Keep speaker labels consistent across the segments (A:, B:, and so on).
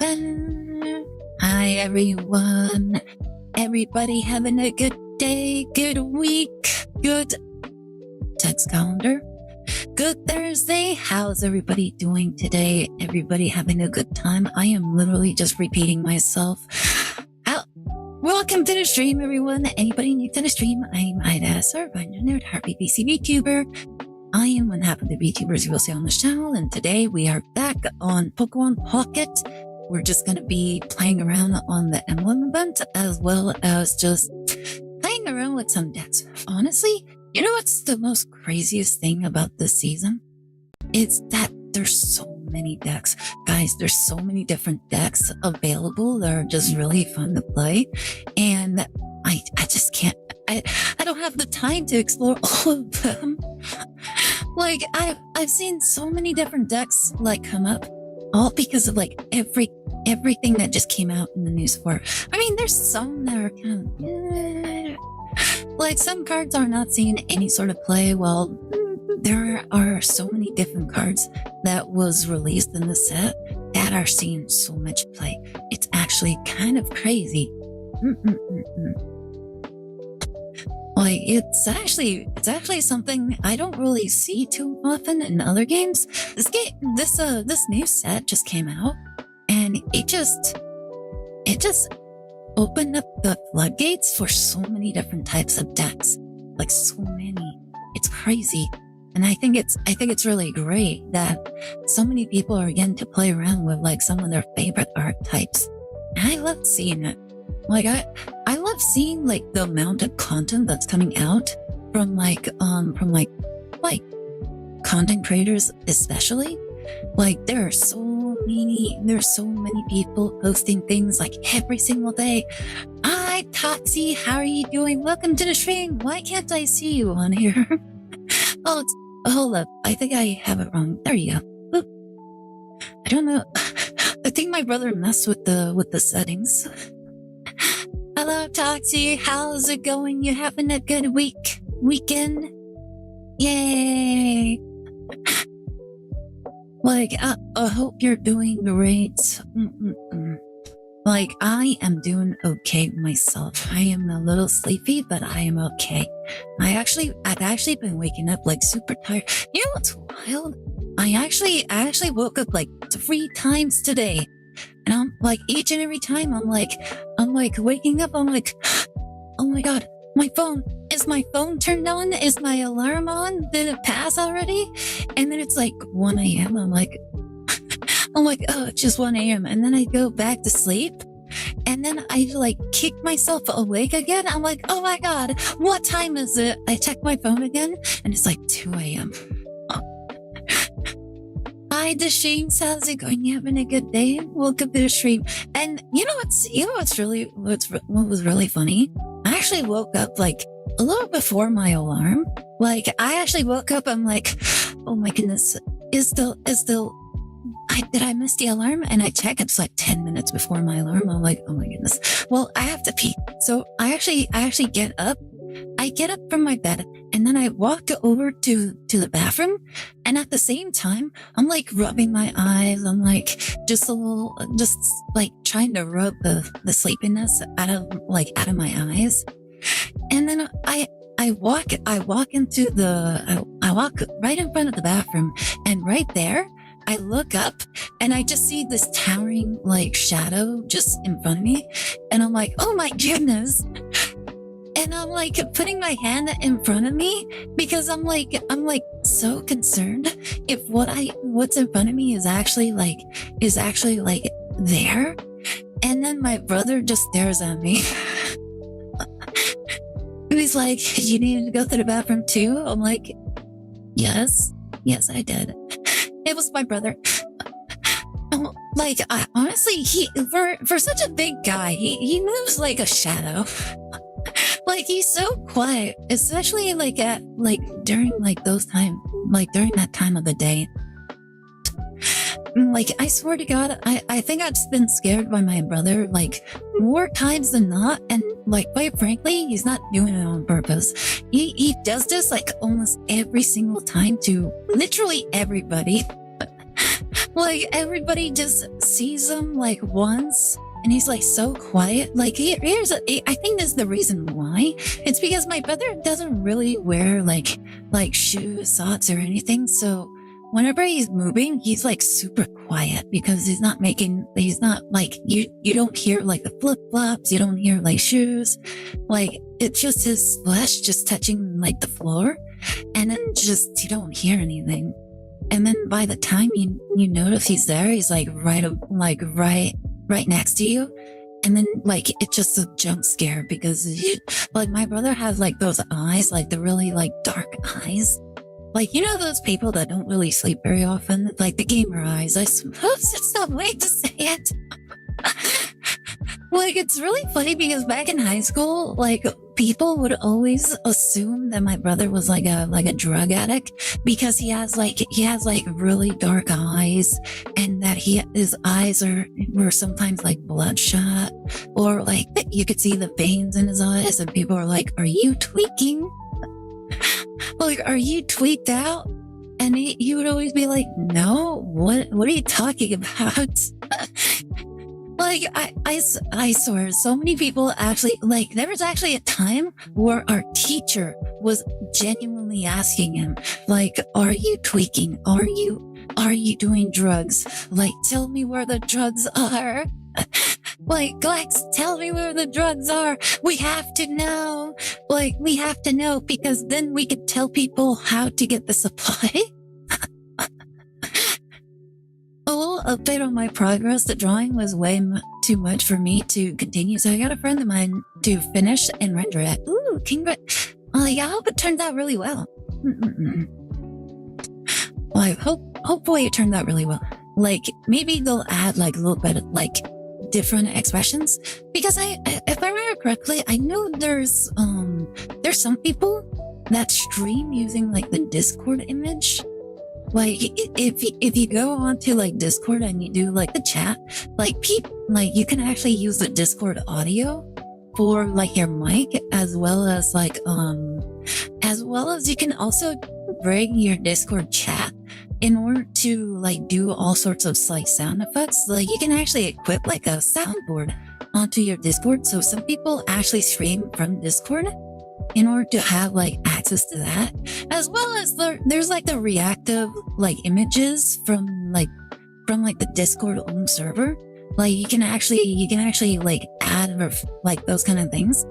A: Hi everyone. Everybody having a good day, good week, good text calendar, good Thursday. How's everybody doing today? Everybody having a good time? I am literally just repeating myself. Welcome to the stream, everyone. Anybody new to the stream? I'm Aire, certified nerd, heartbeat BC Vtuber. I am one half of the Vtubers you will see on this channel, and today we are back on Pokemon Pocket. We're just going to be playing around on the emblem event, as well as just playing around with some decks. Honestly, you know what's the most craziest thing about this season? It's that there's so many decks. Guys, there's so many different decks available that are just really fun to play. And I just can't, I don't have the time to explore all of them. Like, I've seen so many different decks like come up, all because of like everything that just came out in the news for. I mean, there's some that are kind of, like some cards are not seeing any sort of play. Well, there are so many different cards that was released in the set that are seeing so much play. It's actually kind of crazy. Like, it's actually something I don't really see too often in other games. This new set just came out, and it just opened up the floodgates for so many different types of decks. Like, so many. It's crazy. And I think it's really great that so many people are getting to play around with like some of their favorite archetypes. And I love seeing it. Like, I love seeing like the amount of content that's coming out from content creators, especially. Like, there's so many people posting things like every single day. Hi Toxie, how are you doing? Welcome to the stream. Why can't I see you on here? Oh, hold up. I think I have it wrong. There you go. Oop. I don't know. I think my brother messed with the settings. Hello, Toxie. How's it going? You having a good weekend? Yay! Like, I hope you're doing great. Like, I am doing okay myself. I am a little sleepy, but I am okay. I've actually been waking up like super tired. You know what's wild? I actually woke up like 3 times today. And I'm like, each and every time I'm like waking up, I'm like, oh my god, is my phone turned on? Is my alarm on? Did it pass already? And then it's like 1 a.m. I'm like, oh, it's just 1 a.m. And then I go back to sleep. And then I like kick myself awake again. I'm like, oh my god, what time is it? I check my phone again and it's like 2 a.m. Hi, the streams. How's it going? You having a good day? Welcome to the stream. And what was really funny? I actually woke up like a little before my alarm. Like, I actually woke up. I'm like, oh my goodness, did I miss the alarm? And I check, it's like 10 minutes before my alarm. I'm like, oh my goodness. Well, I have to pee. So I actually get up. I get up from my bed and then I walk over to the bathroom. And at the same time, I'm like rubbing my eyes. I'm like just like trying to rub the sleepiness out of my eyes. And then I walk right in front of the bathroom, and right there, I look up and I just see this towering like shadow just in front of me. And I'm like, oh my goodness. And I'm like putting my hand in front of me because I'm like so concerned if what's in front of me is actually like there. And then my brother just stares at me. He's like, you needed to go to the bathroom too? I'm like, yes, I did. It was my brother. Like, honestly, for such a big guy, he moves like a shadow. Like, he's so quiet, especially during during that time of the day. Like, I swear to God, I think I've been scared by my brother like more times than not, and like, quite frankly, he's not doing it on purpose. He does this like almost every single time to literally everybody. Like everybody just sees him like once, and he's like so quiet. Like I think this is the reason why. It's because my brother doesn't really wear like shoes, socks, or anything. So whenever he's moving, he's like super quiet because he's not like you don't hear like the flip flops, you don't hear like shoes. Like it's just his flesh just touching like the floor, and then just you don't hear anything. And then by the time you notice he's there, he's like right next to you. And then like it's just a jump scare because like my brother has like those eyes, like the really like dark eyes. Like, you know, those people that don't really sleep very often, like the gamer eyes. I suppose it's not way to say it. Like, it's really funny because back in high school, like people would always assume that my brother was like a drug addict because he has like really dark eyes, and that his eyes were sometimes like bloodshot, or like you could see the veins in his eyes, and people are like, "Are you tweaking? Like, are you tweaked out?" And he would always be like, "No, what are you talking about?" Like, I swear, so many people actually, like, there was actually a time where our teacher was genuinely asking him, like, "Are you tweaking? Are you doing drugs? Like, tell me where the drugs are." Like, Glex, tell me where the drugs are. We have to know. Like, we have to know because then we could tell people how to get the supply. A little update on my progress. The drawing was way too much for me to continue, so I got a friend of mine to finish and render it. Ooh, congrats. Yeah, I hope it turns out really well. Well, I hopefully it turned out really well. Like, maybe they'll add like a little bit of like different expressions, because if I remember correctly, I know there's some people that stream using like the Discord image. Like if you go onto like Discord and you do like the chat, like you can actually use the Discord audio for like your mic, as well as you can also bring your Discord chat in order to like do all sorts of like sound effects. Like you can actually equip like a soundboard onto your Discord. So some people actually stream from Discord in order to have like access to that, as well as there's like the reactive like images from the Discord own server. Like you can actually like add or like those kind of things,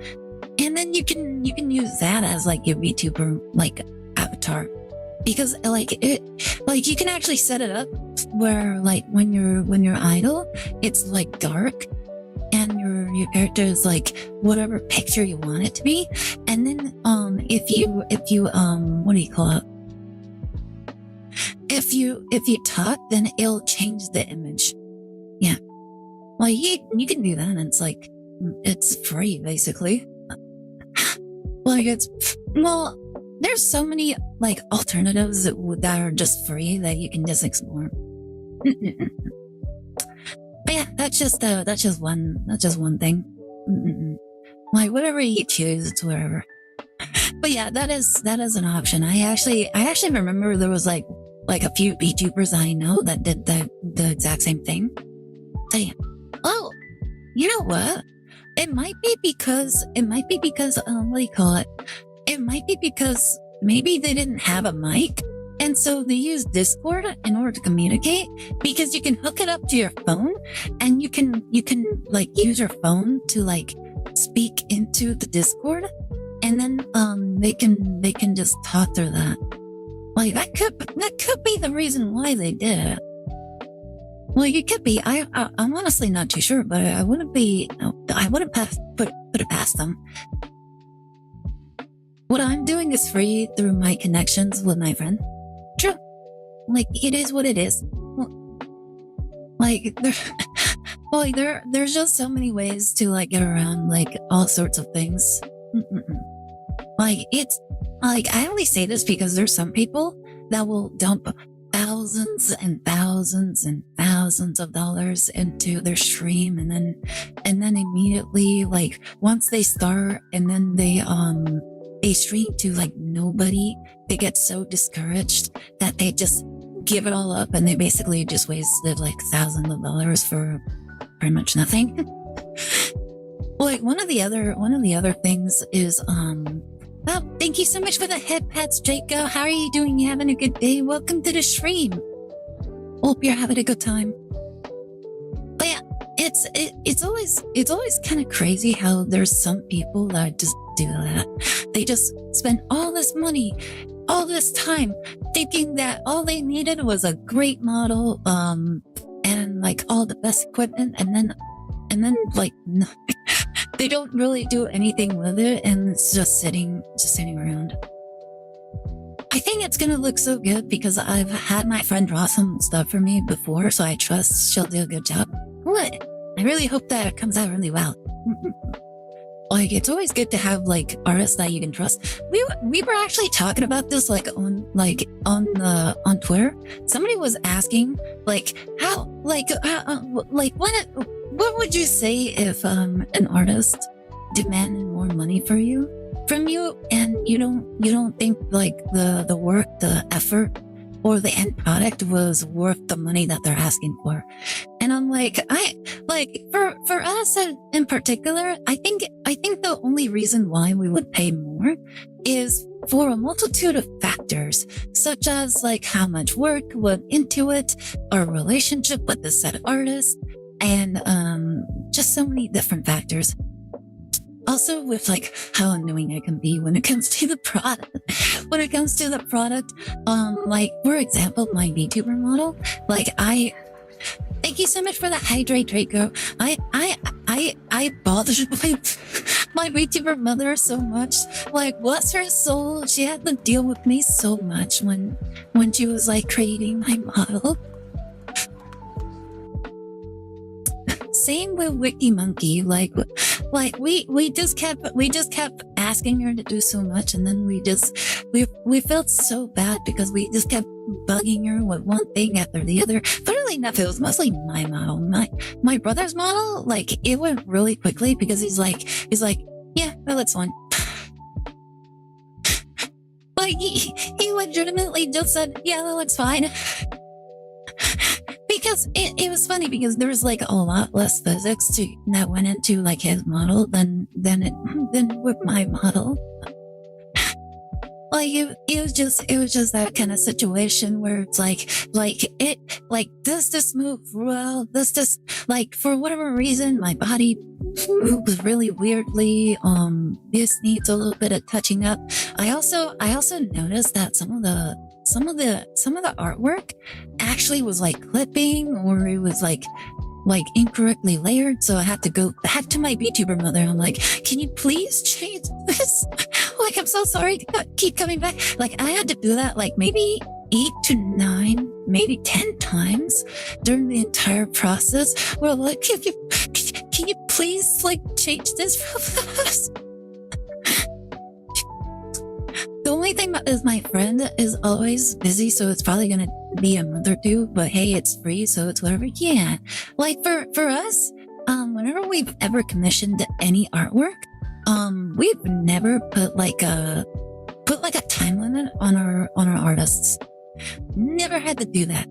A: and then you can use that as like your VTuber like avatar, because like you can actually set it up where like when you're idle, it's like dark, and your character is like whatever picture you want it to be. And then if you what do you call it? If you talk, then it'll change the image. Yeah. Well, you can do that, and it's free basically. Like there's so many like alternatives that are just free that you can just explore. But yeah, that's just one thing. Like whatever you choose, it's whatever. But yeah, that is an option. I actually remember there was like a few VTubers I know that did the exact same thing. So yeah. Oh, you know what? It might be because what do you call it? It might be because maybe they didn't have a mic, and so they use Discord in order to communicate, because you can hook it up to your phone, and you can like use your phone to like speak into the Discord, and then they can just talk through that. Like that could be the reason why they did it. Like it could be. I'm honestly not too sure, but I wouldn't put it past them. What I'm doing is free through my connections with my friend. True. Like, it is what it is. Like, there's just so many ways to, like, get around, like, all sorts of things. Like, it's, like, I only say this because there's some people that will dump thousands and thousands and thousands of dollars into their stream, and then immediately, like, once they start, and then they stream to like nobody, they get so discouraged that they just give it all up, and they basically just wasted like thousands of dollars for pretty much nothing. Like one of the other things is oh, thank you so much for the head pats, Jacob. How are you doing? You having a good day? Welcome to the stream. Hope you're having a good time. But yeah, it's always kind of crazy how there's some people that just do that. They just spend all this money, all this time, thinking that all they needed was a great model, and like all the best equipment, and then like no, they don't really do anything with it, and it's just sitting around. I think it's gonna look so good because I've had my friend draw some stuff for me before, so I trust she'll do a good job. What? I really hope that it comes out really well. Like, it's always good to have like artists that you can trust. We were actually talking about this on Twitter. Somebody was asking what would you say if an artist demanded more money from you, and you don't think like the work, the effort, or the end product was worth the money that they're asking for. And I'm like, for us in particular, I think the only reason why we would pay more is for a multitude of factors, such as like how much work went into it, our relationship with the said artist, and just so many different factors. Also with like how annoying it can be when it comes to the product. Like for example, my VTuber model, like thank you so much for the hydrate, Draco. I bothered my VTuber mother so much. Like, bless her soul, she had to deal with me so much when she was like creating my model. Same with Wiki Monkey. Like we just kept asking her to do so much, and then we felt so bad because we just kept bugging her with one thing after the other. Funnily enough, it was mostly my model. My brother's model, like, it went really quickly because he's like, yeah, well, that's fine. Like he legitimately just said, yeah, that looks fine. Because it was funny because there was like a lot less physics that went into like his model than with my model. Like it was just that kind of situation where it's like this moved well, this like for whatever reason my body moves really weirdly. This needs a little bit of touching up. I also noticed that some of the artwork actually was like clipping, or it was like incorrectly layered. So I had to my VTuber mother. I'm like, can you please change this? Like, I'm so sorry to keep coming back. Like, I had to do that like maybe 8 to 9, maybe 10 times during the entire process. We're like, can you please like change this for us? The only thing is my friend is always busy, so it's probably gonna be a month or two, but hey, it's free, so it's whatever. Yeah. Like for us, whenever we've ever commissioned any artwork, we've never put like a time limit on our artists. Never had to do that.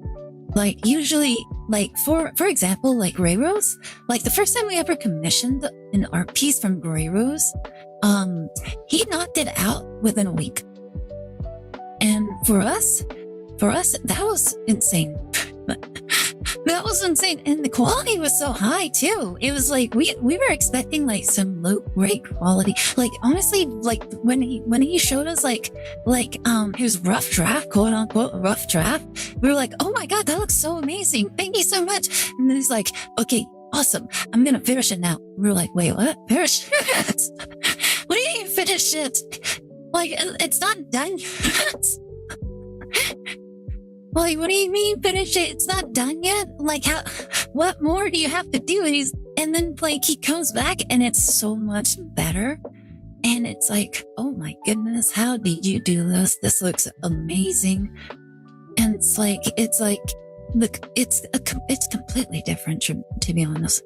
A: Like usually, like for example, like Grey Rose, like the first time we ever commissioned an art piece from Grey Rose, he knocked it out within a week. And for us, that was insane. That was insane. And the quality was so high too. It was like, we were expecting like some low grade quality. Like honestly, like when he showed us like his rough draft, quote unquote rough draft, we were like, oh my God, that looks so amazing. Thank you so much. And then he's like, okay, awesome. I'm going to finish it now. We were like, wait, what? Finish it? What do you mean finish it? Like, it's not done yet. Like, what do you mean finish it? It's not done yet? Like, what more do you have to do? And then like he comes back and it's so much better. And it's like, oh my goodness, how did you do this? This looks amazing. And it's completely different, to be honest.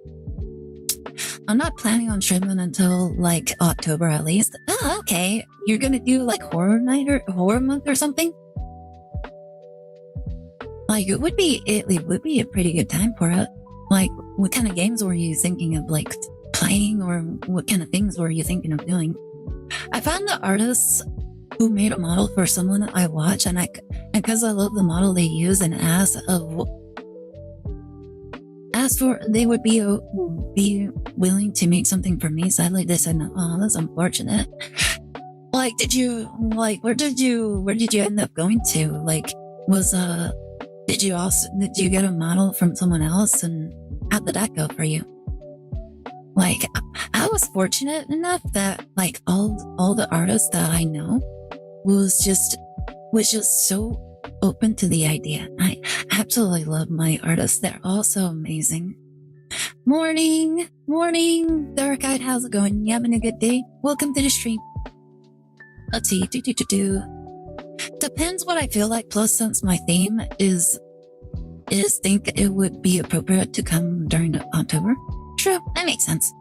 A: I'm not planning on streaming until like October at least. Oh, okay. You're gonna do like horror night or horror month or something? Like, it would be a pretty good time for it. Like, what kind of games were you thinking of, like, playing, or what kind of things were you thinking of doing? I found the artists who made a model for someone I watch, and because I love the model they use, and asked for they would be willing to make something for me. Sadly, they said no. Oh, that's unfortunate. Like, where did you end up going to? Like, did you get a model from someone else, and how did that go for you? Like, I was fortunate enough that, like, all the artists that I know was just so open to the idea. I absolutely love my artists. They're all so amazing. Morning, Dark Eyed. How's it going? You having a good day? Welcome to the stream. Let's see. Depends what I feel like. Plus, since my theme is think it would be appropriate to come during October. True, that makes sense.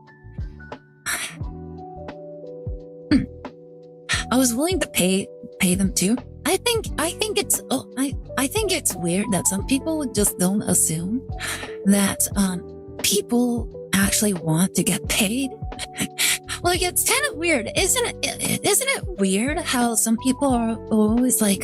A: I was willing to pay them too. I think it's weird that some people just don't assume that people actually want to get paid. Like, it's kind of weird, isn't it weird how some people are always saying,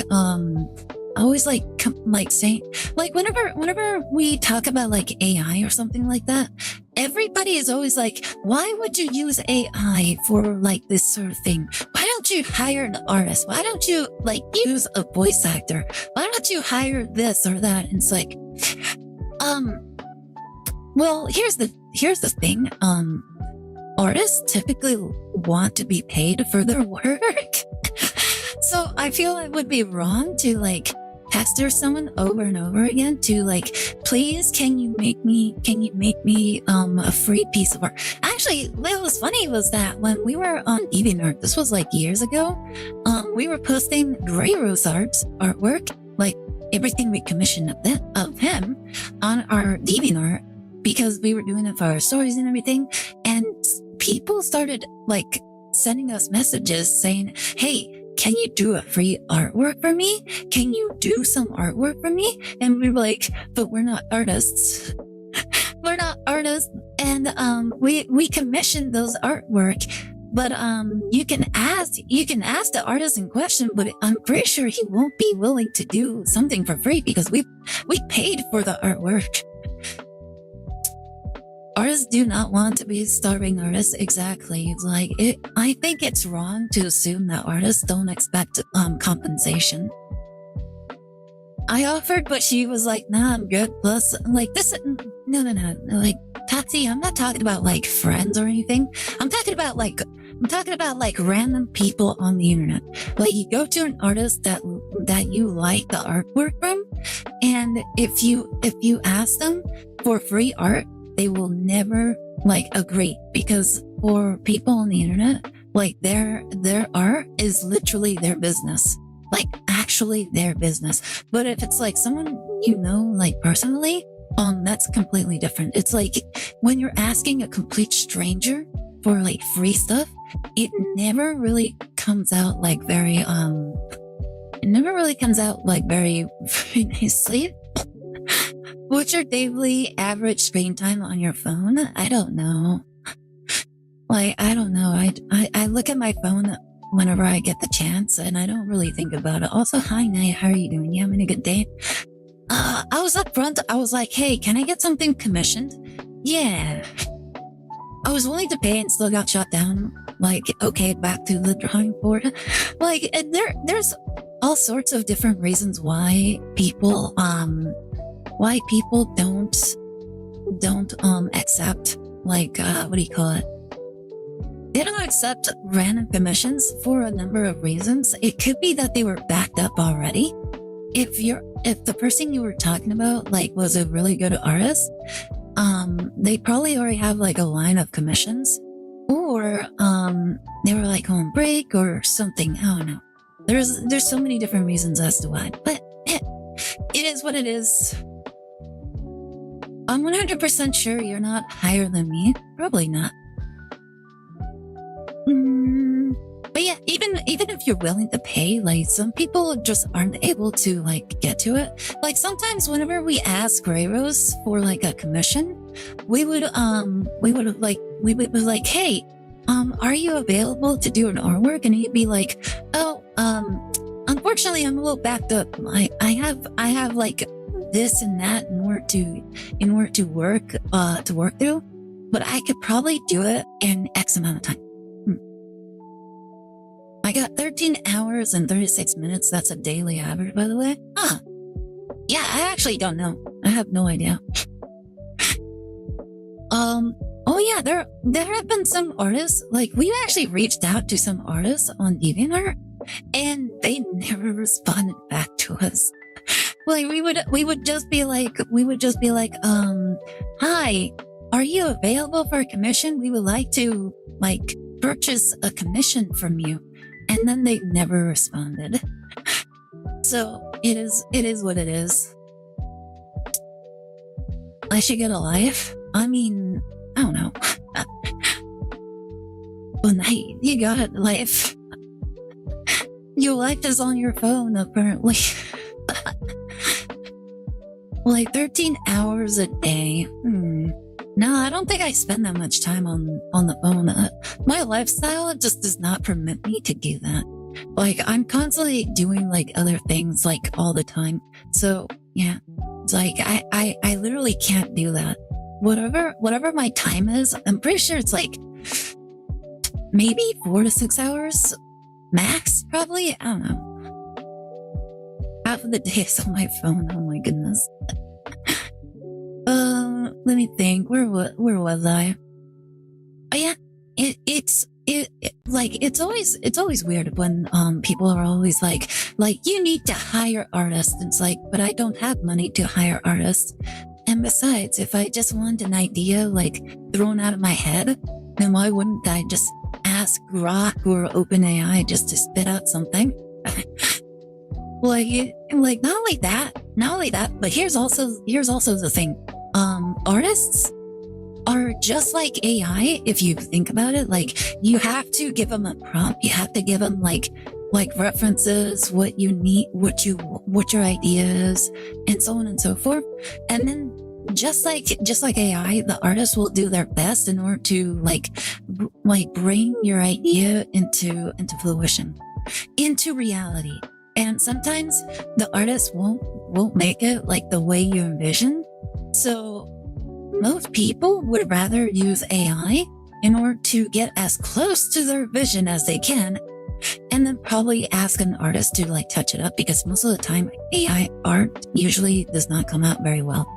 A: like, whenever we talk about like AI or something like that, everybody is always like, why would you use AI for like this sort of thing? Why don't you hire an artist? Why don't you like use a voice actor? Why don't you hire this or that? And it's like, well, here's the thing. Artists typically want to be paid for their work. So I feel it would be wrong to like pester someone over and over again to like, please, can you make me a free piece of art? Actually, what was funny was that when we were on DeviantArt, this was like years ago, we were posting Grey Rose artwork, like everything we commissioned of him on our DeviantArt, because we were doing it for our stories and everything. And people started like sending us messages saying, hey, can you do a free artwork for me? Can you do some artwork for me? And we were like, but we're not artists. We're not artists. And we commissioned those artwork. But you can ask the artist in question, but I'm pretty sure he won't be willing to do something for free because we paid for the artwork. Artists do not want to be starving artists. Exactly. Like I think it's wrong to assume that artists don't expect compensation. I offered, but she was like, nah, I'm good. Plus, like this, no. Like, Tatsy, I'm not talking about like friends or anything. I'm talking about like random people on the internet. Like, you go to an artist that you like the artwork from, and if you ask them for free art, they will never like agree, because for people on the internet, like their art is literally their business, like actually their business. But if it's like someone you know, like personally, that's completely different. It's like when you're asking a complete stranger for like free stuff, it never really comes out like very nicely. What's your daily average screen time on your phone? I don't know. Like, I don't know. I look at my phone whenever I get the chance, and I don't really think about it. Also, hi, Naya. How are you doing? You having a good day? I was up front. I was like, hey, can I get something commissioned? Yeah. I was willing to pay and still got shot down. Like, okay, back to the drawing board. Like, there's all sorts of different reasons why people don't accept, like, what do you call it? They don't accept random commissions for a number of reasons. It could be that they were backed up already. If the person you were talking about, like, was a really good artist, they probably already have like a line of commissions, or they were like on break or something. I don't know. There's so many different reasons as to why, but it is what it is. I'm 100% sure you're not higher than me. Probably not. But yeah, even if you're willing to pay, like some people just aren't able to like get to it. Like sometimes whenever we ask Rayros for like a commission, we would be like, hey, are you available to do an artwork? And he'd be like, oh, unfortunately I'm a little backed up. I have like this and that in order to work through, but I could probably do it in X amount of time. I got 13 hours and 36 minutes. That's a daily average, by the way. Huh. Yeah, I actually don't know. I have no idea. Oh yeah, there have been some artists, like we actually reached out to some artists on DeviantArt and they never responded back to us. Like we would just be like, hi, are you available for a commission? We would like to like purchase a commission from you. And then they never responded. So it is what it is. I should get a life. I mean, I don't know. Well, hey, you got a life. Your life is on your phone, apparently. Like 13 hours a day. No, I don't think I spend that much time on the phone. My lifestyle just does not permit me to do that. Like, I'm constantly doing like other things like all the time. So yeah, it's like I literally can't do that. Whatever my time is, I'm pretty sure it's like maybe 4 to 6 hours max, probably. I don't know. Half of the day is on my phone. Oh my goodness. Let me think. Where was I? Oh yeah, it's always weird when people are always like you need to hire artists. It's like, but I don't have money to hire artists. And besides, if I just want an idea like thrown out of my head, then why wouldn't I just ask Grok or OpenAI just to spit out something? Like not only that, but here's also the thing. Artists are just like AI. If you think about it, like you have to give them a prompt. You have to give them like references, what you need, what your idea is, and so on and so forth. And then just like AI, the artist will do their best in order to like bring your idea into fruition, into reality. And sometimes the artist won't make it like the way you envision. So most people would rather use AI in order to get as close to their vision as they can, and then probably ask an artist to like touch it up, because most of the time AI art usually does not come out very well.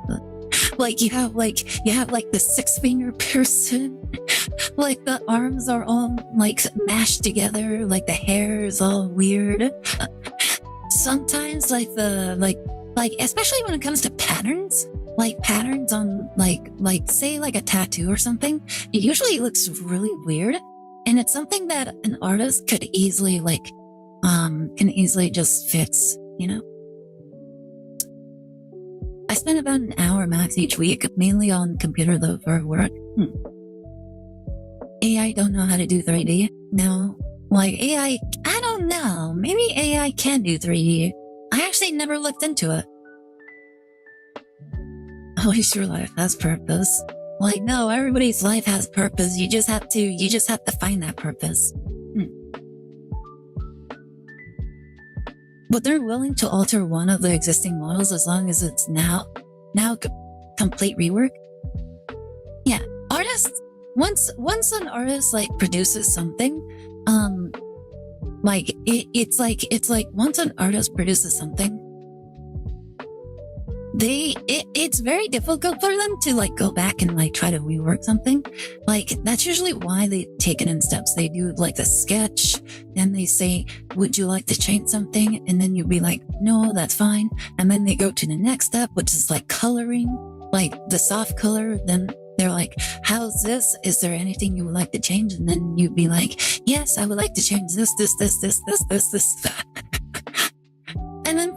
A: Like you have the 6-finger person, like the arms are all like mashed together, like the hair is all weird. Sometimes like especially when it comes to patterns, like patterns on like say like a tattoo or something, it usually looks really weird, and it's something that an artist could easily just fix, you know. I spend about an hour max each week, mainly on computer though for work. AI don't know how to do 3D. No, like AI, I don't know. Maybe AI can do 3D. I actually never looked into it. At least your life has purpose. Like, no, everybody's life has purpose. You just have to find that purpose. But they're willing to alter one of the existing models as long as it's now complete rework. Yeah, artists. Once an artist like produces something, it's like once an artist produces something, it's very difficult for them to like go back and like try to rework something. Like that's usually why they take it in steps. They do like the sketch, then they say, would you like to change something? And then you'll be like, no, that's fine. And then they go to the next step, which is like coloring, like the soft color. Then they're like, how's this? Is there anything you would like to change? And then you'd be like, yes, I would like to change this. And then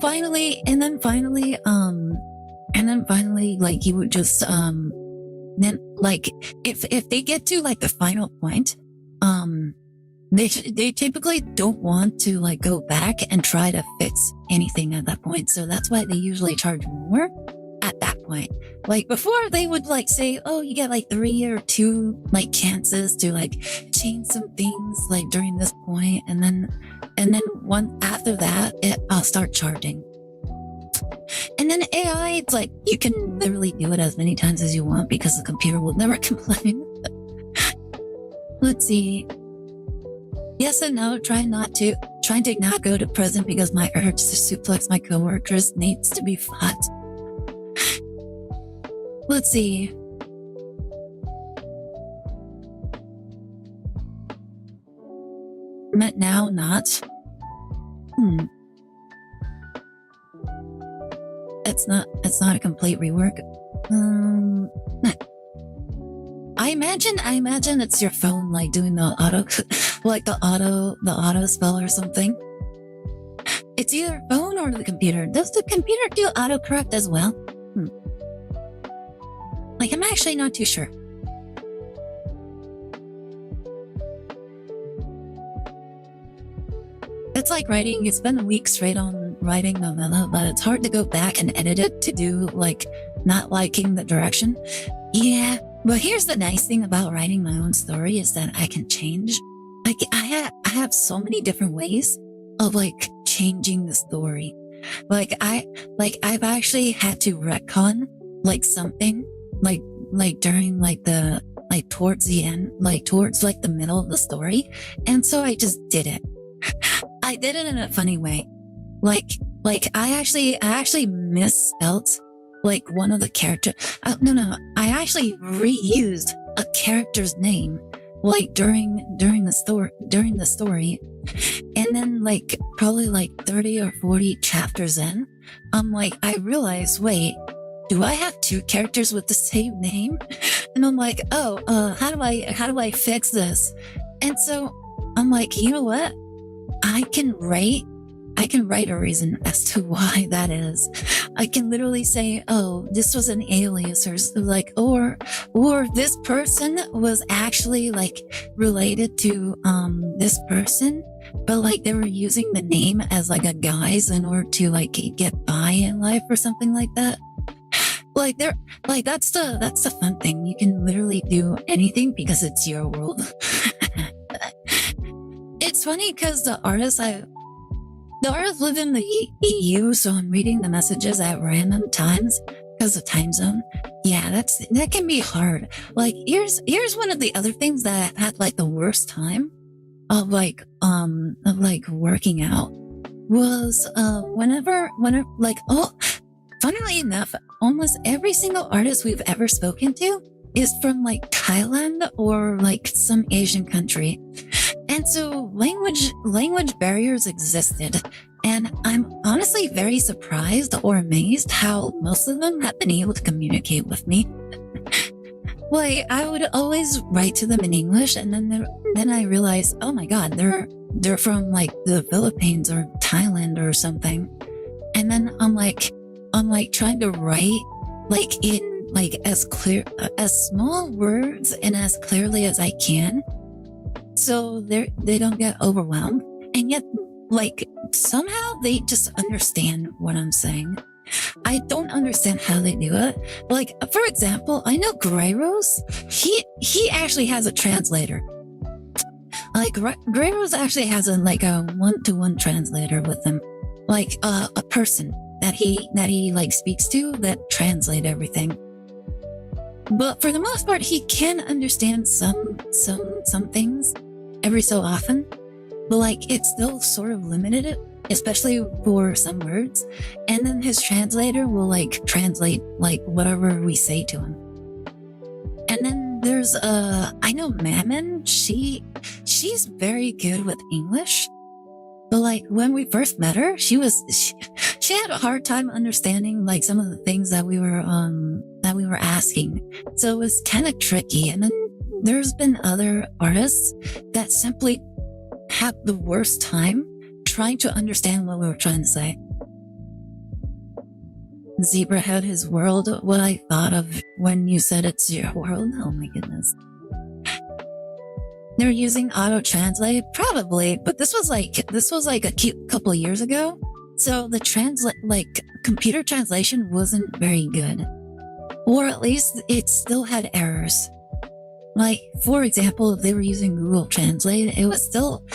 A: finally, like you would just, then like if they get to like the final point, they typically don't want to like go back and try to fix anything at that point. So that's why they usually charge more at that point. Like before they would like say, oh, you get like 3 or 2 like chances to like change some things like during this point, and then one after that I'll start charging. And then AI, it's like you can literally do it as many times as you want because the computer will never complain. Let's see. Yes and no, trying to not go to prison because my urge to suplex my coworkers needs to be fought. Let's see. But now not. It's not a complete rework. I imagine it's your phone like doing the auto like the auto spell or something. It's either phone or the computer. Does the computer do autocorrect as well? Like, I'm actually not too sure. It's like writing, you spend a week straight on writing novella, but it's hard to go back and edit it to do like not liking the direction. Yeah, but here's the nice thing about writing my own story is that I can change. Like I have so many different ways of like changing the story. Like I've actually had to retcon like something like during like the like towards the end, like towards like the middle of the story, and so I just did it. I did it in a funny way. Like I actually misspelt like one of the characters. No, I actually reused a character's name like during the story, and then like probably like 30 or 40 chapters in, I realized, wait, do I have 2 characters with the same name? And I'm like, oh, how do I fix this? And so I'm like, you know what? I can write a reason as to why that is. I can literally say, oh, this was an alias, or like, or this person was actually like related to this person, but like they were using the name as like a guise in order to like get by in life or something like that. Like that's the fun thing. You can literally do anything because it's your world. It's funny because the artists live in the EU, so I'm reading the messages at random times because of time zone. Yeah, that can be hard. Like here's one of the other things that I've had like the worst time of working out was whenever like, oh, funnily enough, almost every single artist we've ever spoken to is from like Thailand or like some Asian country. And so language barriers existed. And I'm honestly very surprised or amazed how most of them have been able to communicate with me. Like I would always write to them in English, and then I realized, oh my God, they're from like the Philippines or Thailand or something. And then I'm like trying to write like in like as small words and as clearly as I can, so they don't get overwhelmed, and yet like somehow they just understand what I'm saying. I don't understand how they do it. Like for example, I know Grey Rose, he actually has a translator. Like Grey Rose actually has a 1-to-1 translator with him, like a person that he like speaks to that translate everything. But for the most part, he can understand some things every so often, but like it's still sort of limited, especially for some words. And then his translator will like translate like whatever we say to him. And then there's I know Mammon, she's very good with English, but like when we first met her, she had a hard time understanding like some of the things that we were asking. So it was kind of tricky. And then there's been other artists that simply have the worst time trying to understand what we were trying to say. Zebra had his world, what I thought of when you said it's your world. Oh my goodness. They're using auto translate, probably, but this was like a cute couple of years ago. So the computer translation wasn't very good, or at least it still had errors. Like, for example, if they were using Google Translate, it was still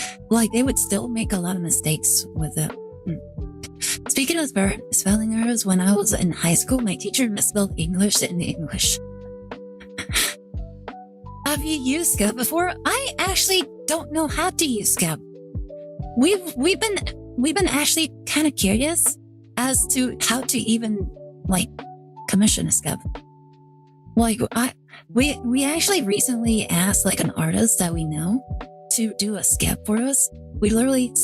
A: they would still make a lot of mistakes with it. Speaking of spelling errors, when I was in high school, my teacher misspelled English in English. Have you used Skype before? I actually don't know how to use Skype. We've been actually kind of curious as to how to even commission a Skype. We actually recently asked an artist that we know to do a sketch for us. We literally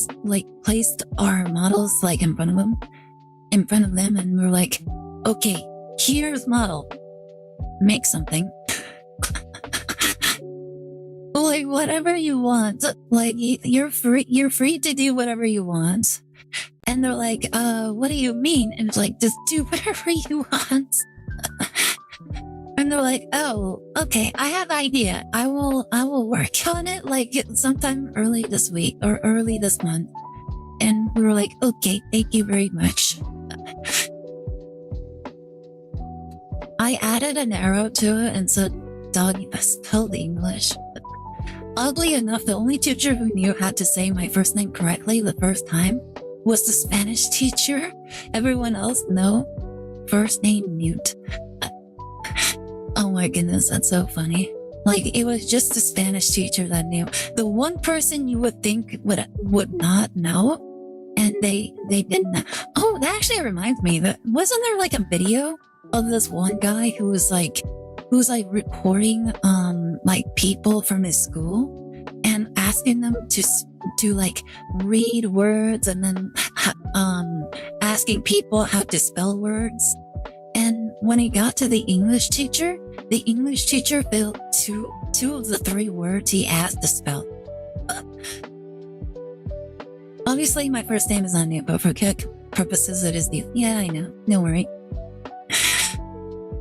A: placed our models in front of them, and we're like, okay, here's model, make something. Whatever you want, you're free to do whatever you want. And they're like, what do you mean? And it's like, just do whatever you want. And they're like, oh, okay, I have an idea. I will work on it sometime early this week or early this month. And we were like, okay, thank you very much. I added an arrow to it and said, dog, you spelled English. Oddly enough, the only teacher who knew how to say my first name correctly the first time was the Spanish teacher. Everyone else, no. First name mute. Oh my goodness, that's so funny. It was just the Spanish teacher that knew. The one person you would think would not know, and they didn't. Oh, that actually reminds me that wasn't there a video of this one guy who was recording people from his school and asking them to read words, and then asking people how to spell words. And when he got to the English teacher failed two of the three words he asked to spell. Obviously, my first name is not new, but for kick purposes, it is new. Yeah, I know. No worry.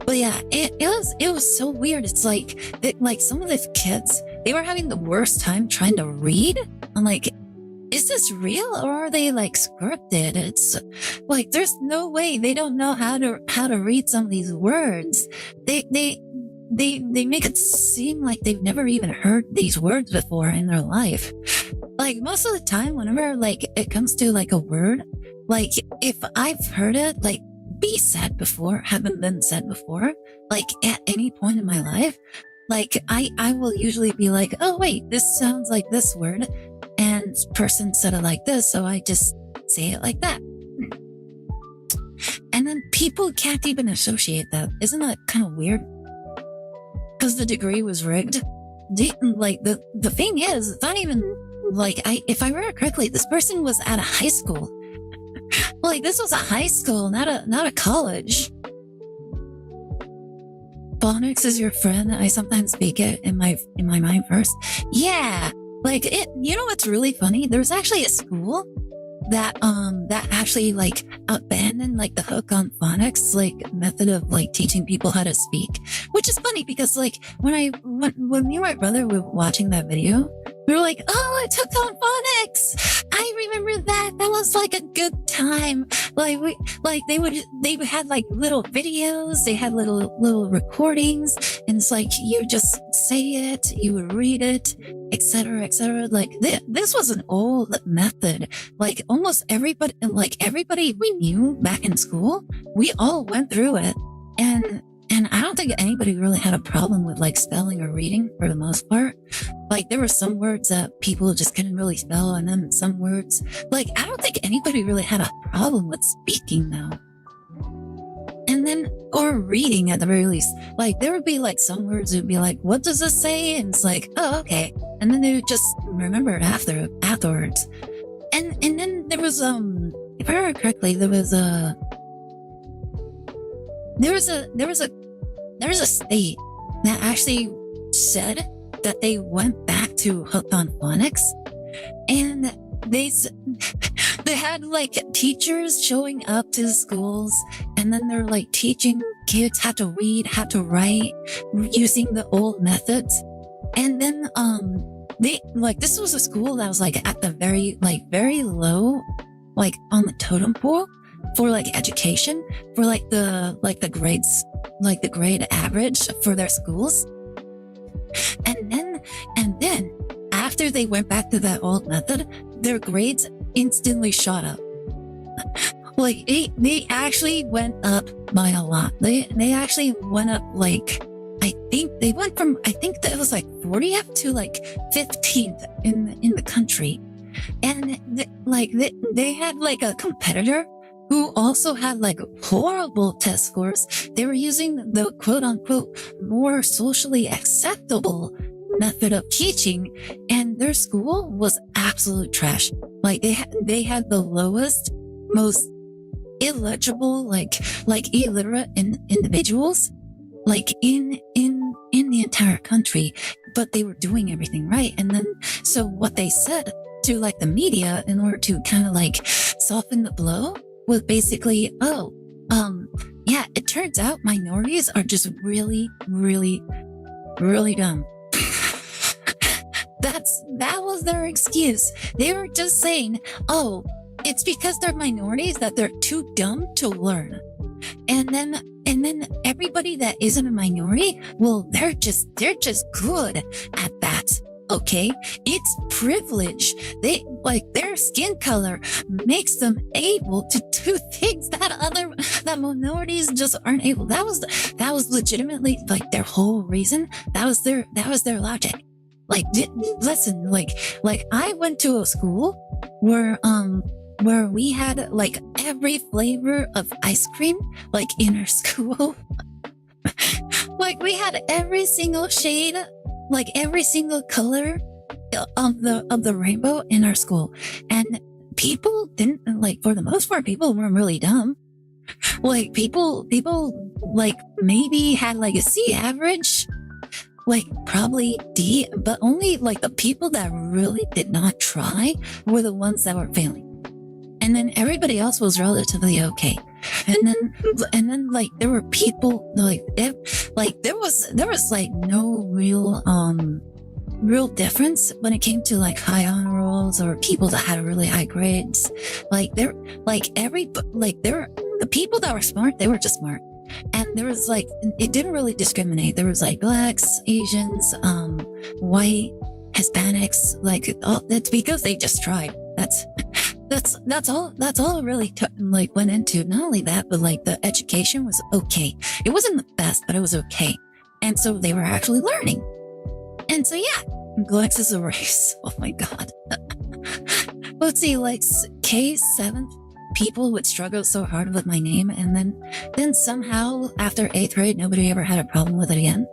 A: But yeah, it was so weird. It's some of the kids, they were having the worst time trying to read. I'm like, is this real or are they scripted? It's there's no way they don't know how to read some of these words. They make it seem like they've never even heard these words before in their life. Most of the time, whenever it comes to a word, if I've heard it be said before, haven't been said before, at any point in my life, I will usually be like, oh wait, this sounds like this word, and this person said it like this, so I just say it like that. And then people can't even associate that. Isn't that kind of weird? Because the degree was rigged. The thing is, it's not even if I remember correctly, this person was at a high school. This was a high school, not a college. Phonics is your friend. I sometimes speak it in my mind first. Yeah, you know what's really funny? There's actually a school that actually abandoned the hook on phonics method of teaching people how to speak, which is funny because when me and my brother were watching that video, we were like, oh, I took on phonics. I remember that. That was a good time. They had little videos, they had little recordings, and it's you just say it, you would read it, etc., etc. This was an old method. Almost everybody we knew back in school, we all went through it, and I don't think anybody really had a problem with spelling or reading for the most part. There were some words that people just couldn't really spell, and then some words, I don't think anybody really had a problem with speaking though. And then, or reading at the very least. There would be some words that would be what does this say? And it's oh, okay. And then they would just remember it afterwards. And then there was, if I remember correctly, there was a state that actually said that they went back to hooked on phonics, and they had teachers showing up to the schools, and then they're teaching kids how to read, how to write using the old methods. And then this was a school that was like at the very low, like on the totem pole for like education, for like the grades, like the grade average for their schools. And then after they went back to that old method, their grades instantly shot up. Like they actually went up by a lot. They actually went up like, I think that was like 40th to like 15th in the country. And they had like a competitor who also had like horrible test scores. They were using the quote unquote more socially acceptable method of teaching, and their school was absolute trash. Like they had the lowest, most illegible, like illiterate individuals, like in the entire country, but they were doing everything right. And then, so what they said to like the media in order to kind of like soften the blow was basically, yeah, it turns out minorities are just really, really, really dumb. That was their excuse. They were just saying, oh, it's because they're minorities that they're too dumb to learn. And then everybody that isn't a minority, well, they're just good at that. Okay, it's privilege. They like their skin color makes them able to do things that minorities just aren't able. That was legitimately like their whole reason. That was their logic. Like, listen, like I went to a school where we had like every flavor of ice cream, like in our school. Like we had every single shade, like every single color of the rainbow in our school. And people didn't, like, for the most part, people weren't really dumb. Like people like maybe had like a C average, like probably D, but only like the people that really did not try were the ones that were failing. And then everybody else was relatively okay. And then like there were people like there was like no real difference when it came to like high honor rolls or people that had really high grades. Like the people that were smart, they were just smart. And there was like, it didn't really discriminate. There was like blacks, Asians, white, Hispanics, like it's because they just tried. That's all it really like went into. Not only that, but like the education was okay. It wasn't the best, but it was okay. And so they were actually learning. And so yeah, blacks is a race. Oh my God. Let's see, like K7 people would struggle so hard with my name, and then somehow after 8th grade, nobody ever had a problem with it again.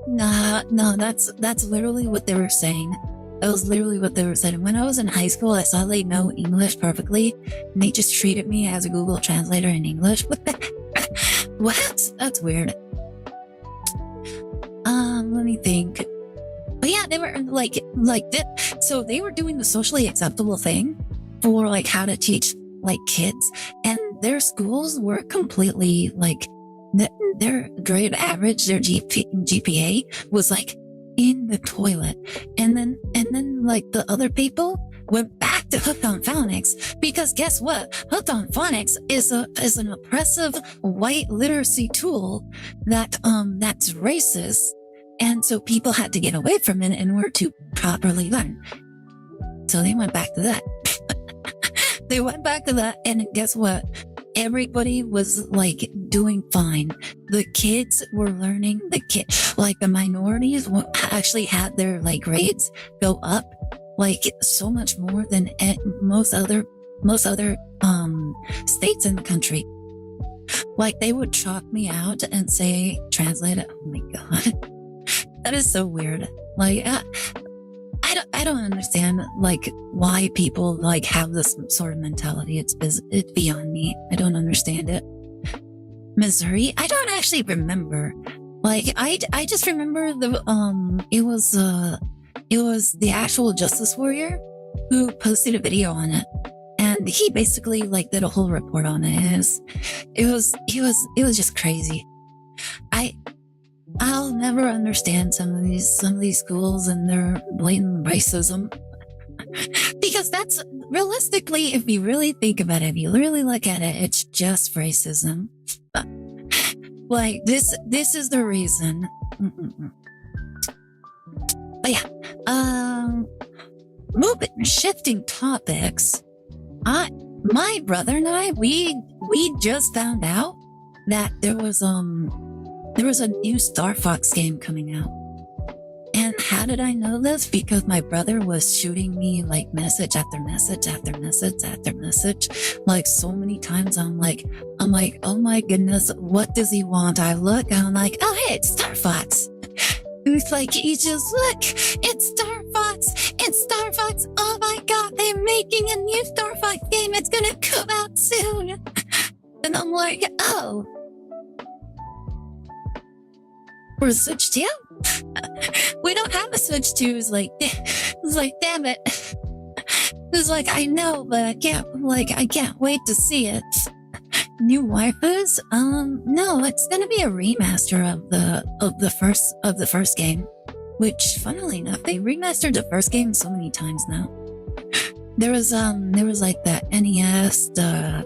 A: No, that's literally what they were saying. That was literally what they were saying. When I was in high school, I saw they know English perfectly, and they just treated me as a Google translator in English. What? That's weird. Let me think. But yeah, they were so they were doing the socially acceptable thing for like how to teach like kids, and their schools were completely like their grade average, their GPA was like in the toilet. And then like the other people went back to Hooked on Phonics, because guess what? Hooked on Phonics is an oppressive white literacy tool that's racist. And so people had to get away from it in order to properly learn. So they went back to that. They went back to that, and guess what? Everybody was like doing fine. The kids were learning. Like the minorities actually had their like grades go up like so much more than most other states in the country. Like they would chalk me out and say, translate it. Oh my God. That is so weird. Like, I don't understand like why people like have this sort of mentality. It's beyond me. I don't understand it. Missouri, I don't actually remember. Like I just remember it was the actual Justice Warrior who posted a video on it, and he basically like did a whole report on it. It was just crazy. I'll never understand some of these schools and their blatant racism. Because that's realistically, if you really think about it, if you really look at it, it's just racism. Like this is the reason. But yeah, shifting topics. My brother and I, we just found out that there was a new Star Fox game coming out. And how did I know this? Because my brother was shooting me like message after message after message after message, like so many times. I'm like, oh my goodness, what does he want? I look, and I'm like, oh hey, it's Star Fox. It's like, he just look, it's Star Fox, it's Star Fox. Oh my god, they're making a new Star Fox game. It's gonna come out soon. And I'm like, oh. For Switch 2? We don't have a Switch 2. It's like, damn it. It's like, I know, but I can't wait to see it. New waifus? No, it's gonna be a remaster of the first game. Which, funnily enough, they remastered the first game so many times now. There was like the NES, the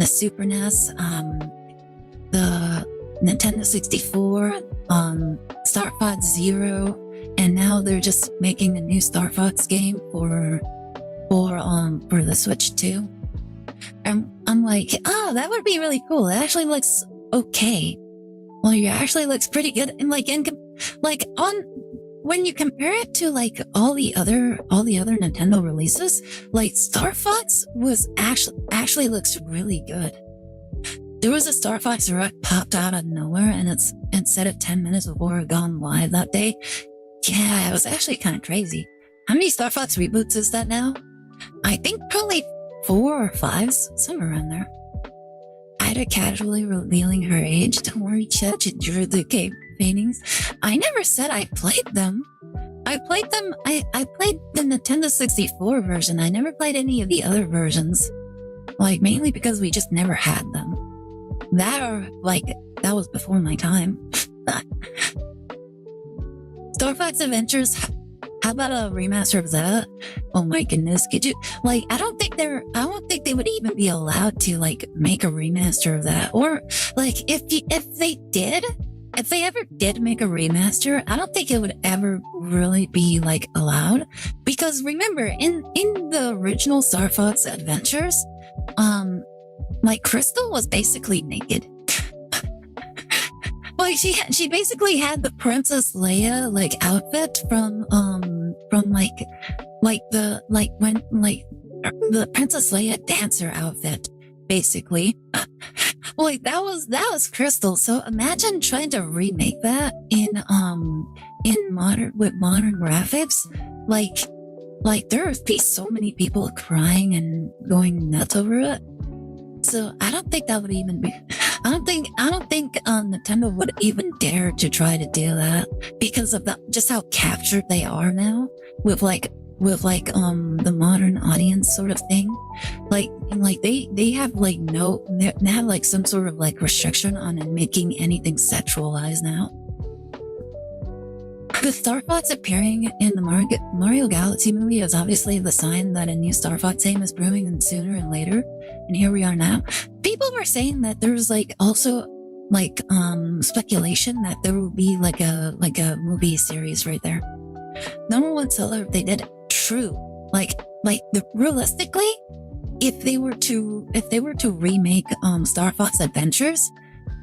A: Super NES, the Nintendo 64, Star Fox Zero, and now they're just making a new Star Fox game for the Switch 2. And I'm like, oh, that would be really cool. It actually looks okay. Well, it actually looks pretty good. And when you compare it to like all the other Nintendo releases, like Star Fox was actually looks really good. There was a Star Fox Direct popped out of nowhere, and it's instead of 10 minutes before it gone live that day. Yeah, it was actually kind of crazy. How many Star Fox reboots is that now? I think probably 4 or 5, somewhere around there. Aire casually revealing her age. Don't worry, Chet, you drew the cave paintings. I never said I played them. I played them. I played the Nintendo 64 version. I never played any of the other versions. Like, mainly because we just never had them. That was before my time. Star Fox Adventures. How about a remaster of that? Oh my goodness, could you, like, I don't think they would even be allowed to, like, make a remaster of that. Or, like, if they ever did make a remaster, I don't think it would ever really be, like, allowed. Because remember, in the original Star Fox Adventures, like, Crystal was basically naked. Like, she basically had the Princess Leia, like, outfit from the Princess Leia dancer outfit, basically. Like, that was Crystal. So imagine trying to remake that with modern graphics. Like there would be so many people crying and going nuts over it. So I don't think that would even be. I don't think Nintendo would even dare to try to do that because of just how captured they are now with the modern audience sort of thing. Like they have they have like some sort of like restriction on making anything sexualized now. With Star Fox appearing in the Mario Galaxy movie is obviously the sign that a new Star Fox game is brewing, and sooner and later. And here we are now. People were saying that there's like also like speculation that there will be like a movie series right there. Number one seller if they did it. True. Realistically, if they were to remake Star Fox Adventures,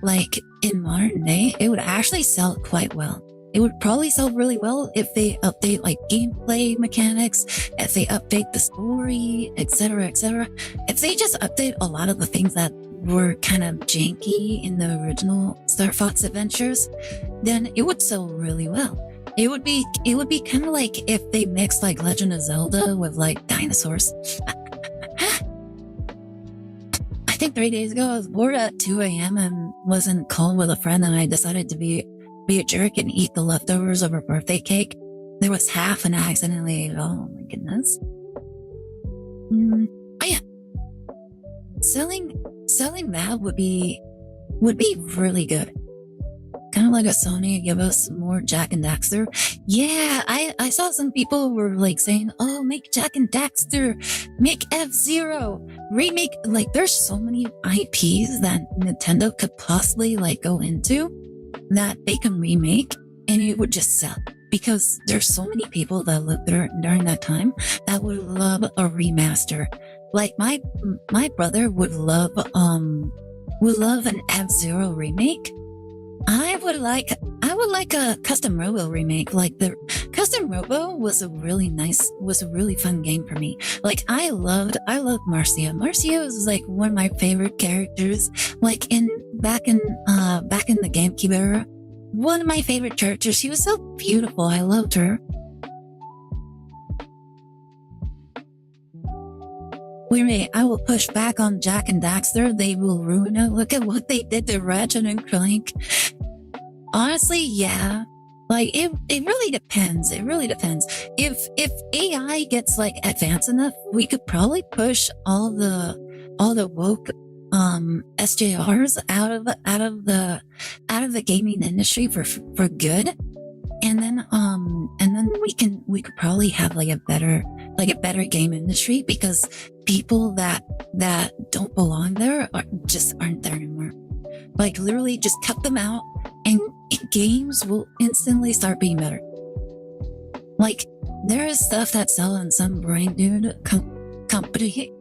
A: like in modern day, it would actually sell quite well. It would probably sell really well if they update like gameplay mechanics, if they update the story, etc., etc. If they just update a lot of the things that were kind of janky in the original Star Fox Adventures, then it would sell really well. It would be kind of like if they mixed like Legend of Zelda with like dinosaurs. I think 3 days ago I was bored at 2 a.m. and was in a call with a friend, and I decided to be a jerk and eat the leftovers of her birthday cake. There was half and I accidentally ate it all. Oh my goodness. Oh yeah. Selling that would be really good. Kind of like a Sony, give us more Jack and Daxter. Yeah, I saw some people were like saying, oh, make Jack and Daxter, make F-Zero, remake. Like, there's so many IPs that Nintendo could possibly like go into that they can remake and it would just sell. Because there's so many people that lived there during that time that would love a remaster. Like my brother would love an F-Zero remake. I would like a Custom Robo remake. Like, the Custom Robo was a really fun game for me. Like, I loved Marcia. Marcia was like one of my favorite characters. Like back in the GameCube era. One of my favorite characters. She was so beautiful. I loved her. Wait a minute, I will push back on Jack and Daxter. They will ruin it. Look at what they did to Ratchet and Clank. Honestly, yeah. Like, it really depends. It really depends. If AI gets like advanced enough, we could probably push all the woke SJRs out of the gaming industry for good. And then we could probably have like a better game industry, because people that don't belong there aren't there anymore. Like, literally just cut them out and games will instantly start being better. Like, there is stuff that sell on some brain dude company.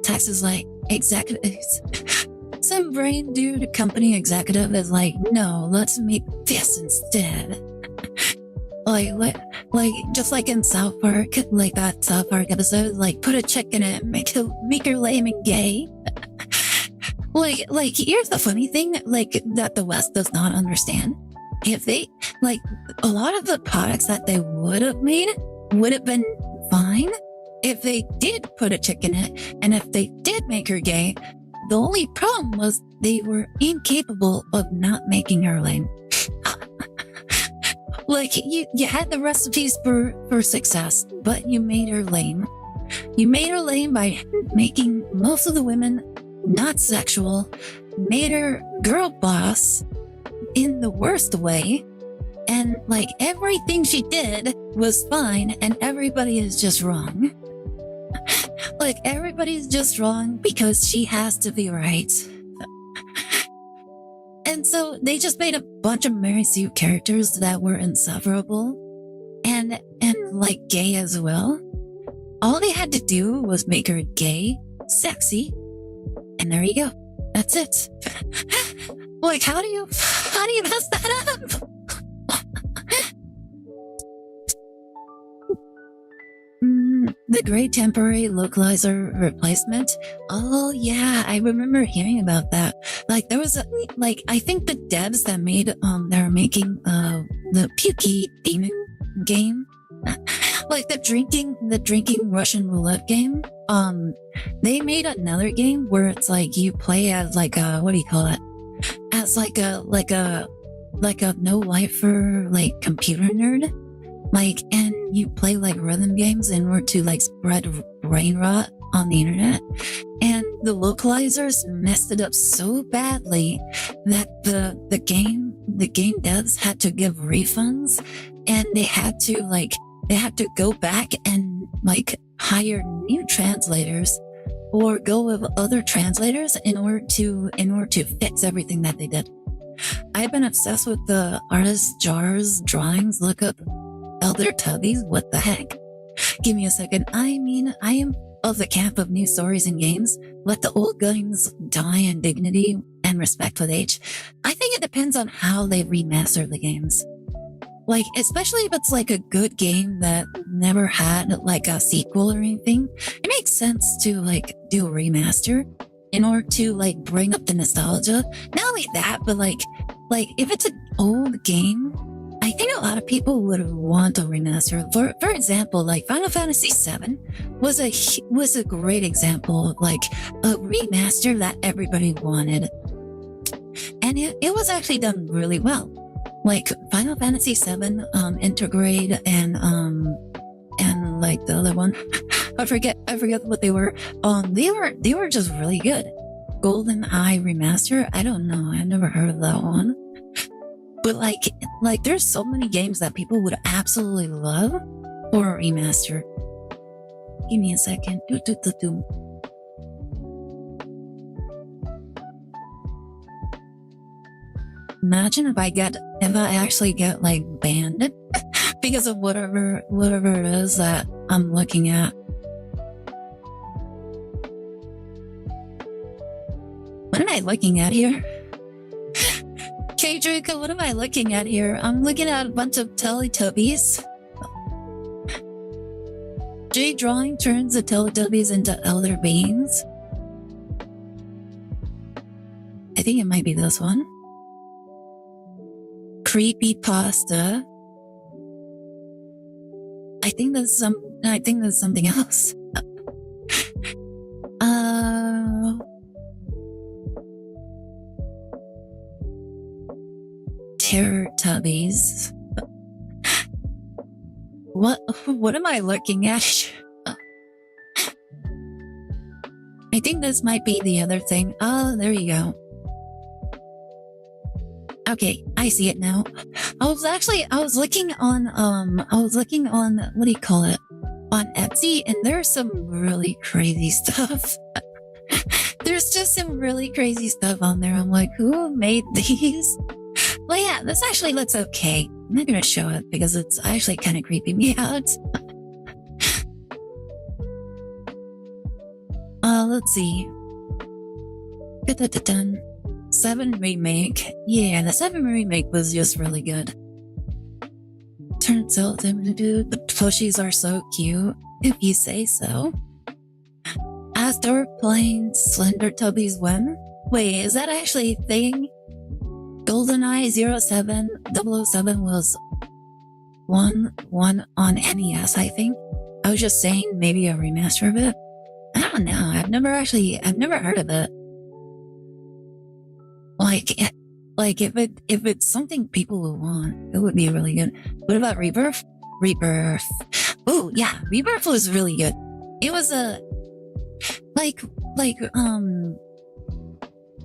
A: Tax is like executives. Some brain dude company executive is like, no, let's make this instead. like just like in South Park, like that South Park episode, like put a chick in it, make her lame and gay. like here's the funny thing, like, that the West does not understand. If they, like, a lot of the products that they would have made would have been fine if they did put a chick in it, and if they did make her gay. The only problem was they were incapable of not making her lame. Like, you had the recipes for success, but you made her lame. You made her lame by making most of the women not sexual, made her girl boss in the worst way, and like everything she did was fine, and everybody is just wrong. Like, everybody's just wrong because she has to be right. And so they just made a bunch of Mary Sue characters that were insufferable and like gay as well. All they had to do was make her gay, sexy, and there you go. That's it. Like, how do you mess that up? The gray temporary localizer replacement. Oh yeah, I remember hearing about that. Like, there was I think the devs that made they were making the Pukey demon game, like the drinking Russian roulette game. They made another game where it's like you play as like a, what do you call it? As like a no lifer, like computer nerd. Like, and you play like rhythm games in order to like spread brain rot on the internet. And the localizers messed it up so badly that the game devs had to give refunds, and they had to go back and like hire new translators or go with other translators in order to fix everything that they did. I've been obsessed with the artist Jar's drawings. Look up Elder Tubbies, what the heck? Give me a second. I mean, I am of the camp of new stories and games. Let the old games die in dignity and respect with age. I think it depends on how they remaster the games. Like, especially if it's like a good game that never had like a sequel or anything, it makes sense to like do a remaster in order to like bring up the nostalgia. Not only that, but like if it's an old game, I think a lot of people would want a remaster. For example, like Final Fantasy VII was a great example of like a remaster that everybody wanted, and it was actually done really well. Like Final Fantasy VII, Intergrade, and like the other one, I forget what they were. They were just really good. Golden Eye Remaster? I don't know. I've never heard of that one. But like there's so many games that people would absolutely love for a remaster. Give me a second. Imagine if I actually get like banned because of whatever it is that I'm looking at. What am I looking at here? Okay, Draco, what am I looking at here? I'm looking at a bunch of Teletubbies. J drawing turns the Teletubbies into elder beings. I think it might be this one. Creepy pasta. I think there's something else. Terror Tubbies. What am I looking at? I think this might be the other thing. Oh, there you go. Okay, I see it now. I was looking on what do you call it? On Etsy, and there's some really crazy stuff. There's just some really crazy stuff on there. I'm like, who made these? Well, yeah, this actually looks okay. I'm not gonna show it because it's actually kind of creeping me out. Let's see. 7 remake. Yeah, the 7 remake was just really good. Turns out the plushies are so cute, if you say so. Astor playing Slender Tubbies when? Wait, is that actually a thing? GoldenEye 007 was one on NES, I think. I was just saying maybe a remaster of it. I don't know. I've never heard of it. Like if it's something people will want, it would be really good. What about Rebirth? Rebirth. Oh yeah, Rebirth was really good. It was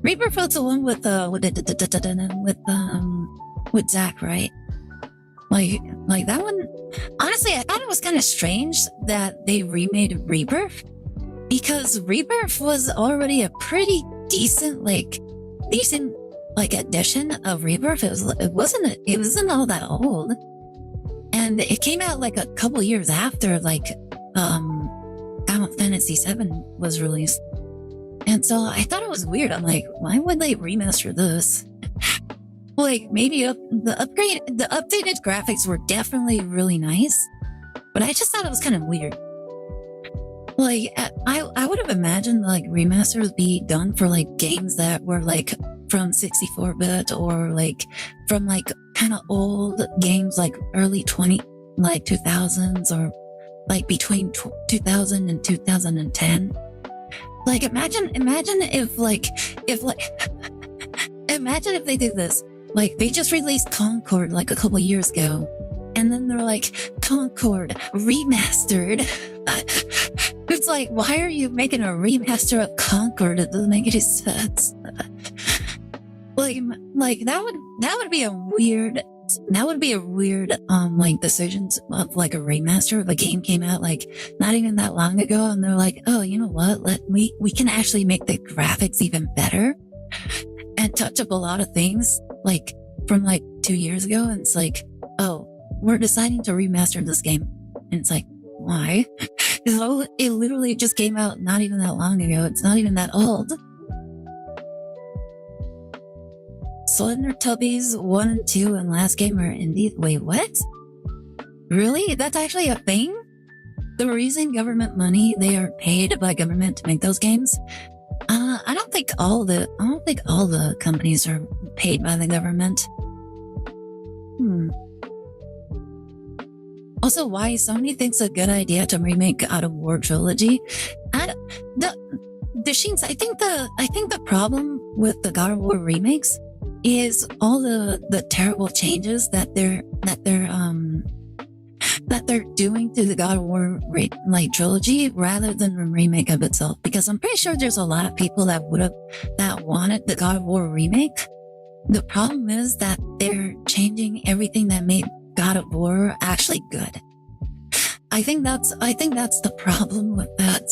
A: Rebirth was the one with Zach, right? Like that one. Honestly, I thought it was kind of strange that they remade Rebirth because Rebirth was already a pretty decent edition of Rebirth. It wasn't all that old, and it came out like a couple years after Final Fantasy VII was released. And so I thought it was weird. I'm like, why would they remaster this? Like maybe the updated graphics were definitely really nice, but I just thought it was kind of weird. Like I would have imagined like remasters be done for like games that were like from 64-bit or like from like kind of old games like early 2000s or like between 2000 and 2010. Like imagine if imagine if they did this. Like they just released Concord like a couple years ago, and then they're like, Concord remastered. It's like, why are you making a remaster of Concord? It doesn't make any sense. Like that would be a weird like decision of like a remaster of a game came out like not even that long ago, and they're like, oh, you know what? We can actually make the graphics even better and touch up a lot of things like from like 2 years ago. And it's like, oh, we're deciding to remaster this game, and it's like, why? It literally just came out not even that long ago. It's not even that old. Slender Tubbies 1 and 2 and last game are indie. Wait, what? Really? That's actually a thing? The reason government money, they are paid by government to make those games? I don't think all the companies are paid by the government. Also, why Sony thinks a good idea to remake God of War trilogy? The Sheens, I think the problem with the God of War remakes is all the terrible changes that they're they're doing to the God of War trilogy rather than the remake of itself, because I'm pretty sure there's a lot of people that wanted the God of War remake. The problem is that they're changing everything that made God of War actually good. I think that's the problem with that.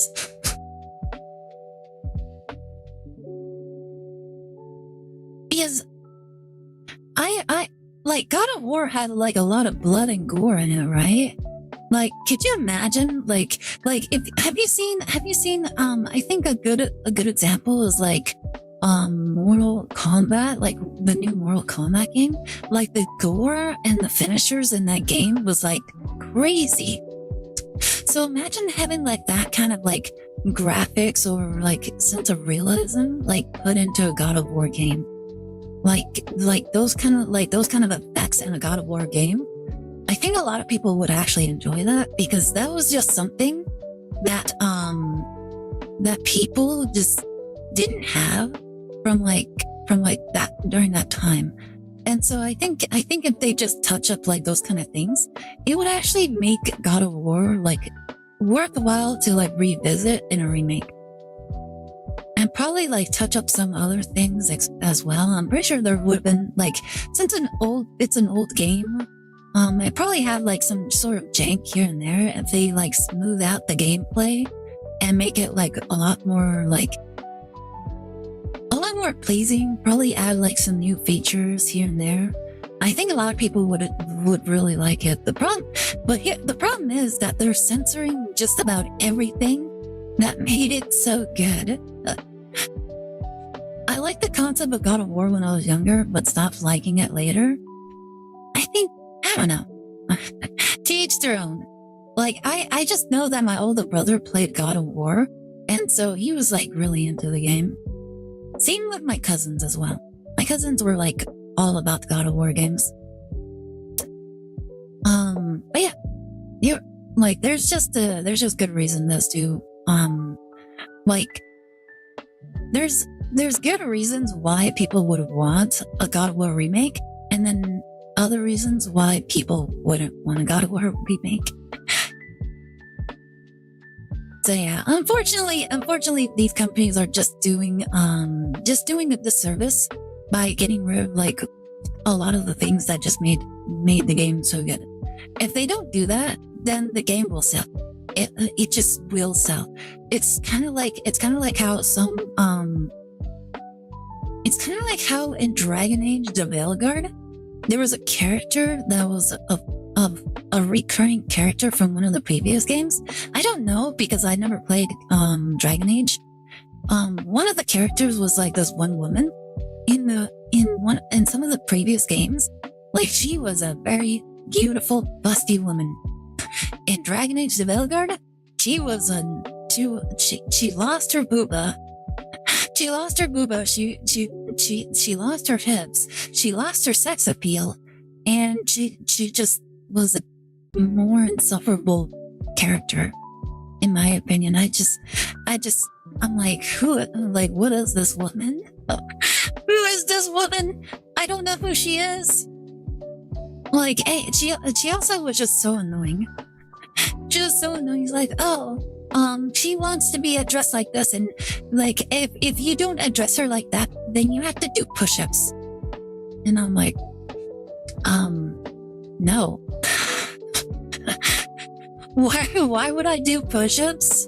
A: Because I like God of War had like a lot of blood and gore in it, right? Like, could you imagine if have you seen I think a good example is like Mortal Kombat, like the new Mortal Kombat game. Like the gore and the finishers in that game was like crazy. So imagine having like that kind of like graphics or like sense of realism like put into a God of War game. Like those kind of effects in a God of War game. I think a lot of people would actually enjoy that, because that was just something that that people just didn't have from that during that time. And so I think if they just touch up like those kind of things, it would actually make God of War like worthwhile to like revisit in a remake. And probably like touch up some other things as well. I'm pretty sure there would have been like, since it's an old game, it probably had like some sort of jank here and there. If they like smooth out the gameplay and make it like a lot more pleasing, probably add like some new features here and there, I think a lot of people would really like it. The problem is that they're censoring just about everything that made it so good. I liked the concept of God of War when I was younger, but stopped liking it later. I don't know. To each their own. Like, I just know that my older brother played God of War, and so he was like really into the game. Same with my cousins as well. My cousins were like all about the God of War games. But yeah, you're like, there's just good reason as to, like, there's good reasons why people would want a God of War remake, and then other reasons why people wouldn't want a God of War remake. So yeah, unfortunately, these companies are just doing a disservice by getting rid of like a lot of the things that just made the game so good. If they don't do that, then the game will sell. It just will sell. It's kind of like how in Dragon Age the Veilguard, there was a character that was a recurring character from one of the previous games. I don't know, because I never played Dragon Age. One of the characters was like this one woman in some of the previous games. Like, she was a very beautiful, busty woman. In Dragon Age the Veilguard, she was she lost her booba. She lost her booba. She lost her hips. She lost her sex appeal, and she just was a more insufferable character, in my opinion. I'm like, what is this woman? Who is this woman? I don't know who she is. Like, hey, she also was just so annoying. Just so annoying. He's like, she wants to be addressed like this, and like, if you don't address her like that, then you have to do push-ups. And I'm like, no. Why would I do push-ups?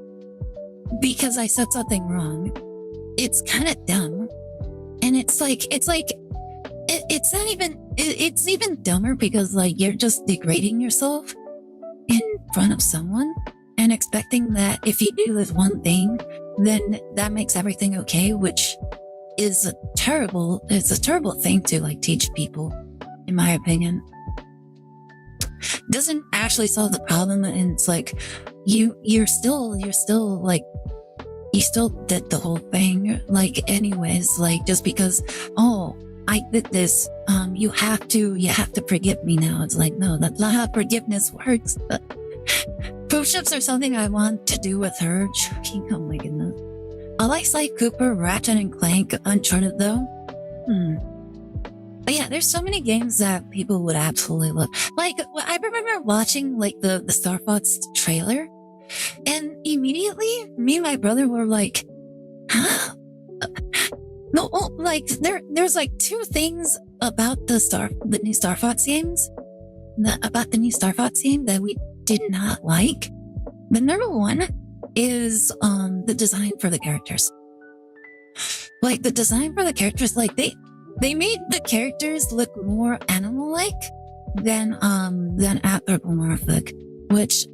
A: Because I said something wrong. It's kind of dumb. And it's even dumber because like, you're just degrading yourself in front of someone and expecting that if you do this one thing, then that makes everything okay, which is a terrible thing to like teach people, in my opinion. Doesn't actually solve the problem, and it's like you still did the whole thing like anyways, like, just because I did this, you have to forgive me now. It's like, no, that's not how forgiveness works. Push-ups are something I want to do with her. Oh my goodness. I like Sly Cooper, Ratchet and Clank, Uncharted though. But yeah, there's so many games that people would absolutely love. Like, I remember watching like the Star Fox trailer, and immediately me and my brother were like, huh? No, like there's like two things about the new Star Fox games, about the new Star Fox game that we did not like. The number one is the design for the characters. Like the design for the characters, like they made the characters look more animal-like than anthropomorphic, which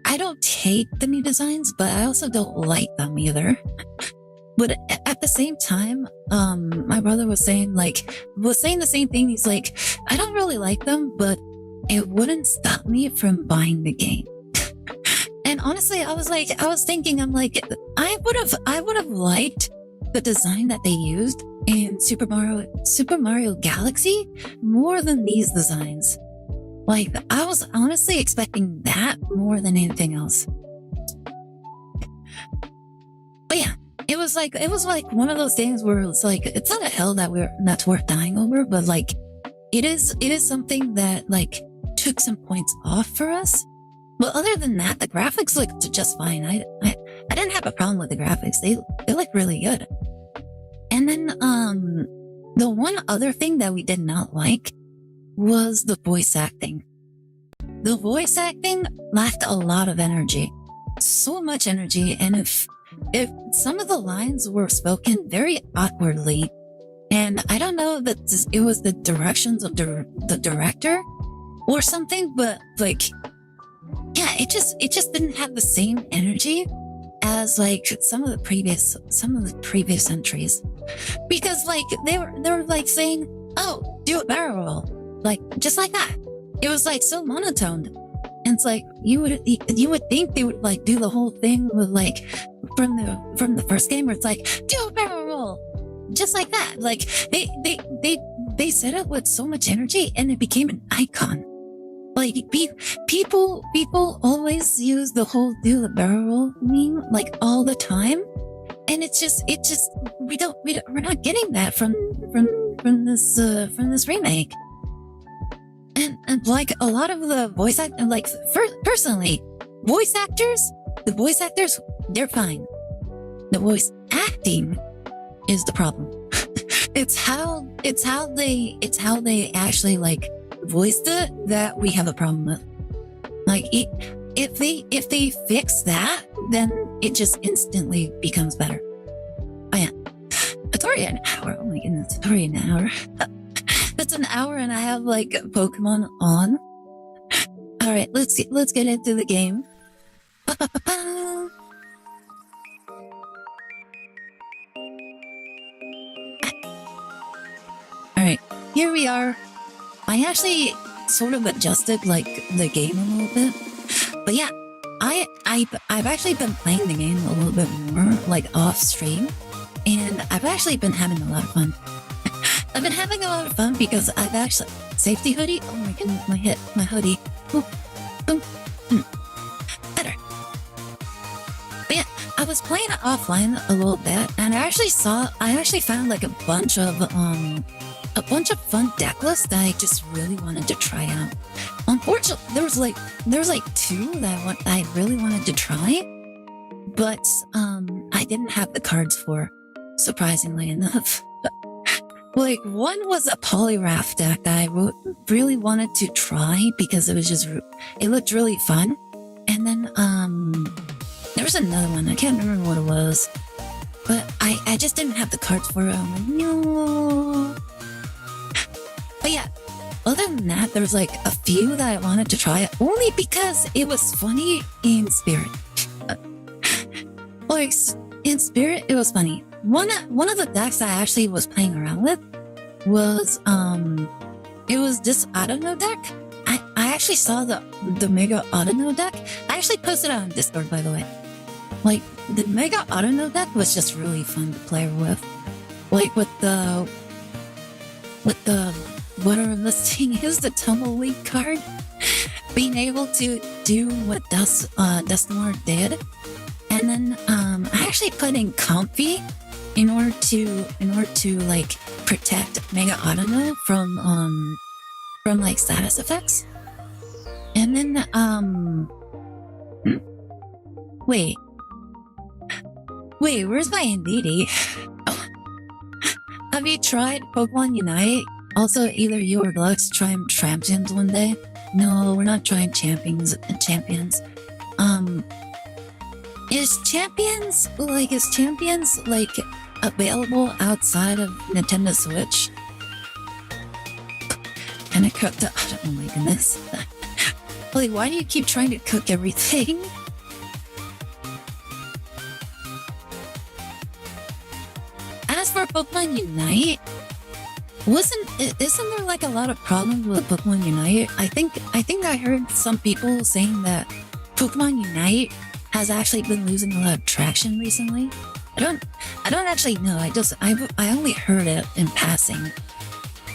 A: I don't hate the new designs, but I also don't like them either. But at the same time, my brother was saying the same thing. He's like, I don't really like them, but it wouldn't stop me from buying the game. And honestly, I was thinking, I'm like, I would have liked the design that they used in Super Mario Galaxy more than these designs. Like, I was honestly expecting that more than anything else. But yeah, it was like one of those things where it's like, it's not a hill that's worth dying over, but like, it is something that like took some points off for us. But other than that, the graphics looked just fine. I didn't have a problem with the graphics. They look really good. And then, the one other thing that we did not like was the voice acting. The voice acting lacked a lot of energy. So much energy. And if some of the lines were spoken very awkwardly, and I don't know that it was the directions of the director or something, but like, yeah, it just didn't have the same energy as like some of the previous entries, because like they were like saying, oh, do a barrel roll, like just like that. It was like so monotoned, and it's like you would think they would like do the whole thing with like from the first game where it's like, do a barrel roll, just like that. Like they said it with so much energy, and it became an icon. Like people always use the whole do the barrel roll meme like all the time, and it's just we're not getting that from this remake. And like a lot of the voice acting, like personally, the voice actors, they're fine. The voice acting is the problem. It's how they actually like voiced it that we have a problem with. Like if they fix that, then it just instantly becomes better. Oh yeah, Atoria an hour. Oh my goodness, Atoria an hour. That's an hour, and I have like Pokemon on. All right, let's get into the game. Ba-ba-ba-ba. All right, here we are. I actually sort of adjusted like the game a little bit, but yeah, I've actually been playing the game a little bit more like off stream, and I've actually been having a lot of fun. I've been having a lot of fun because I've actually safety hoodie. Oh my goodness, my hoodie. Boom, boom, better. But yeah, I was playing it offline a little bit, and I actually found like a bunch of fun deck lists that I just really wanted to try out. Unfortunately, there was like two that I really wanted to try, but I didn't have the cards for, surprisingly enough. Like, one was a Polygraph deck that I really wanted to try because it looked really fun. And then, there was another one. I can't remember what it was. But I just didn't have the cards for it. I'm like, no. But yeah, other than that, there was like a few that I wanted to try only because it was funny in spirit. Like, in spirit, it was funny. One of the decks I actually was playing around with was it was this Autono deck. I actually saw the Mega Autono deck. I actually posted it on Discord, by the way. Like, the Mega Autono deck was just really fun to play with. Like with the whatever this thing is, the Tumbleweed card. Being able to do what Dustamore did. And then I actually put in Comfy in order to like protect Mega Autono from like status effects. And then wait, where's my NDD? Oh. Have you tried Pokemon Unite? Also, either you or Lux try champions one day. No, we're not trying champions. Is champions like available outside of Nintendo Switch? And I cooked up. Oh my goodness. Like, why do you keep trying to cook everything? As for Pokemon Unite, isn't there like a lot of problems with Pokemon Unite? I think I heard some people saying that Pokemon Unite has actually been losing a lot of traction recently. I don't actually know. I only heard it in passing.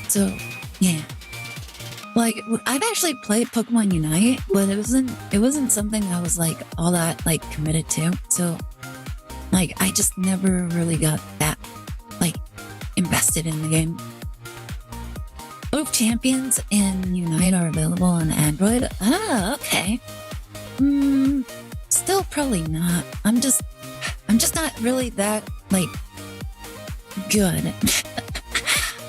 A: So yeah, like I've actually played Pokemon Unite, but it wasn't something I was like all that like committed to. So like I just never really got that like invested in the game. Both Champions and Unite are available on Android. Ah, okay. Still probably not. I'm just not really that like good.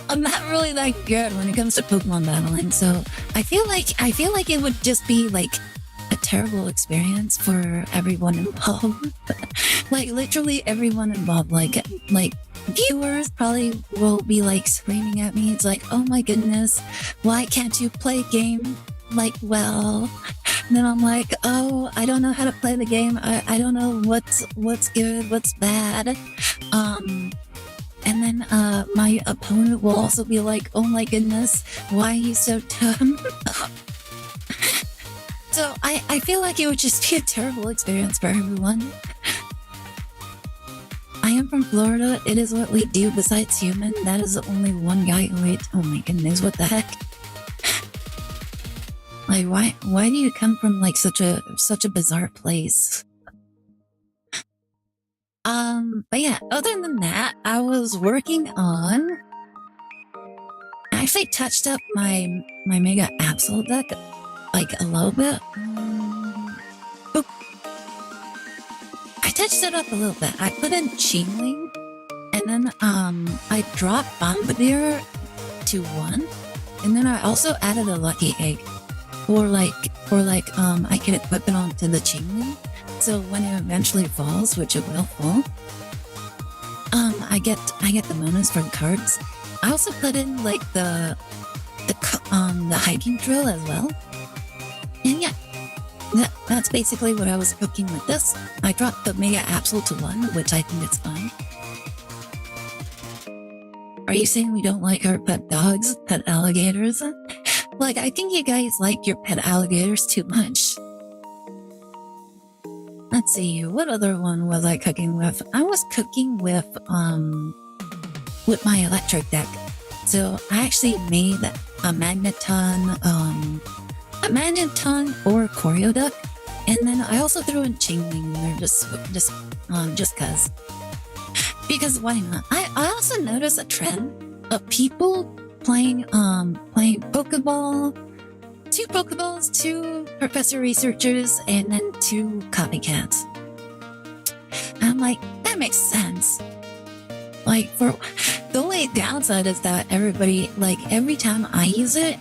A: I'm not really that good when it comes to Pokemon battling, so I feel like it would just be like a terrible experience for everyone involved. Like literally everyone involved. Like viewers probably will be like screaming at me. It's like, oh my goodness, why can't you play game like well? And then I'm like, oh, I don't know how to play the game. I don't know what's good, what's bad. And then my opponent will also be like, oh my goodness, why are you so dumb? So I feel like it would just be a terrible experience for everyone. I am from Florida. It is what we do besides human. That is the only one guy who ate. Oh my goodness, what the heck? Like, why do you come from like such a bizarre place? But yeah, other than that, I was working on. I actually touched up my Mega Absol deck like a little bit. Boop. I touched it up a little bit. I put in Chingling, and then I dropped Bombardier to 1, and then I also added a Lucky Egg. Or I can equip it onto the Chingling, so when it eventually falls, which it will fall, I get the bonus from cards. I also put in like the hiking drill as well, and yeah, that's basically what I was cooking with this. I dropped the Mega Absol to 1, which I think is fine. Are you saying we don't like our pet dogs, pet alligators? Like, I think you guys like your pet alligators too much. Let's see, what other one was I cooking with? I was cooking with my electric deck. So I actually made a Magneton or Choreo deck, and then I also threw in Chingling there just cause. Because why not? I also noticed a trend of people playing Pokeball, 2 Pokeballs, 2 Professor Researchers, and then 2 Copycats. And I'm like, that makes sense. Like, for the only downside is that everybody, like, every time I use it,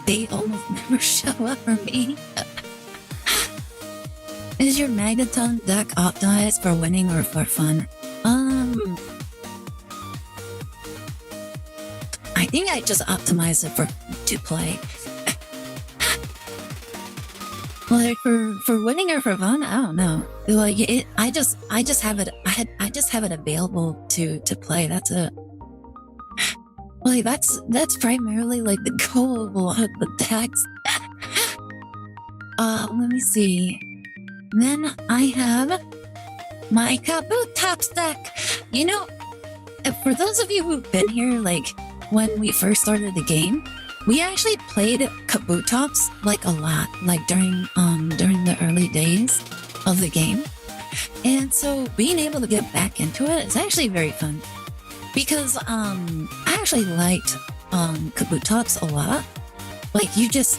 A: they almost never show up for me. Is your Magneton deck optimized for winning or for fun? I think I just optimized it to play. Like for winning or for fun, I don't know. Like I just have it available to play. That's it. Like that's primarily like the goal of a lot of the decks. Let me see. Then I have my Kabutops deck. You know, for those of you who've been here, like when we first started the game, we actually played Kabutops like a lot, like during the early days of the game. And so being able to get back into it is actually very fun. Because I actually liked Kabutops a lot. Like you just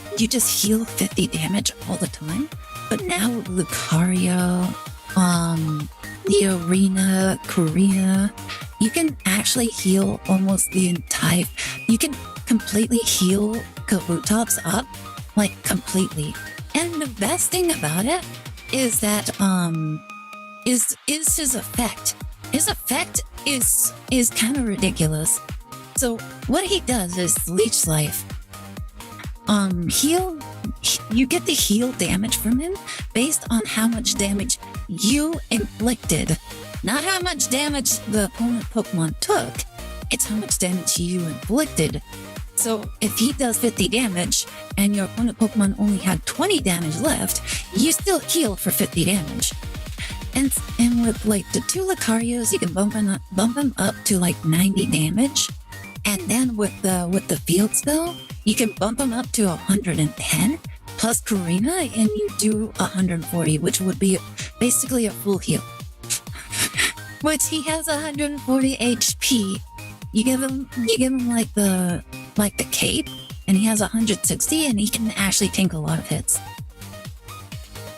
A: heal 50 damage all the time. But now with Lucario, the Arena, Korea, you can actually heal almost the entire... You can completely heal Kabutops up, like completely. And the best thing about it is that is his effect. His effect is kind of ridiculous. So what he does is Leech Life. You get the heal damage from him based on how much damage you inflicted. Not how much damage the opponent Pokemon took, it's how much damage you inflicted. So if he does 50 damage and your opponent Pokemon only had 20 damage left, you still heal for 50 damage. And with like the 2 Lucarios, you can bump him up to like 90 damage. And then with the field spell, you can bump him up to 110 plus Karina, and you do 140, which would be basically a full heal. Which he has 140 HP. You give him like the cape, and he has 160, and he can actually tank a lot of hits.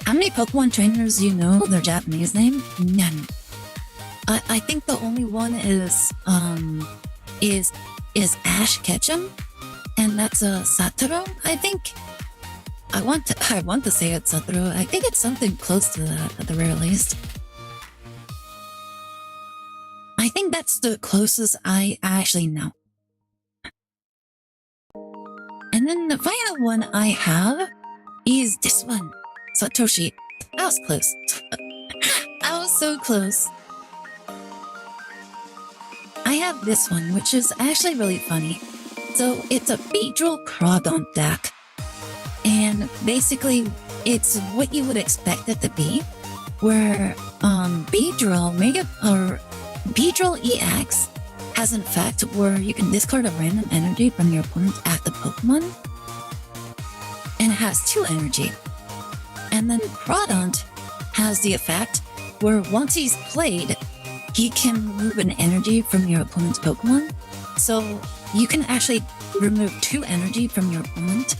A: How many Pokemon trainers you know their Japanese name? None. I think the only one is Ash Ketchum, and that's Satoru, I think. I want to say it's Satoru. I think it's something close to that at the very least. I think that's the closest I actually know. And then the final one I have is this one, Satoshi. I was close. I was so close. I have this one, which is actually really funny. So it's a Beedrill Crawdaunt deck. And basically, it's what you would expect it to be, where Beedrill EX has an effect where you can discard a random energy from your opponent's active Pokemon, and it has 2 energy. And then Crawdaunt has the effect where once he's played, he can remove an energy from your opponent's Pokemon. So you can actually remove 2 energy from your opponent,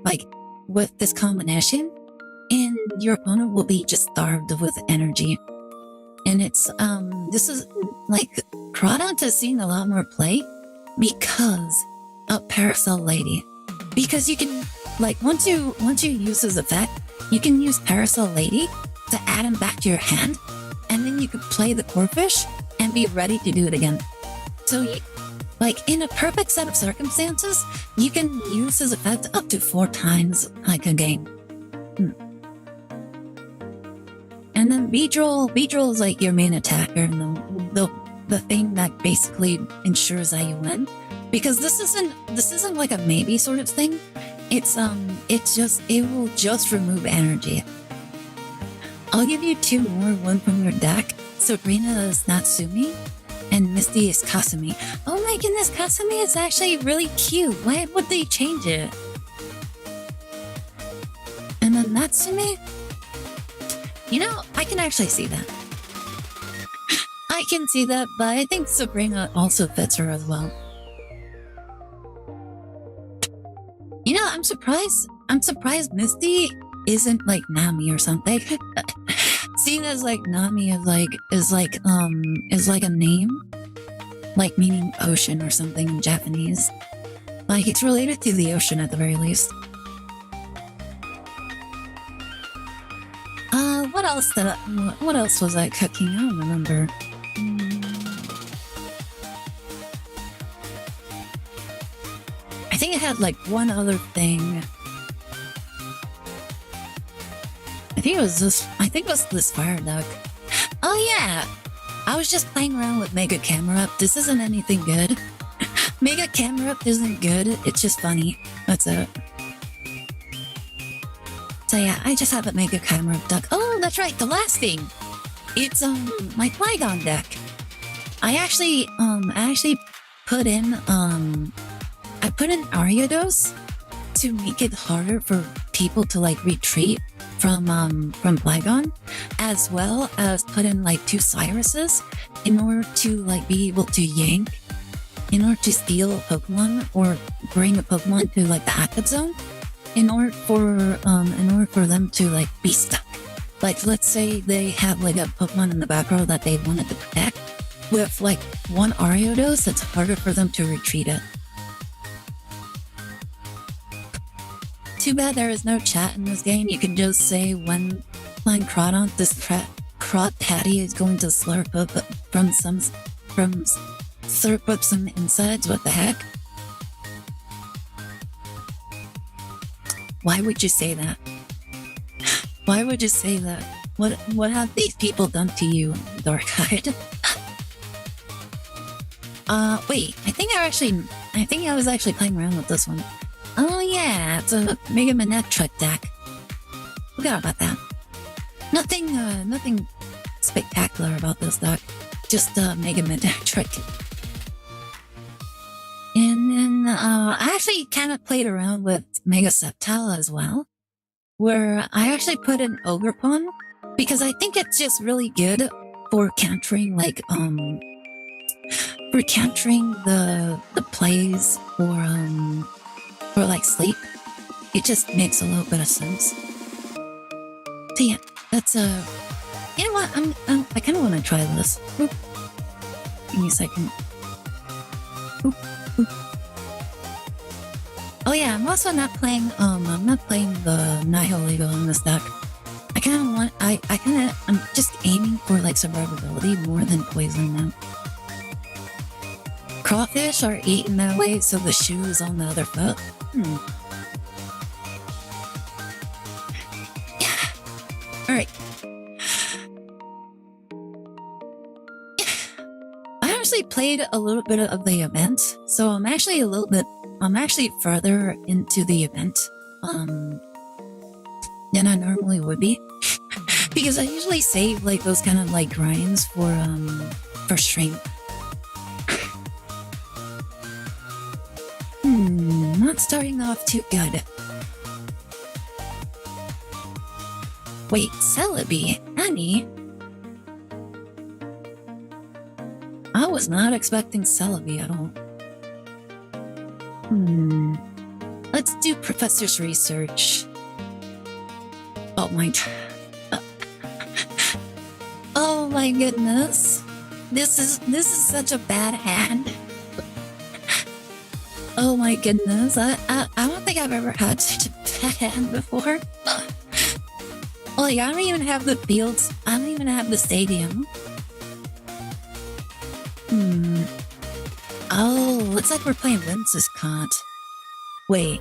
A: like with this combination, and your opponent will be just starved with energy. And it's this is like Crawdaunt has seen a lot more play because of Parasol Lady. Because you can, like, once you use his effect, you can use Parasol Lady to add him back to your hand, and then you can play the Corphish and be ready to do it again. So like in a perfect set of circumstances, you can use his effect up to 4 times like a game. And then Beedrill is like your main attacker and the thing that basically ensures that you win. Because this isn't like a maybe sort of thing. It will just remove energy. I'll give you 2 more, one from your deck. Sabrina is Natsumi, and Misty is Kasumi. Oh my goodness, Kasumi is actually really cute. Why would they change it? And then Natsumi? You know, I can actually see that. I can see that, but I think Sabrina also fits her as well. You know, I'm surprised Misty isn't like Nami or something. Seeing as like Nami is like a name, like meaning ocean or something in Japanese. Like it's related to the ocean at the very least. What else was I cooking? I don't remember. I think it had like one other thing. I think it was this fire duck. Oh yeah! I was just playing around with Mega Camera Up. This isn't anything good. Mega Camera Up isn't good, it's just funny. That's it. So yeah, I just have a Mega Camera Up duck. Oh, that's right, the last thing! It's my Flygon deck. I actually put in Ariados to make it harder for people to like retreat from Flygon, as well as put in like 2 Cyruses in order to like be able to yank, in order to steal a Pokemon or bring a Pokemon to like the active zone, in order for them to like be stuck. Like let's say they have like a Pokemon in the back row that they wanted to protect. With like 1 Ariados, it's harder for them to retreat it. Too bad there is no chat in this game. You can just say when playing Crawdon, this Crawd Patty is going to slurp up some insides. What the heck? Why would you say that? Why would you say that? What have these people done to you, Darkeyed? Wait, I think I was actually playing around with this one. Oh yeah, it's a Mega Manectric deck. Forgot about that. Nothing spectacular about this deck. Just Mega Manectric. And then I actually kind of played around with Mega Sceptile as well, where I actually put in Ogerpon because I think it's just really good for countering like the plays or like sleep. It just makes a little bit of sense. So yeah, that's you know what? I kind of want to try this. Oop. Give me a second. Oop. Oop. Oh yeah, I'm also not playing. I'm not playing the Nihilego in this deck. I'm just aiming for like survivability more than poison now. Crawfish are eaten that way, so the shoe is on the other foot. Yeah. Alright. I actually played a little bit of the event, so I'm actually further into the event than I normally would be. Because I usually save like those kind of like grinds for stream. Not starting off too good. Wait, Celebi? Nani? I was not expecting Celebi at all. Let's do Professor's research. Oh my... oh my goodness. This is such a bad hand. Oh my goodness, I don't think I've ever had such a bad hand before. Like, I don't even have the fields. I don't even have the stadium. Oh, looks like we're playing Whimsicott. Wait,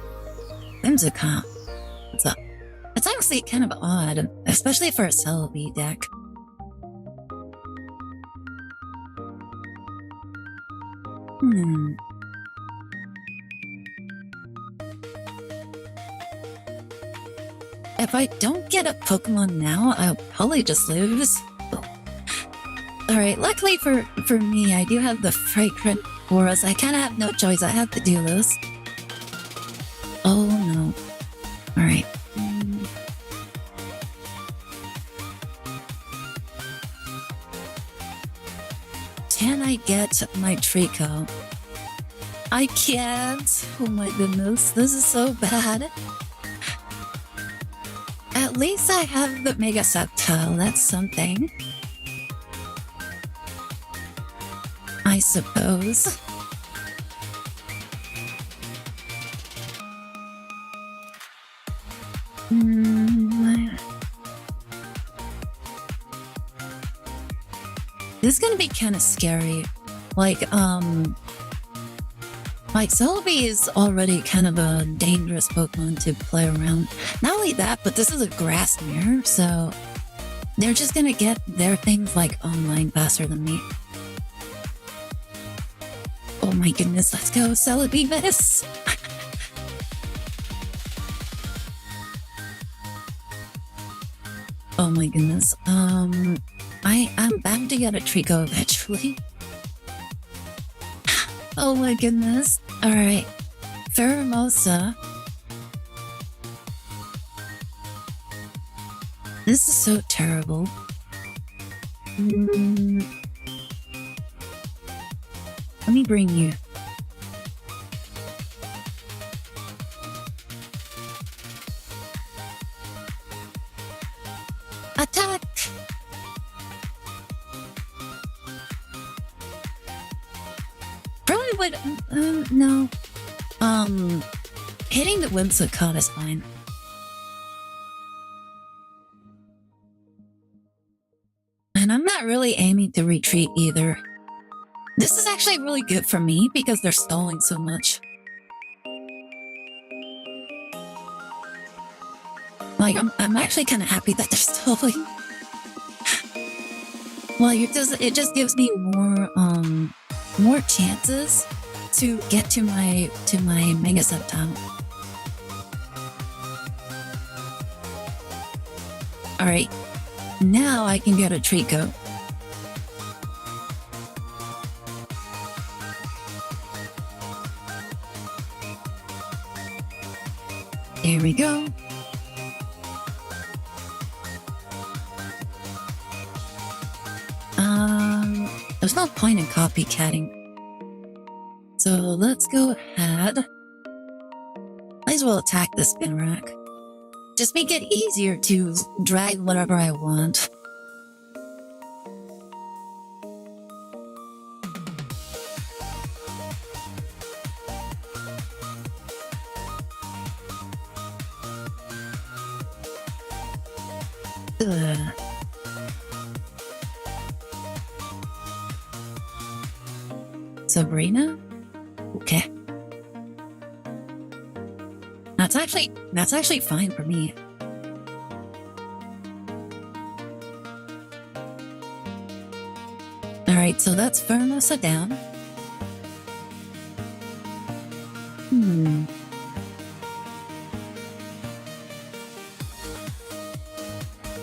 A: Whimsicott? What's up? It's honestly kind of odd, especially for a Celebi deck. If I don't get a Pokemon now, I'll probably just lose. Alright, luckily for me, I do have the Fragrant Auras. I kind of have no choice. I have to do this. Oh no. Alright. Can I get my Trico? I can't. Oh my goodness, this is so bad. At least I have the Mega Sceptile, that's something. I suppose. This is gonna be kind of scary. Like Celebi is already kind of a dangerous Pokemon to play around. Not only that, but this is a grass mirror, so they're just gonna get their things like online faster than me. Oh my goodness, let's go, Celebi miss! Oh my goodness, I'm bound to get a Trico eventually. Oh my goodness. Alright. Pheromosa. This is so terrible. Let me bring you. Attack! Probably would. No. Hitting the website card is fine. And I'm not really aiming to retreat either. This is actually really good for me because they're stalling so much. Like, I'm actually kind of happy that they're stalling. Well, it just gives me more chances to get to my mega septile. All right, now I can get a Trico. There we go. There's no point in copycatting. So let's go ahead. Might as well attack this spin rack. Just make it easier to drag whatever I want. Ugh. Sabrina? Okay. That's actually fine for me. Alright, so that's Vernosa down.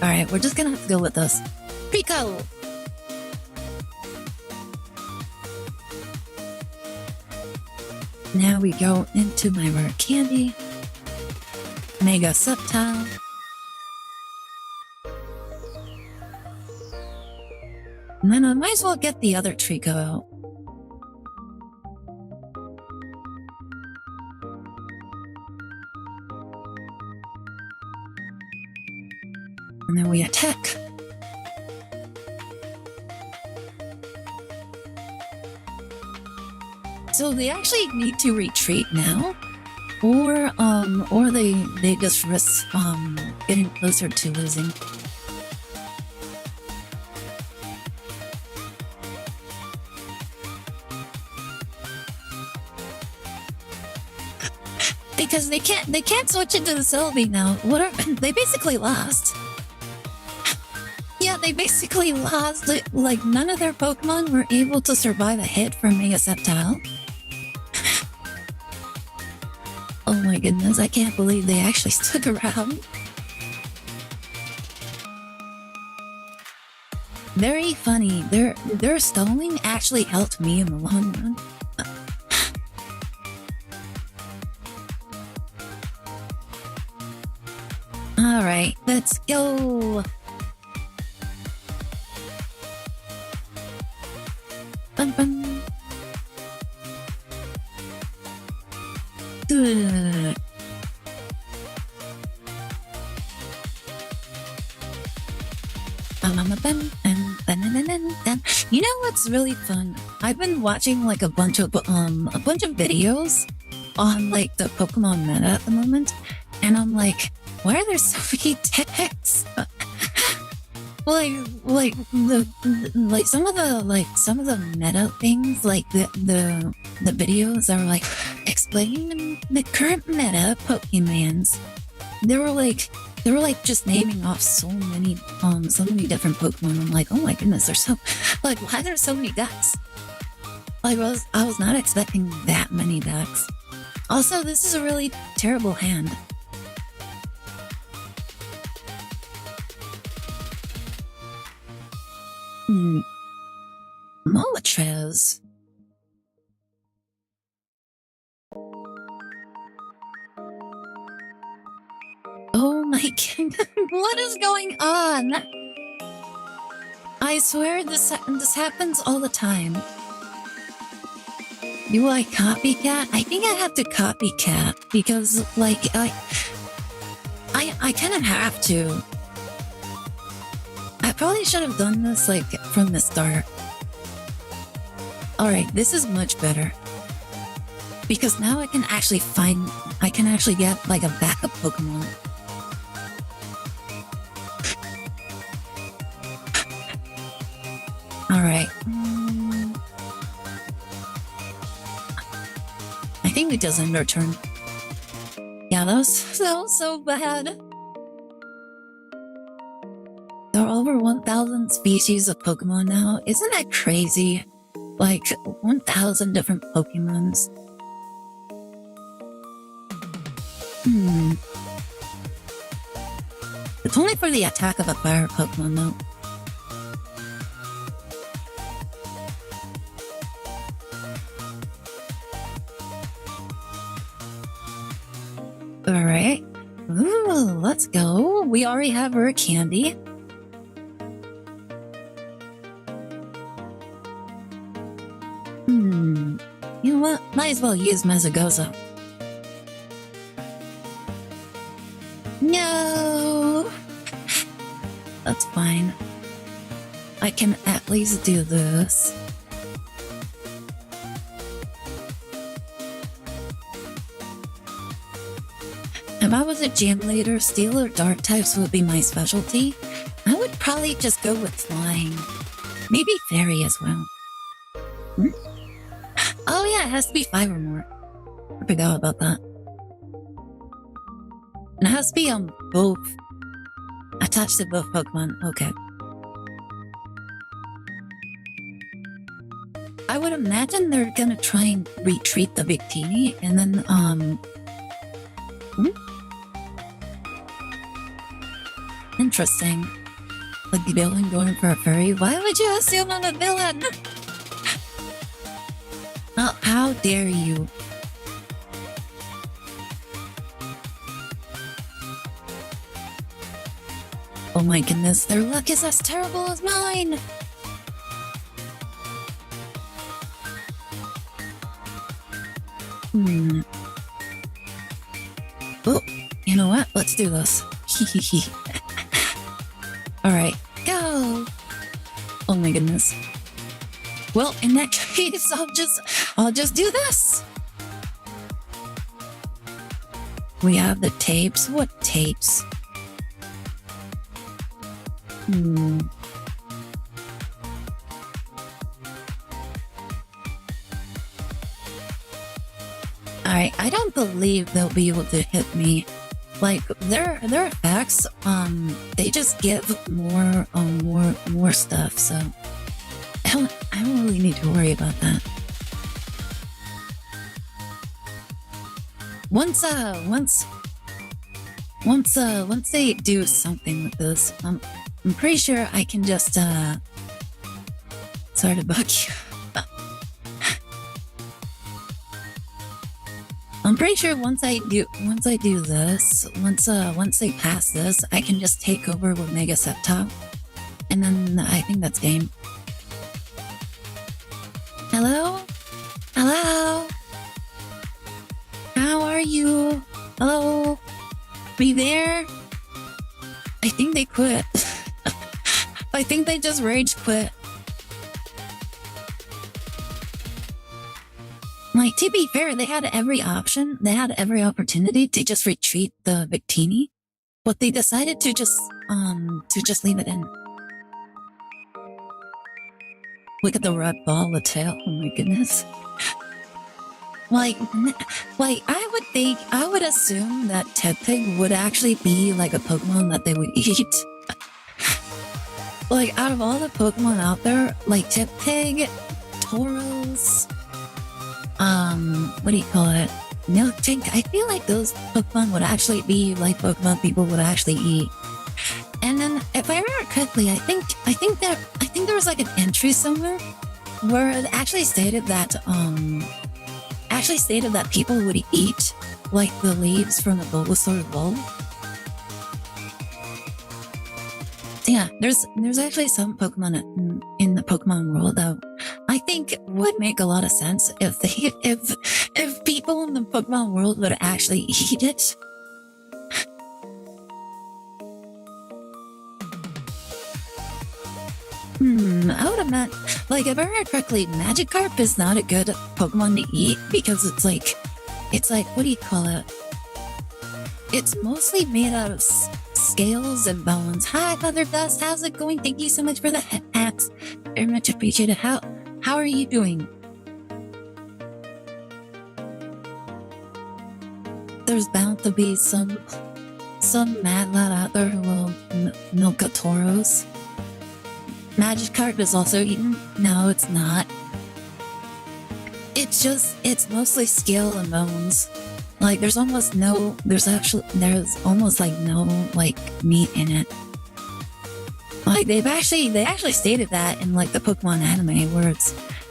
A: Alright, we're just gonna have to go with this. Rico! Now we go into my rare candy. Mega Septile. And then I might as well get the other Trico out. And then we attack. So they actually need to retreat now, or they just risk getting closer to losing. Because they can't switch into the Sylvie now. They basically lost. Yeah, they basically lost. Like none of their Pokemon were able to survive a hit from Mega Septile. Oh my goodness, I can't believe they actually stuck around. Very funny. Their stalling actually helped me in the long run. Alright, let's go! Bum, bum. Good. You know what's really fun? I've been watching like a bunch of videos on like the Pokemon meta at the moment, and I'm like, why are there so many texts? like some of the meta things, like the videos are like explaining the current meta Pokemons. They were like just naming off so many different Pokemon. I'm like, oh my goodness, there's so like, why are there so many ducks? Like, I was not expecting that many ducks. Also, this is a really terrible hand. Moltres. Oh my god, what is going on? I swear this happens all the time. Do I copycat? I think I have to copycat because, like, I kind of have to. I probably should have done this, like, from the start. Alright, this is much better. Because now I can actually get, like, a backup Pokemon. Alright. I think it does end our turn. Yeah, that was so bad. There are over 1,000 species of Pokemon now. Isn't that crazy? Like, 1,000 different Pokemons. It's only for the attack of a fire Pokemon, though. Alright. Ooh, let's go. We already have our candy. You know what? Might as well use Mezagoza. No! That's fine. I can at least do this. If I was a gym leader, steel or dark types would be my specialty. I would probably just go with flying. Maybe fairy as well. Oh yeah, it has to be 5 or more. I forgot about that. And it has to be on both. Attached to both Pokemon. Okay. I would imagine they're gonna try and retreat the Victini and then, Interesting. Like the villain going for a furry? Why would you assume I'm a villain? Oh, how dare you? Oh my goodness, their luck is as terrible as mine! Oh, you know what? Let's do this. Hehehe. Alright, go! Oh my goodness. Well, in that case, I'll just do this! We have the tapes. What tapes? Alright, I don't believe they'll be able to hit me. Like, their effects, they just give more stuff, so I don't really need to worry about that. Once they do something with this, I'm pretty sure I can just sorry to bug you. I'm pretty sure once I do this, once they pass this, I can just take over with Mega Septile. And then I think that's game. Hello? Hello? How are you? Hello? Are you there? I think they quit. I think they just rage quit. Like, to be fair, they had every option. They had every opportunity to just retreat the Victini, but they decided to just leave it in. Look at the red ball of tail. Oh my goodness. Like, I would assume that Tepig would actually be like a Pokemon that they would eat. Like, out of all the Pokemon out there, like Tepig, Tauros, what do you call it? Miltank. I feel like those Pokemon would actually be like Pokemon people would actually eat. And then, if I remember correctly, I think there was like an entry somewhere where it actually stated that people would eat like the leaves from the Bulbasaur bulb. Yeah, there's actually some Pokemon in the Pokemon world that I think would make a lot of sense if people in the Pokemon world would actually eat it. I would imagine, like, if I heard correctly, Magikarp is not a good Pokemon to eat because it's like, what do you call it? It's mostly made out of scales and bones. Hi, Mother Dust. How's it going? Thank you so much for the hats. Very much appreciated. How are you doing? There's bound to be some mad lad out there who will milk a Tauros. Magikarp is also eaten. No, it's not. It's mostly scale and bones. Like there's almost no like meat in it. Like they actually stated that in like the Pokemon anime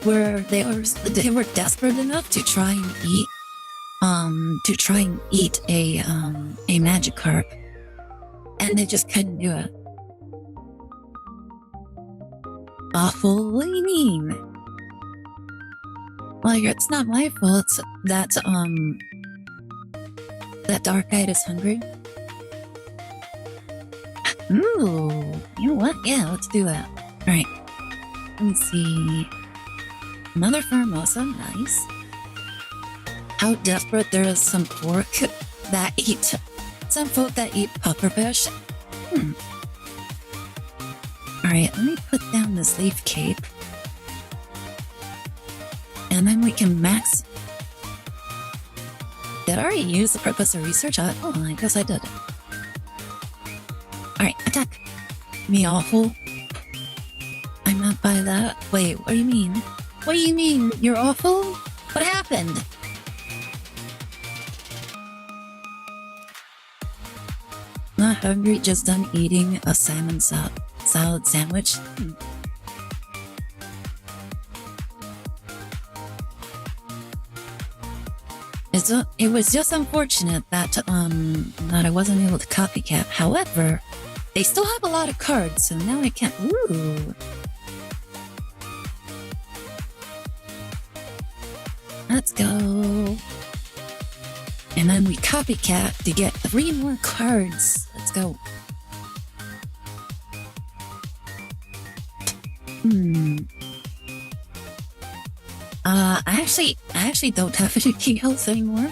A: where they were desperate enough to try and eat a Magikarp, and they just couldn't do it. Awful, what do you mean? Like it's not my fault that Dark-Eyed is hungry. Ooh, you know what? Yeah, let's do that. Alright. Let me see. Another Formosa, nice. How desperate there is some folk that eat pufferfish. Alright, let me put down this leaf cape. And then we can max. Did I already use the purpose of research? Oh, I guess I did. Alright, attack. Me awful. I meant by that. Wait, what do you mean? What do you mean? You're awful? What happened? Not hungry, just done eating a salmon salad sandwich. It was just unfortunate that I wasn't able to copycat. However, they still have a lot of cards, so now I can't. Ooh. Let's go. And then we copycat to get 3 more cards. Let's go. I actually don't have anything else anymore.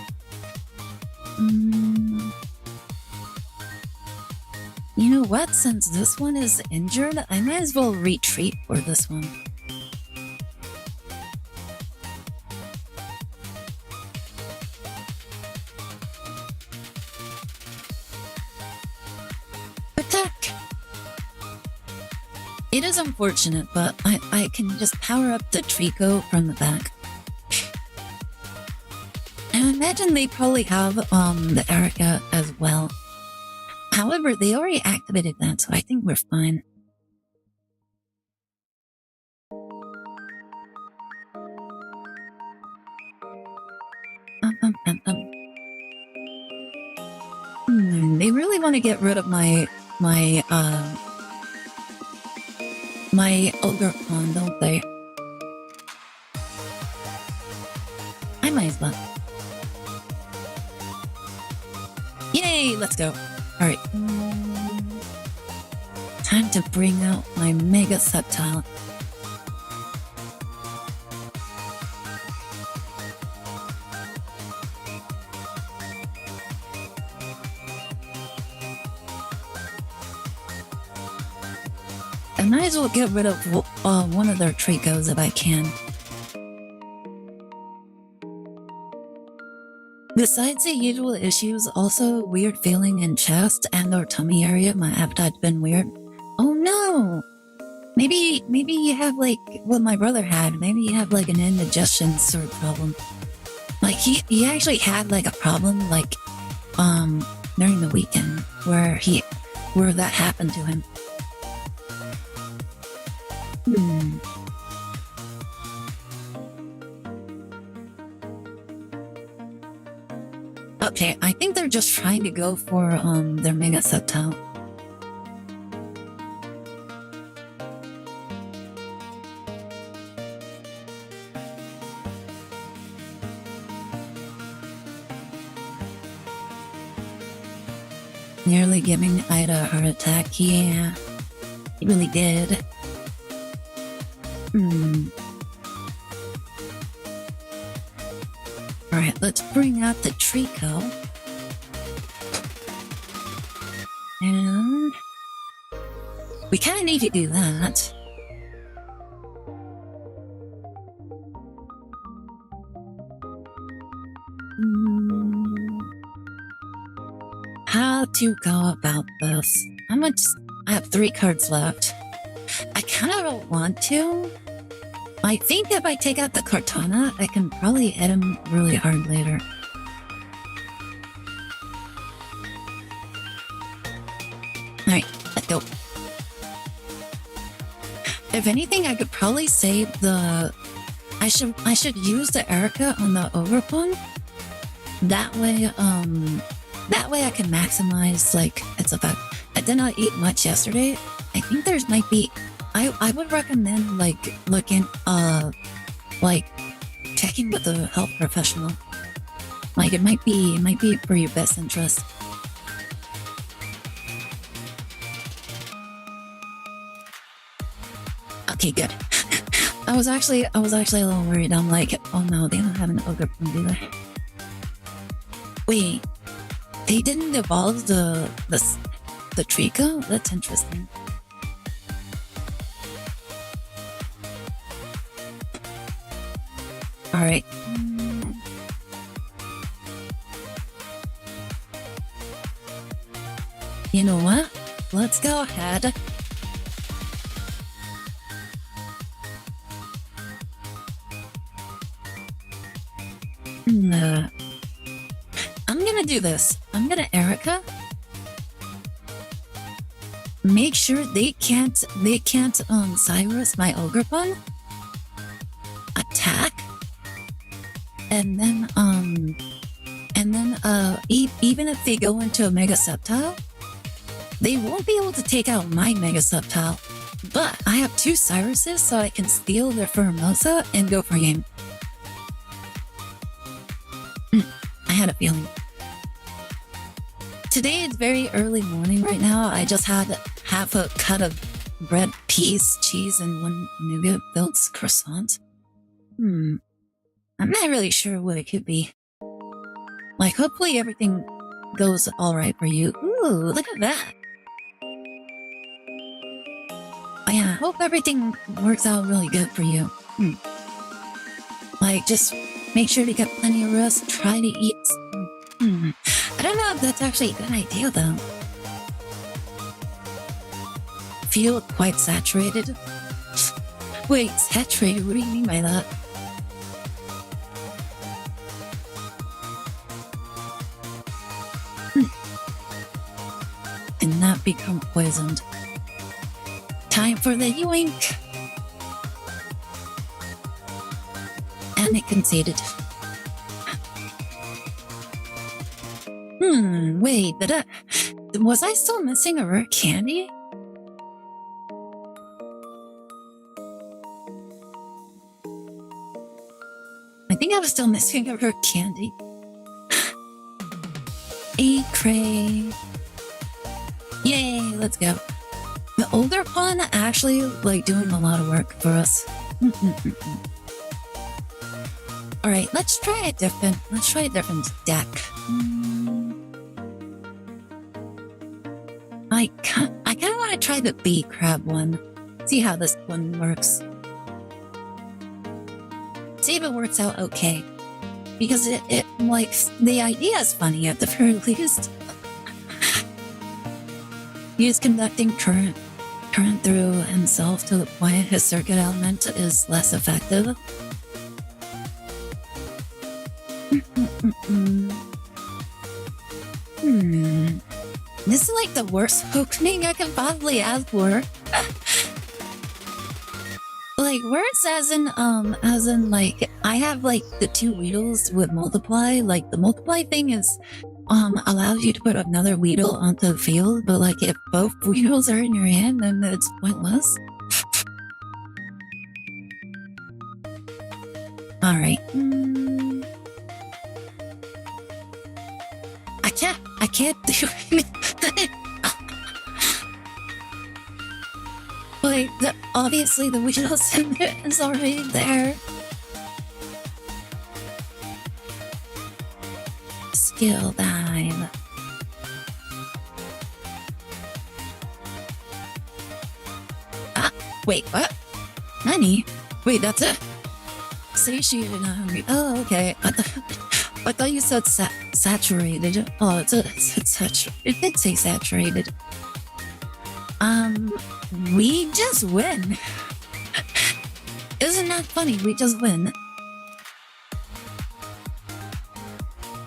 A: You know what? Since this one is injured, I might as well retreat for this one. Attack! It is unfortunate, but I can just power up the Trico from the back. And I imagine they probably have the Aire as well. However, they already activated that, so I think we're fine. They really want to get rid of my Ogre Pond, don't they? I might as well. Yay! Let's go. Alright. Time to bring out my Mega Sceptile. I might as well get rid of one of their Tricos if I can. Besides the usual issues, also weird feeling in chest and or tummy area. My appetite's been weird. Oh no! Maybe you have like what my brother had. Maybe you have like an indigestion sort of problem. Like he actually had like a problem like during the weekend where that happened to him. Okay, I think they're just trying to go for their Mega Sceptile. Nearly giving Aire a heart attack. Yeah, he really did. Alright, let's bring out the Trico. And we kind of need to do that. How to go about this? I have 3 cards left. I kind of don't want to. I think if I take out the Cortana, I can probably hit him really hard later. Alright, let's go. If anything, I could probably save the... I should use the Erica on the Overpawn. That way I can maximize, like, its effect. I did not eat much yesterday. I think there's might be... I would recommend, like, looking, like, checking with a health professional. Like, it might be for your best interest. Okay, good. I was actually a little worried. I'm like, oh no, they don't have an ogre from, do they? Wait, they didn't evolve the Trico? That's interesting. Alright. You know what? Let's go ahead. I'm gonna do this. I'm gonna Erica. Make sure they can't Cyrus my ogre pun. Attack. And then even if they go into a Mega Septile, they won't be able to take out my Mega Septile. But I have 2 Cyruses, so I can steal their Formosa and go for game. I had a feeling. Today is very early morning right now. I just had half a cut of bread, peas, cheese, and 1 nougat-filled croissant. I'm not really sure what it could be. Like, hopefully everything goes alright for you. Ooh, look at that. Oh yeah, I hope everything works out really good for you. Like, just make sure to get plenty of rest. Try to eat some. I don't know if that's actually a good idea, though. Feel quite saturated. Wait, saturated? What do you mean by that? And not become poisoned. Time for the yoink! And it conceded. Wait, was I still missing a rare candy? I think I was still missing a rare candy. Aire. Yay, let's go. The older pawn actually like doing a lot of work for us. Alright, let's try a different deck. I kind of want to try the bee crab one. See how this one works. See if it works out okay. Because it like, the idea is funny at the very least. Use conducting current through himself to the point his circuit element is less effective. This is like the worst opening I can possibly ask for. Like, words as in like, I have like the 2 Weedles with multiply. Like, the multiply thing is allows you to put another Weedle onto the field, but like if both Weedles are in your hand, then it's pointless. Alright. I can't do it. Like, obviously the wheels is already there. Skill dive. Ah, wait, what? Nani? Wait, that's it? Satiated and hungry. Oh, okay. I thought you said saturated. Oh, it said saturated. It did say saturated. We just win. Isn't that funny? We just win.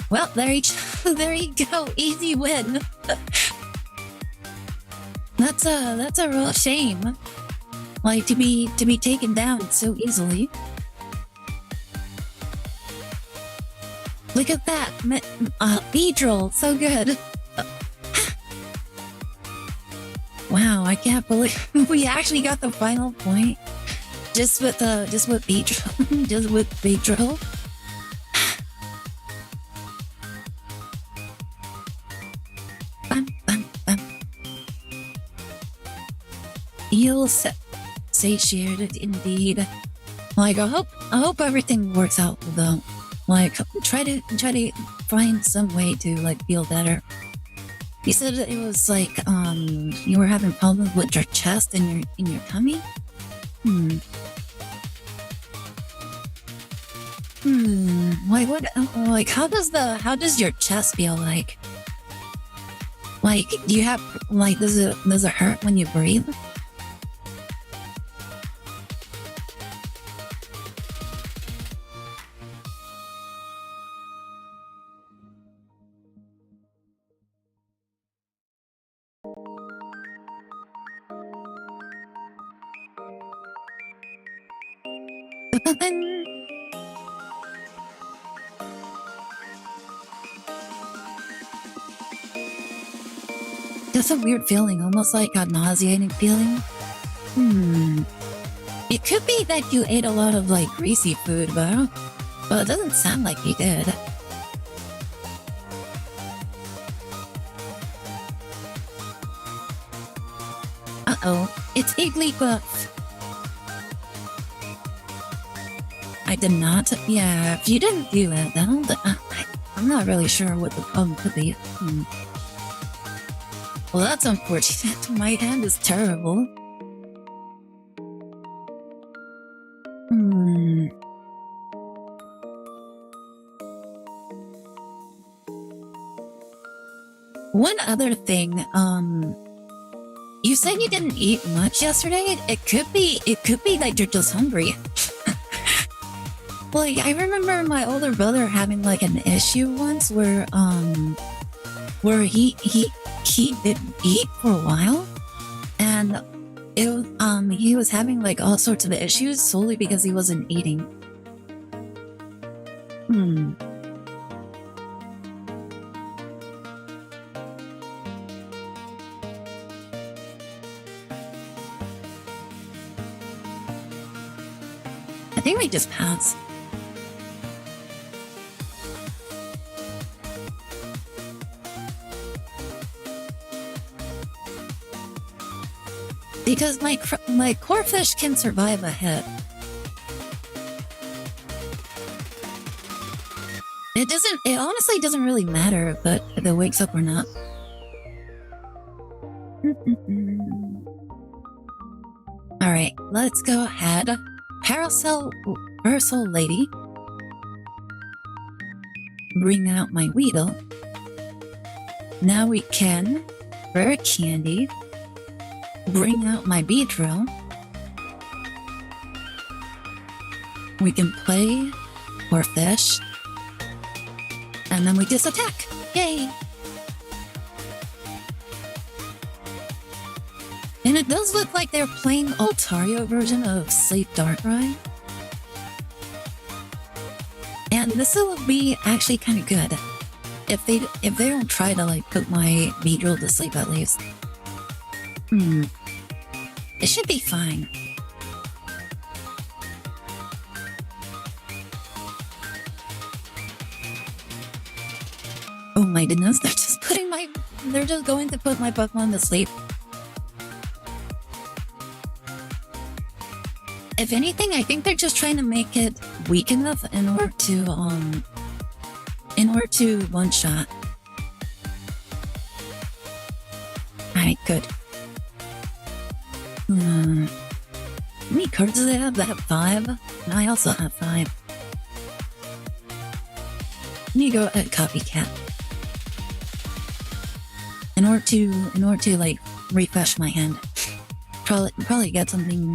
A: Well, there you go. Easy win. That's a real shame. Like to be taken down so easily. Look at that, Beedrill, so good. Wow, I can't believe we actually got the final point. Just with Beedrill, just with Beedrill. You'll satiated indeed. Like I hope everything works out though. Like try to find some way to like feel better. You said it was like you were having problems with your chest and your tummy. Like what? Like how does your chest feel like? Like do you have like does it hurt when you breathe? That's a weird feeling, almost like a nauseating feeling. It could be that you ate a lot of like greasy food, but it doesn't sound like you did. Uh-oh, it's Igglybuff. I did not. Yeah, if you didn't do it, then I'm not really sure what the problem could be. Well, that's unfortunate. My hand is terrible. One other thing, you said you didn't eat much yesterday. It could be that you're just hungry. Like, I remember my older brother having like an issue once where he didn't eat for a while, and he was having like all sorts of issues solely because he wasn't eating. I think we just passed. Because my corefish can survive a hit. It honestly doesn't really matter if it wakes up or not. Alright, let's go ahead. Parasol lady. Bring out my Weedle. Now we can rare candy. Bring out my Beedrill. We can play or fish. And then we just attack. Yay! And it does look like they're playing Altario version of Sleep Darkrai. And this will be actually kind of good. If they don't try to like put my Beedrill to sleep at least. It should be fine. Oh my goodness, they're just going to put my Pokemon to sleep. If anything, I think they're just trying to make it weak enough in order to one shot. Alright, good. How many cards do they have? They have 5? And I also have 5. Let me go at copycat. In order to like refresh my hand. Probably get something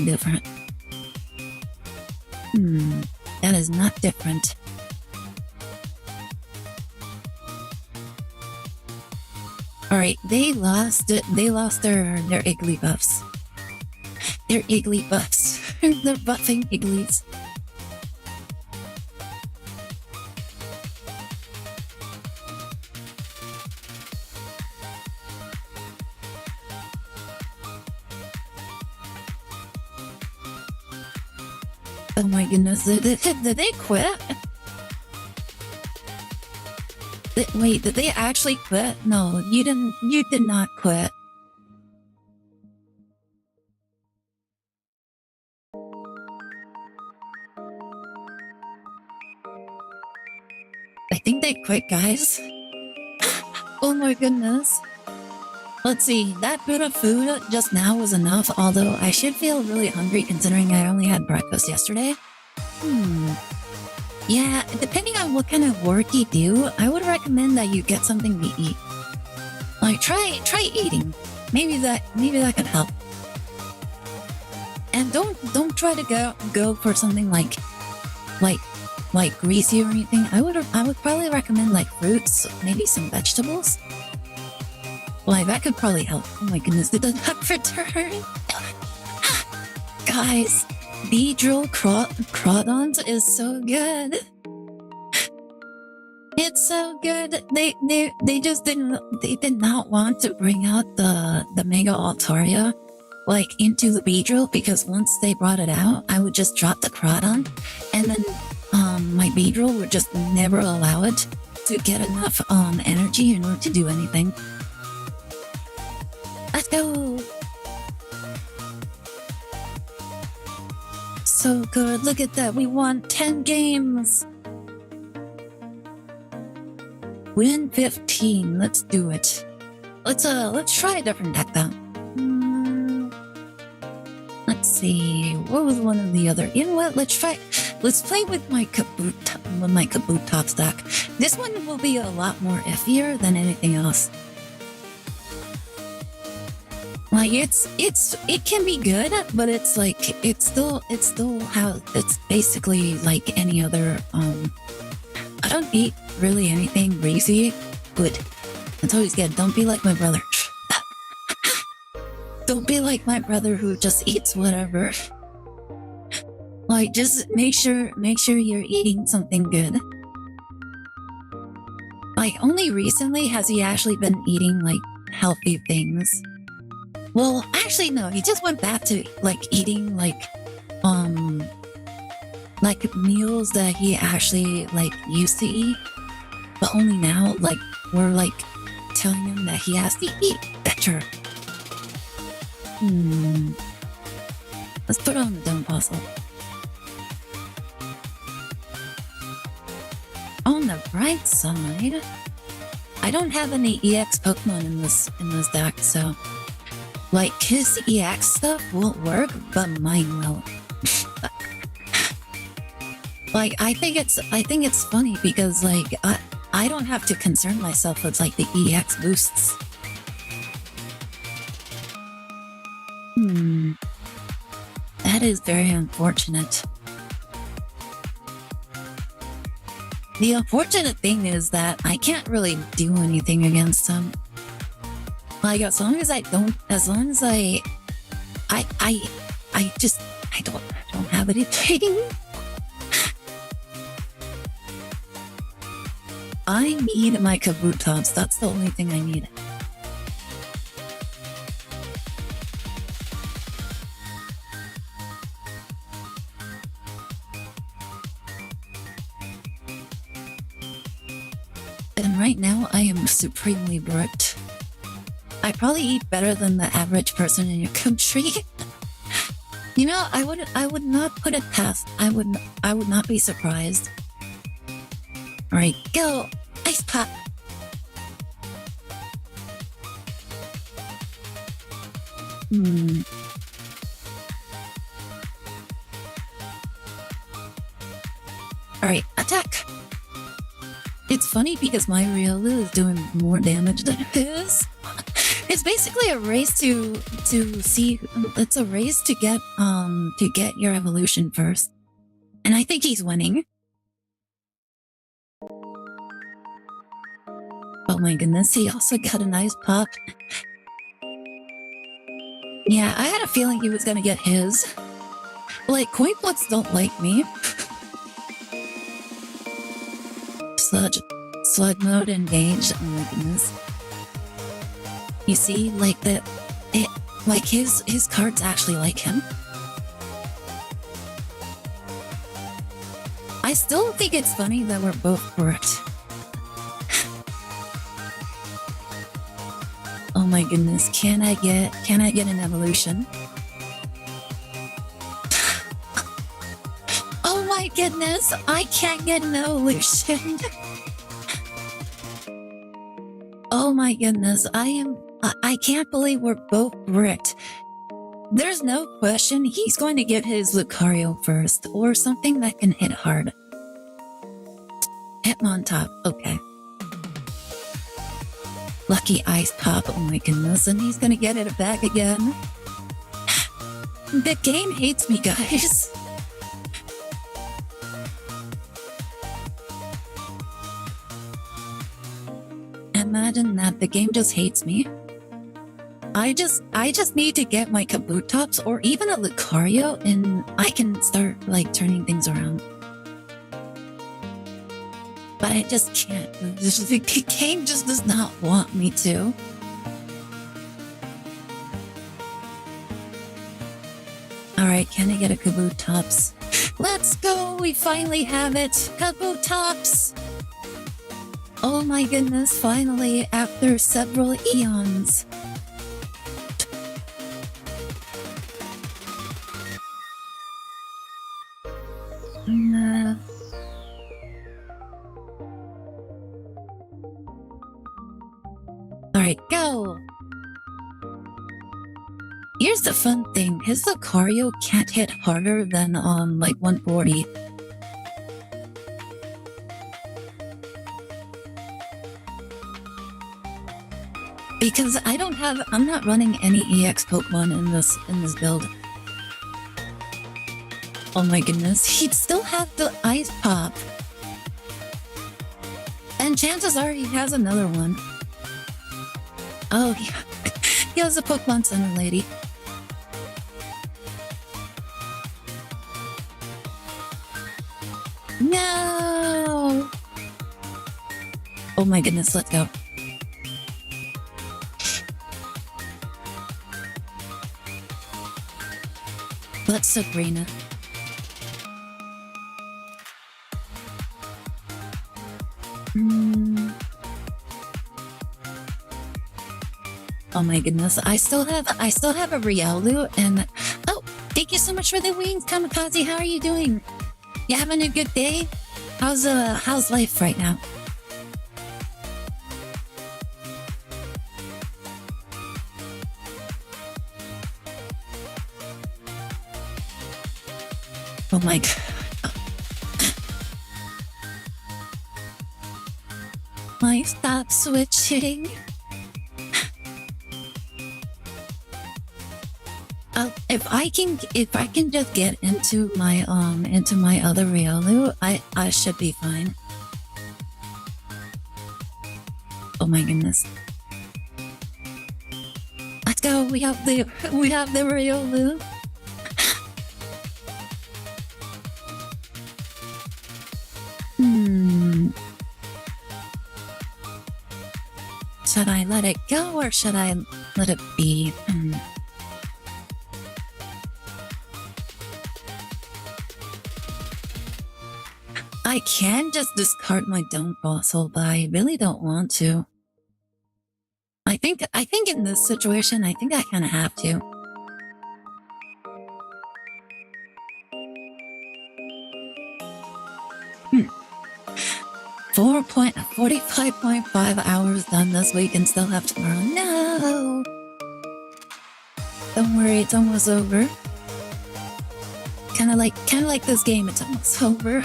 A: different. That is not different. Alright, they lost their Iggly buffs. They're Iggly buffs. They're buffing Igglies. Oh my goodness, did they quit? Wait, did they actually quit? No, you did not quit. I think they quit, guys. Oh my goodness. Let's see, that bit of food just now was enough, although I should feel really hungry considering I only had breakfast yesterday. Yeah, depending on what kind of work you do, I would recommend that you get something to eat. Like, try eating. Maybe that could help. And don't try to go for something like greasy or anything. I would probably recommend like fruits, maybe some vegetables. Like, that could probably help. Oh my goodness, did the duck return? Guys, Beedrill Crawdons is so good. It's so good. They just did not want to bring out the Mega Altaria like into the Beedrill, because once they brought it out, I would just drop the Crawdon, and then my Beedrill would just never allow it to get enough energy in order to do anything. Let's go! So good, look at that, we won 10 games! Win 15, let's do it. Let's try a different deck though. Let's see, what was one of the other? You know what, let's play with my Kabutops deck. This one will be a lot more iffier than anything else. Like, it can be good, but it's like, it's still how, it's basically like any other, I don't eat really anything greasy. Good. It's always good. Don't be like my brother. Don't be like my brother who just eats whatever. Like, just make sure you're eating something good. Like, only recently has he actually been eating, like, healthy things. Well, actually, no, he just went back to, like, eating, like meals that he actually, like, used to eat. But only now, like, we're, like, telling him that he has to eat better. Let's put on the Dome Puzzle. On the bright side, I don't have any EX Pokemon in this deck, so... Like, his EX stuff won't work, but mine will. Like, I think it's funny because, like, I don't have to concern myself with, like, the EX boosts. That is very unfortunate. The unfortunate thing is that I can't really do anything against him. Like, as long as I don't have anything. I need my Kabutops, that's the only thing I need. And right now, I am supremely broke. I probably eat better than the average person in your country. You know, I would not put it past. I would not be surprised. All right, go. Ice pop. All right, attack. It's funny because my Riolu is doing more damage than his. It's basically a race to see. It's a race to get your evolution first, and I think he's winning. Oh my goodness, he also got a nice pop. Yeah, I had a feeling he was gonna get his. Like, Coinflux don't like me. Sludge mode engaged. Oh my goodness. You see, like his cards actually like him. I still think it's funny that we're both correct. Oh my goodness, can I get an evolution? Oh my goodness, I can't get an evolution. Oh my goodness, I can't believe we're both correct. There's no question he's going to get his Lucario first, or something that can hit hard. Hitmontop, okay. Lucky Ice Pop, oh my goodness, and he's gonna get it back again. The game hates me, guys. Imagine that, the game just hates me. I just need to get my Kabutops or even a Lucario and I can start like turning things around. But I just can't. The game just does not want me to. Alright, can I get a Kabutops? Let's go! We finally have it! Kabutops! Oh my goodness, finally, after several eons. Alright, go! Here's the fun thing, his Lucario can't hit harder than, like 140. Because I'm not running any EX Pokemon in this build. Oh my goodness, he'd still have the Ice Pop. And chances are he has another one. Oh, yeah. He has a Pokemon Center lady. No! Oh my goodness, let's go. Let's Sabrina. Oh my goodness, I still have a Riolu and oh, thank you so much for the wings, Kamikaze. How are you doing? You having a good day? How's life right now? Oh my god. Why stop switching? If I can just get into my other Riolu, I should be fine. Oh my goodness. Let's go. We have the Riolu. Should I let it go or should I let it be? I can just discard my Don't Fossil, but I really don't want to. I think in this situation, I think I kind of have to. 45.5 hours done this week and still have tomorrow. No! Don't worry, it's almost over. Kinda like this game, it's almost over.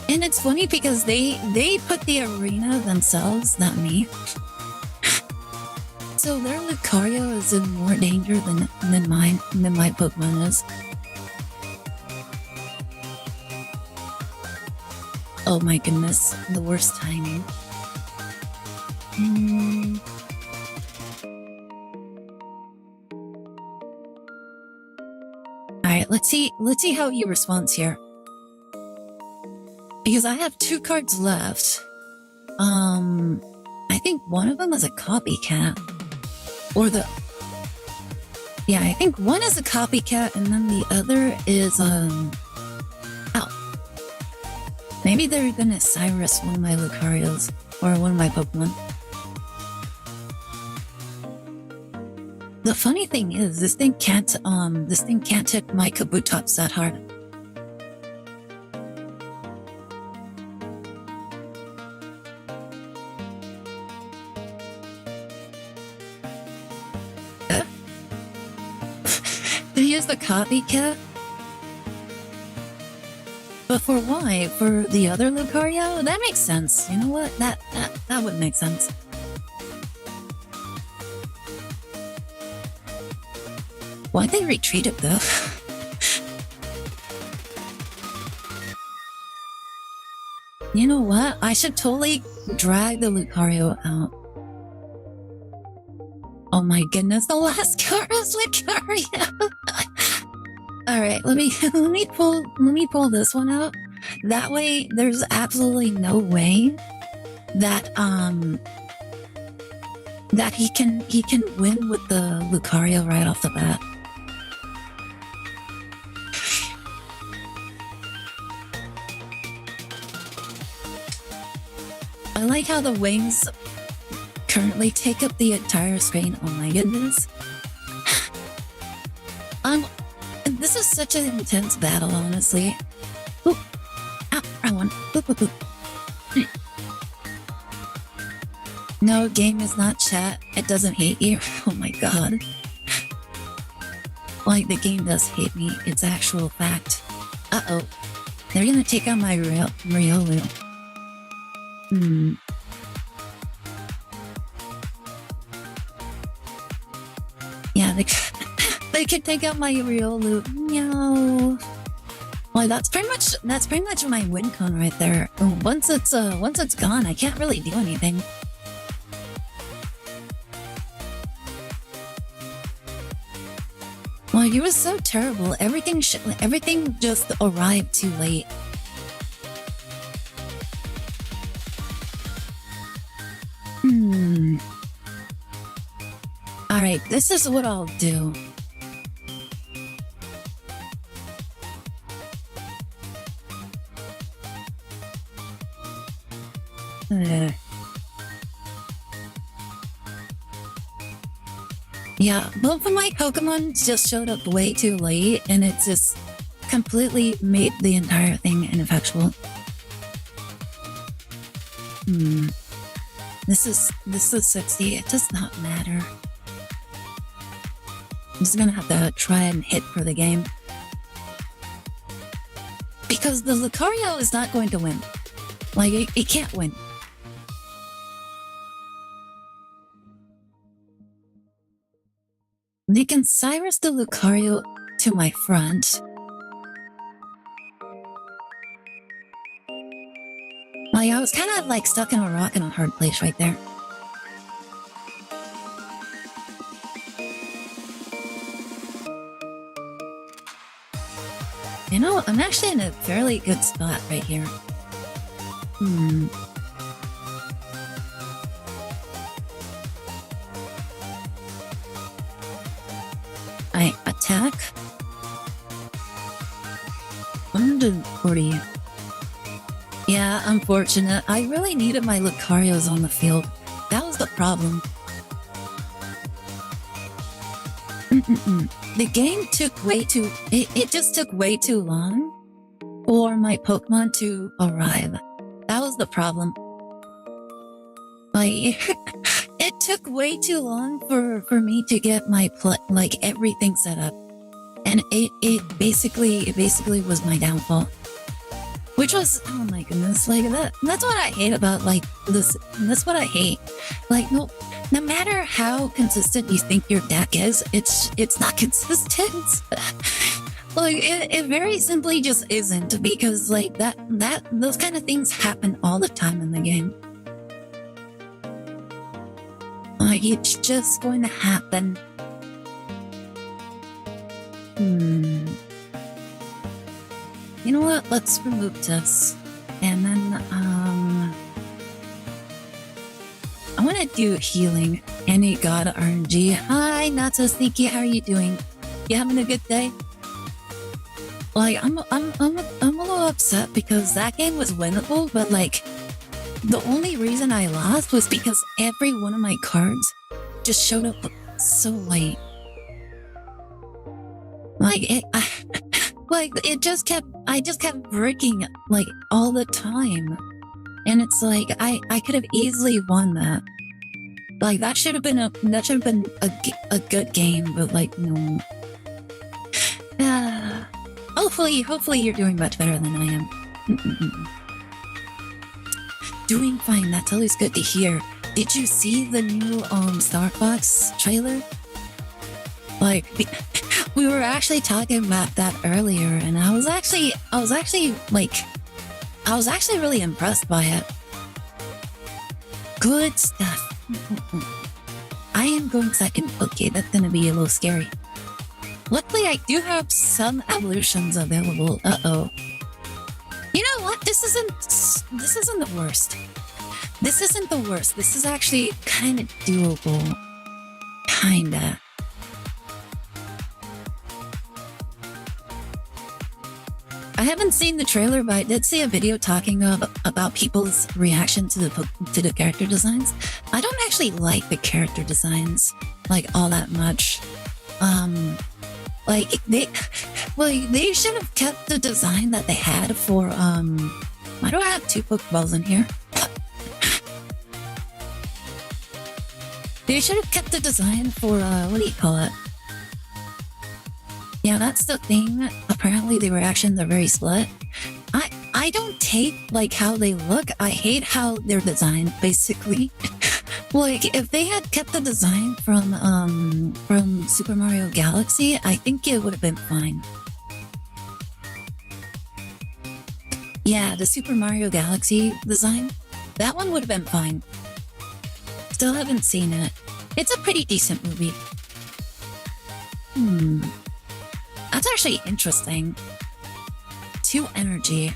A: And it's funny because they put the arena themselves, not me. So their Lucario is in more danger than my Pokemon is. Oh my goodness, the worst timing. Alright, let's see how he responds here. Because I have 2 cards left. I think one of them is a copycat. Or yeah, I think one is a copycat and then the other is, maybe they're gonna Cyrus one of my Lucarios, or one of my Pokemon. The funny thing is, this thing can't hit my Kabutops that hard. Did he use the copycat? But for why? For the other Lucario? That makes sense. You know what? That would make sense. Why'd they retreat it though? You know what? I should totally drag the Lucario out. Oh my goodness, the last card is Lucario! Alright, let me pull this one out. That way there's absolutely no way that that he can win with the Lucario right off the bat. I like how the wings currently take up the entire screen. Oh my goodness. This is such an intense battle, honestly. Oop. Ah, wrong one. Boop, boop, boop. No, game is not chat. It doesn't hate you. Oh my god. Like, the game does hate me. It's actual fact. Uh-oh. They're gonna take out my Riolu. Yeah, they could take out my Riolu. No. Well, that's pretty much my win con right there. Once it's gone, I can't really do anything. Well, he was so terrible. Everything just arrived too late. Alright, this is what I'll do. Yeah, both of my Pokemon just showed up way too late, and it just completely made the entire thing ineffectual. This is 60. It does not matter. I'm just gonna have to try and hit for the game. Because the Lucario is not going to win. Like, it can't win. They can Cyrus the Lucario to my front. Like, I was kind of like stuck in a rock and a hard place right there. You know, I'm actually in a fairly good spot right here. I attack. 140. Yeah, unfortunate. I really needed my Lucarios on the field. That was the problem. The game took way too... It just took way too long for my Pokemon to arrive. That was the problem. Like, it took way too long for me to get my everything set up. And it basically was my downfall. Which was, oh my goodness, like that's what I hate about like this. That's what I hate. Like, no matter how consistent you think your deck is, it's not consistent. Like it very simply just isn't, because like those kind of things happen all the time in the game. Like, it's just going to happen. You know what? Let's remove this. And then, I want to do healing. Any god RNG. Hi, not so sneaky. How are you doing? You having a good day? Like, I'm a little upset because that game was winnable, but like, the only reason I lost was because every one of my cards just showed up so late. Like I just kept breaking like all the time, and it's like I could have easily won that. Like that should have been a good game, but like no. Hopefully you're doing much better than I am. Doing fine. That's always good to hear. Did you see the new Star Fox trailer? Like, we were actually talking about that earlier, and I was actually really impressed by it. Good stuff. I am going second. Okay, that's gonna be a little scary. Luckily, I do have some evolutions available. Uh-oh. You know what? This isn't the worst. This isn't the worst. This is actually kind of doable. Kinda. I haven't seen the trailer, but I did see a video talking about people's reaction to the character designs. I don't actually like the character designs like all that much. Like they should have kept the design that they had for why do I have two Pokeballs in here? They should have kept the design for what do you call it? Yeah, that's the thing. Apparently the reactions are very split. I don't hate like how they look. I hate how they're designed, basically. Like, if they had kept the design from Super Mario Galaxy, I think it would have been fine. Yeah, the Super Mario Galaxy design, that one would have been fine. Still haven't seen it. It's a pretty decent movie. That's actually interesting. 2 energy.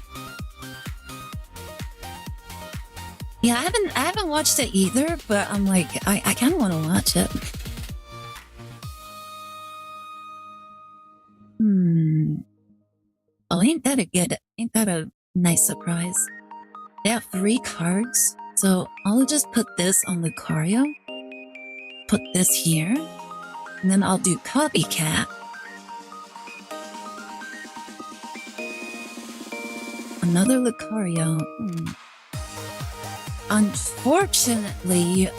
A: Yeah, I haven't watched it either, but I'm like, I kind of want to watch it. Oh, ain't that a nice surprise? They have 3 cards, so I'll just put this on Lucario, put this here, and then I'll do Copycat. Another Lucario. Unfortunately,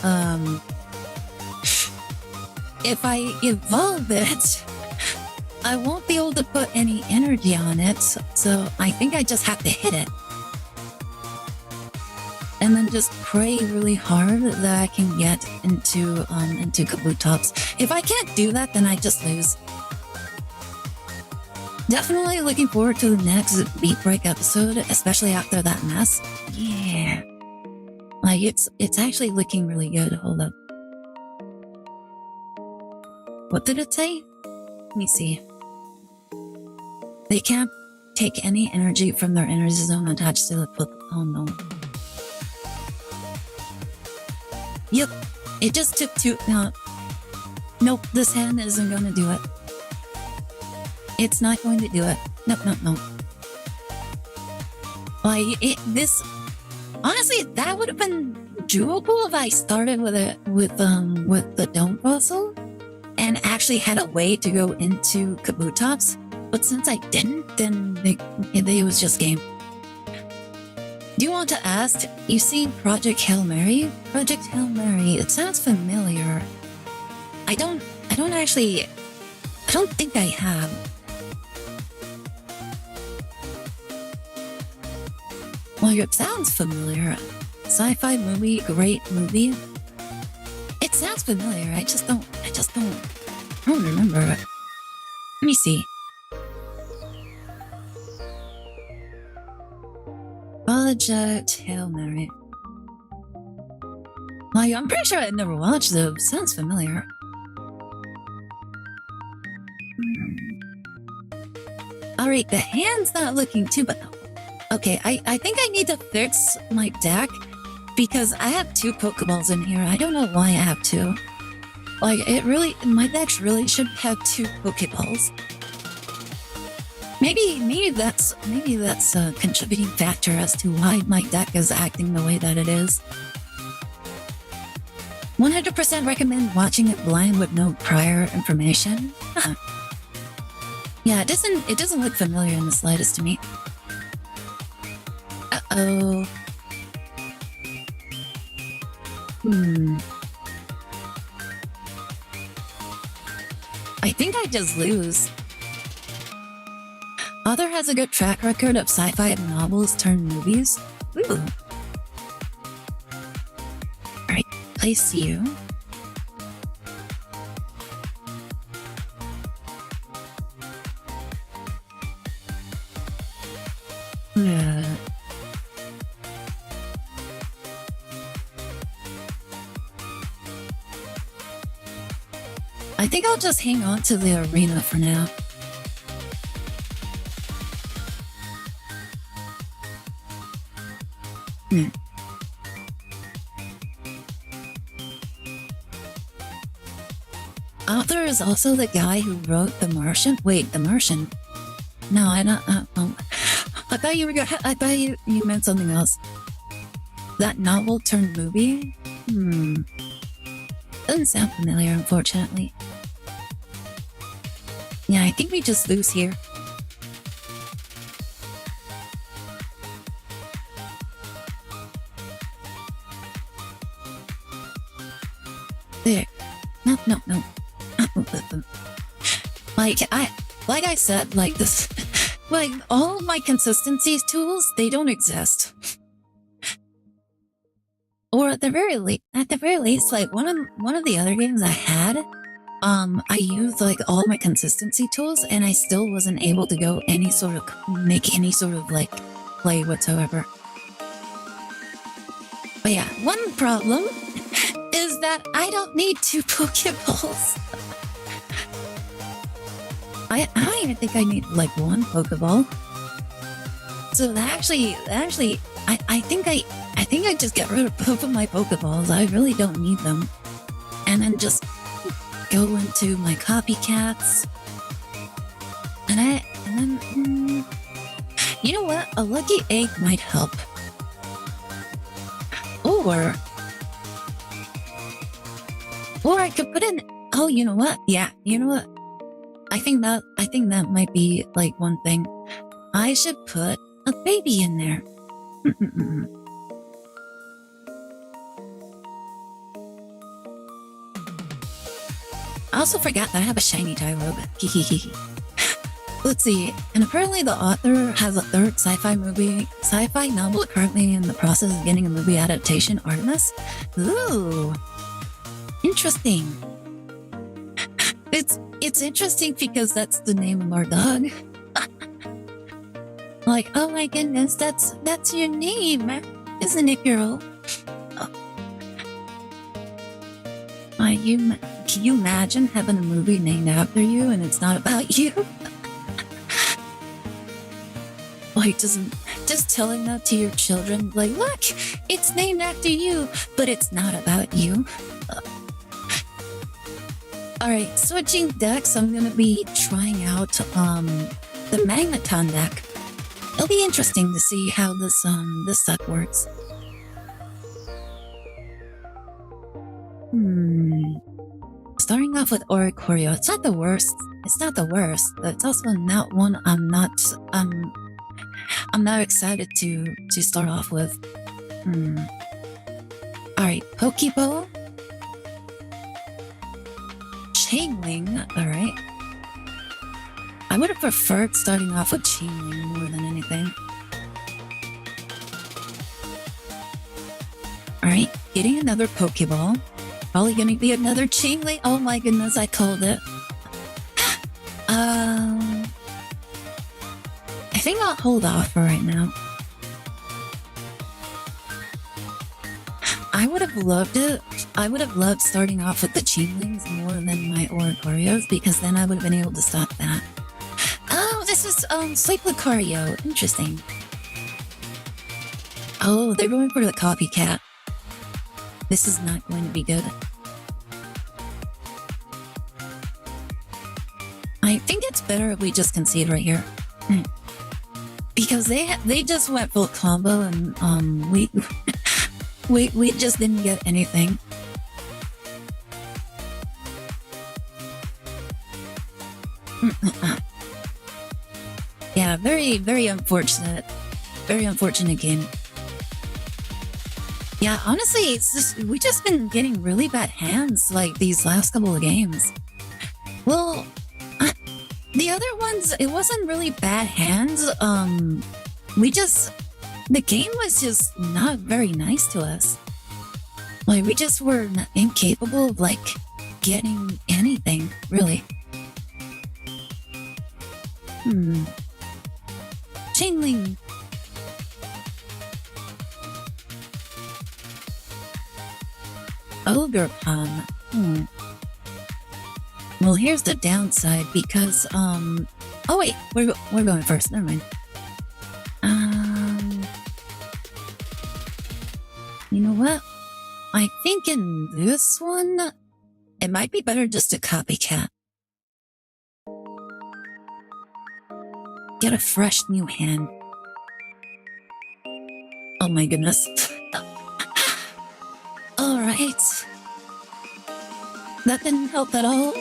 A: if I evolve it, I won't be able to put any energy on it, so I think I just have to hit it. And then just pray really hard that I can get into Kabutops. If I can't do that, then I just lose. Definitely looking forward to the next Beat Break episode, especially after that mess. Yeah. Like, it's actually looking really good. Hold up. What did it say? Let me see. They can't take any energy from their energy zone attached to the foot. Oh no. Yep. It just took 2. Nope, this hand isn't gonna do it. It's not going to do it. Nope. Like, honestly, that would have been doable if I started with the Dome Fossil and actually had a way to go into Kabutops. But since I didn't, then it was just game. Do you want to ask? You seen Project Hail Mary? Project Hail Mary. It sounds familiar. I don't think I have. Well, it sounds familiar. Sci-fi movie, great movie. It sounds familiar. I don't remember it. Let me see. Project Hail Mary. Like, I'm pretty sure I never watched it. Sounds familiar. Alright, the hand's not looking too bad. Okay, I think I need to fix my deck because I have 2 Pokeballs in here. I don't know why I have 2. Like, my decks really should have 2 Pokeballs. Maybe that's a contributing factor as to why my deck is acting the way that it is. 100% recommend watching it blind with no prior information. Huh. Yeah, it doesn't look familiar in the slightest to me. Uh-oh. I think I just lose. Author has a good track record of sci-fi novels turned movies. Ooh. Alright, place you. I think I'll just hang on to the arena for now. Author is also the guy who wrote The Martian. Wait, The Martian? No, I don't. I thought you meant something else. That novel turned movie. Doesn't sound familiar, unfortunately. Yeah, I think we just lose here. There. No. Like I said, like this, like all my consistency tools, they don't exist. Or at the very least, like one of the other games I had, I used like all my consistency tools, and I still wasn't able to go make any sort of like play whatsoever. But yeah, one problem is that I don't need 2 Pokeballs. I don't even think I need like 1 Pokeball. So actually, I think I just get rid of both of my Pokeballs. I really don't need them. And then just go into my copycats. And then, you know what? A lucky egg might help. Or I could put in, oh, you know what? Yeah, you know what? I think that might be like one thing. I should put a baby in there. I also forgot that I have a shiny Tyrogue. Let's see. And apparently the author has a 3rd sci-fi novel currently in the process of getting a movie adaptation, Artemis. Ooh. Interesting. It's interesting because that's the name of our dog. Like, oh my goodness, that's your name, isn't it, girl? Can you imagine having a movie named after you and it's not about you? Like, just telling that to your children, like, look, it's named after you, but it's not about you. Alright, switching decks, I'm gonna be trying out the Magneton deck. It'll be interesting to see how this set works. Starting off with Oricorio, it's not the worst. It's not the worst, but it's also not one I'm not excited to start off with. Alright, Pokeball. Chainling, alright. I would have preferred starting off with Chainling more than anything. Alright, getting another Pokeball. Probably gonna be another Chainling. Oh my goodness, I called it. I think I'll hold off for right now. I would have loved it. I would have loved starting off with the Chainlings more than my Oricorios, because then I would have been able to stop that. Oh, this is Sleep Lucario. Interesting. Oh, they're going for the copycat. This is not going to be good. I think it's better if we just concede right here. Because they just went full combo and we just didn't get anything. Yeah, very, very unfortunate. Very unfortunate game. Yeah, honestly, it's just we just been getting really bad hands like these last couple of games. Well, the other ones, it wasn't really bad hands. The game was just not very nice to us. Like, we just were incapable of, like, getting anything, really. Chainling. Ogre Palm. Well, here's the downside because, oh wait, we're going first. Never mind. You know what? I think in this one, it might be better just to copycat. Get a fresh new hand. Oh my goodness. Alright. That didn't help at all.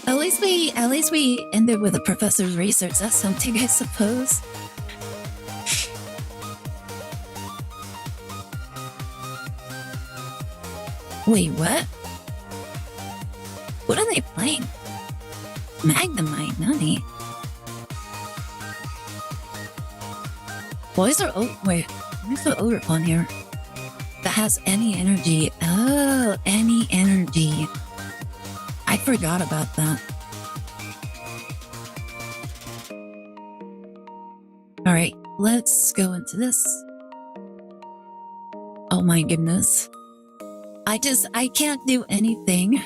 A: At least we ended with a professor's research. That's something, I suppose. Wait, what? What are they playing? Magnemite, Nani? Why is there Ogre Pond here? That has any energy. Oh, any energy. I forgot about that. Alright, let's go into this. Oh my goodness. I can't do anything.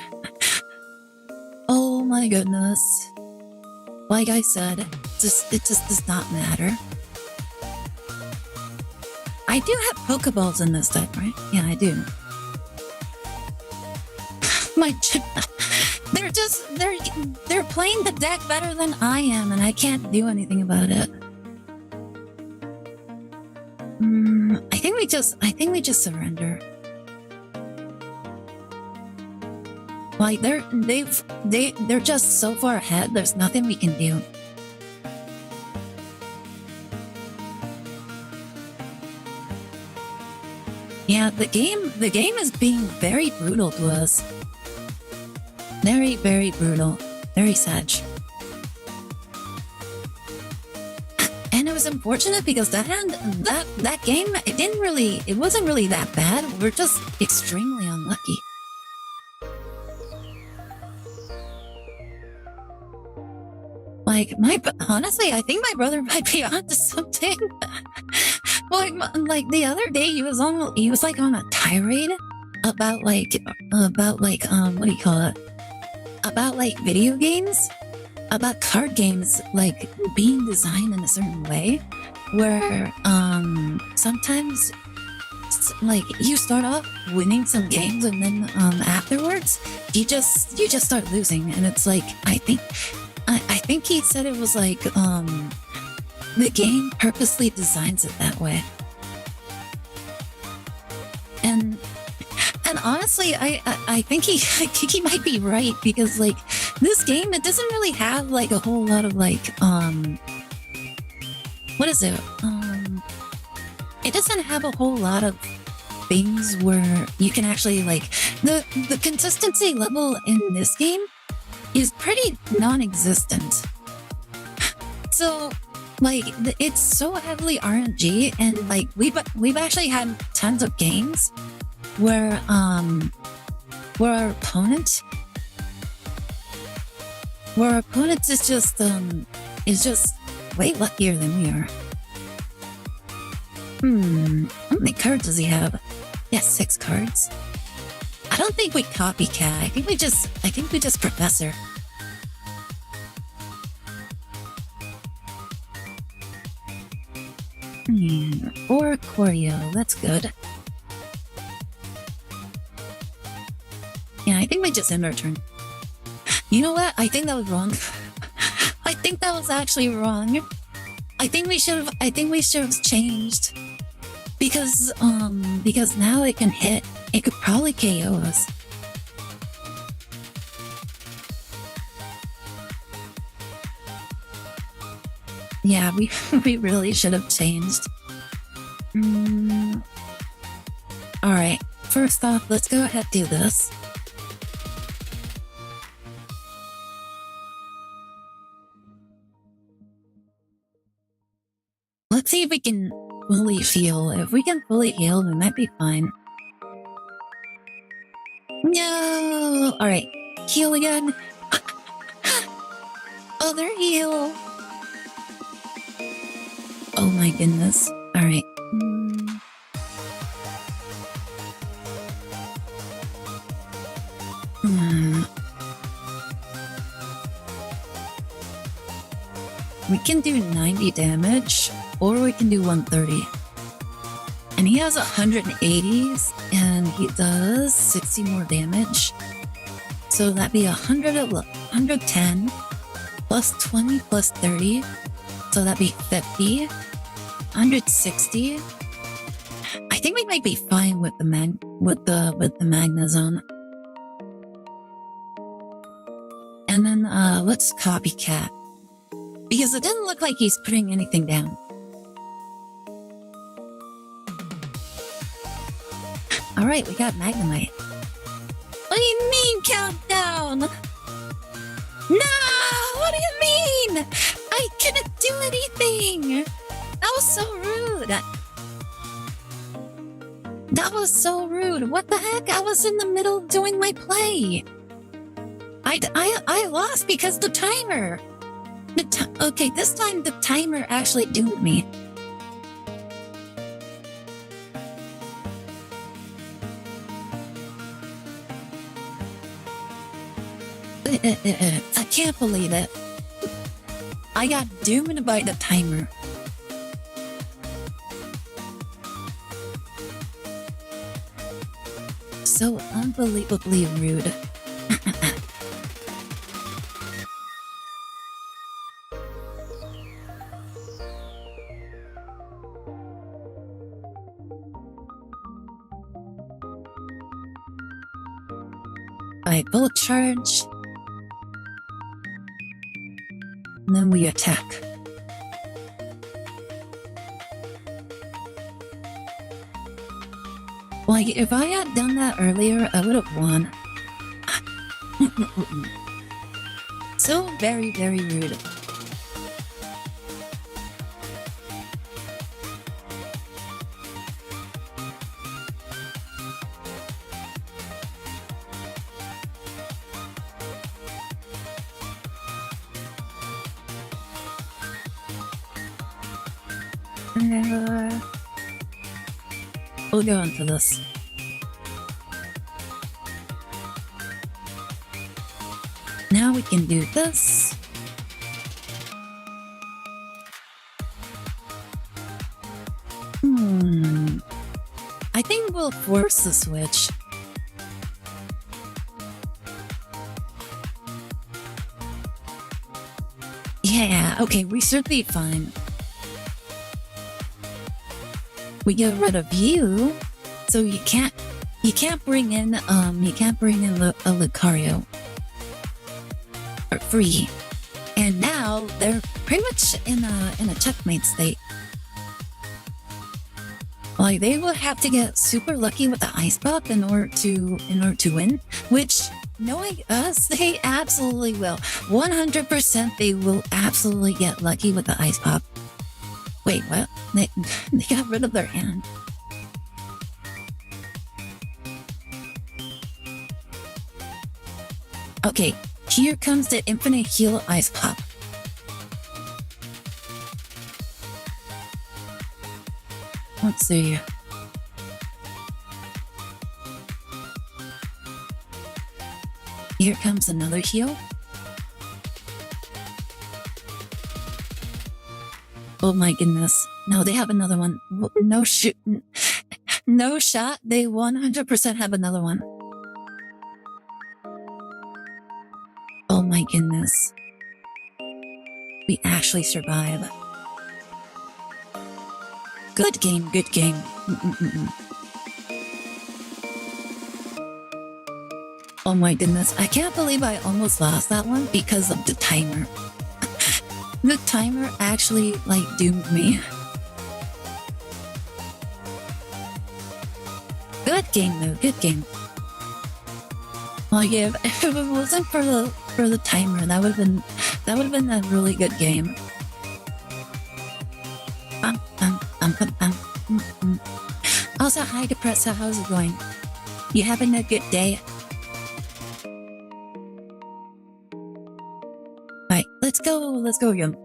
A: Oh my goodness. Like I said, it just does not matter. I do have Pokeballs in this deck, right? Yeah, I do. They're playing the deck better than I am, and I can't do anything about it. I think we just surrender. Like they're just so far ahead. There's nothing we can do. Yeah, the game is being very brutal to us. Very, very brutal. Very sad. And it was unfortunate because that game, it wasn't really that bad. We're just extremely unlucky. Like, honestly, I think my brother might be onto something. like the other day, he was like on a tirade about like what do you call it? About like video games, about card games like being designed in a certain way, where sometimes like you start off winning some games and then afterwards you just start losing, and it's like I think he said it was like the game purposely designs it that way. And honestly, I think he might be right, because like this game, it doesn't really have like a whole lot of like what is it? It doesn't have a whole lot of things where you can actually like the consistency level in this game is pretty non-existent. So like it's so heavily RNG, and like we've actually had tons of games where our opponent is just way luckier than we are. How many cards does he have? Yeah, 6 cards. I don't think we copycat. I think we just professor. Or choreo. That's good. Yeah, I think we just end our turn. You know what? I think that was wrong. I think that was actually wrong. I think we should have changed. Because now it can hit. It could probably KO us. Yeah, we really should have changed. Alright, first off, let's go ahead and do this. Let's see if we can fully heal. If we can fully heal, we might be fine. No! Alright, heal again. Other heal! Oh my goodness. Alright. We can do 90 damage, or we can do 130. And he has 180s, and he does 60 more damage. So that'd be 110, plus 20, plus 30. So that'd be 50, 160. I think we might be fine with the Magnezone. And then let's copycat. Because it doesn't look like he's putting anything down. Alright, we got Magnemite. What do you mean, countdown? No! What do you mean? I couldn't do anything! That was so rude! That was so rude! What the heck? I was in the middle of doing my play! I lost because the timer! Okay, this time the timer actually doomed me. I can't believe it. I got doomed by the timer. So unbelievably rude. Alright, bullet charge. And then we attack. Like, if I had done that earlier, I would have won. So very, very rude. We'll go on to this. Now we can do this. I think we'll force the switch. Yeah, okay, we should be fine. We get rid of you, so you can't bring in a Lucario for free. And now well, they're pretty much in a checkmate state. Like they will have to get super lucky with the ice pop in order to win, which knowing us, they absolutely will. 100% they will absolutely get lucky with the ice pop. Wait, what? They got rid of their hand. Okay, here comes the infinite heal ice pop. Let's see. Here comes another heal. Oh my goodness. No, they have another one. No shoot. No shot. They 100% have another one. Oh my goodness. We actually survive. Good game, good game. Oh my goodness, I can't believe I almost lost that one because of the timer. The timer actually, like, doomed me. Good game though, good game. Like if it wasn't for the timer, that would have been a really good game. Also, hi Depressa, how's it going? You having a good day? Alright, let's go again.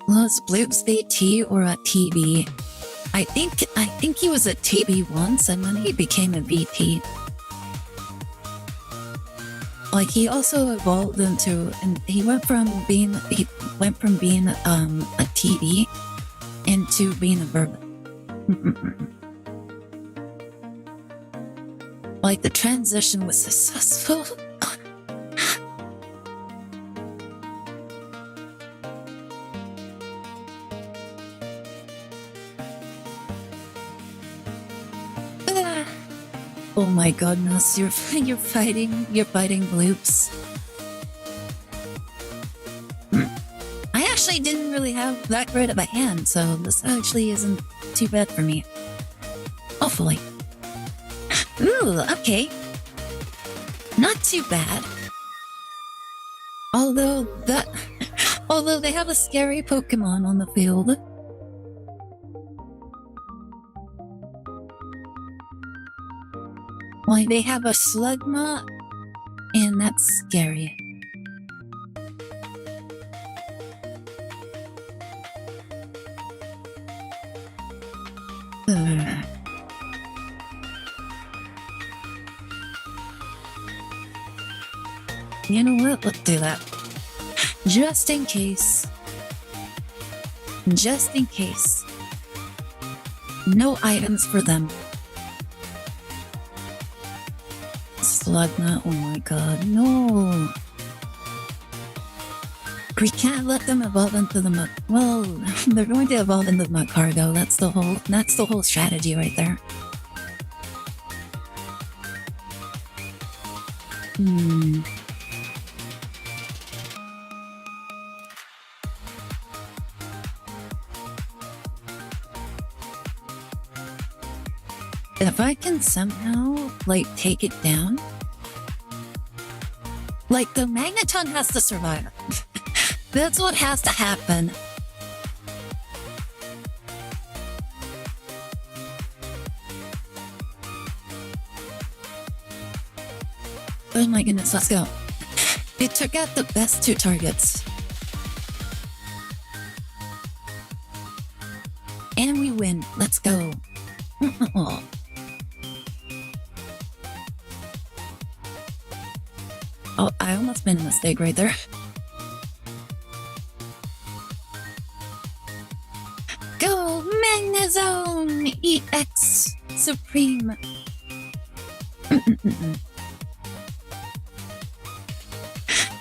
A: Was Bloops VT or a TB? I think he was a TB once and then he became a VT. Like he also evolved into, and he went from being a TB into being a verb. Like the transition was successful. Oh my goodness, you're fighting Bloops. I actually didn't really have that great of a hand, so this actually isn't too bad for me. Hopefully. Ooh, okay. Not too bad. Although they have a scary Pokemon on the field. Like, they have a Slugma, and that's scary. You know what? Let's do that. Just in case. Just in case. No items for them. Slugma, oh my god, no. We can't let them evolve into the mud. Well, they're going to evolve into the mud cargo. That's the whole strategy right there. If I can somehow, like, take it down, like, the Magneton has to survive. That's what has to happen. Oh my goodness, let's go. It took out the best two targets. And we win. Let's go. Oh, I almost made a mistake right there. Go, Magnezone! EX Supreme!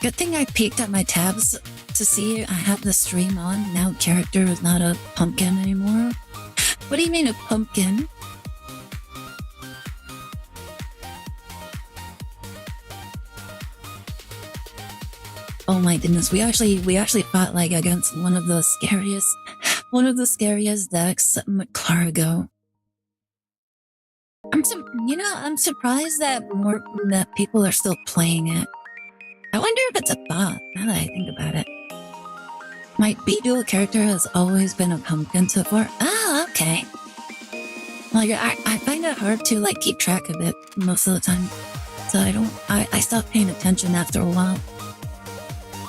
A: Good thing I peeked at my tabs to see I have the stream on. Now character is not a pumpkin anymore. What do you mean a pumpkin? Oh my goodness, we actually fought like against one of the scariest decks, McCargo. I'm surprised that people are still playing it. I wonder if it's a bot, now that I think about it. My B-Duel character has always been a pumpkin so far. Ah, okay. Like, I find it hard to, like, keep track of it most of the time. So I stopped paying attention after a while.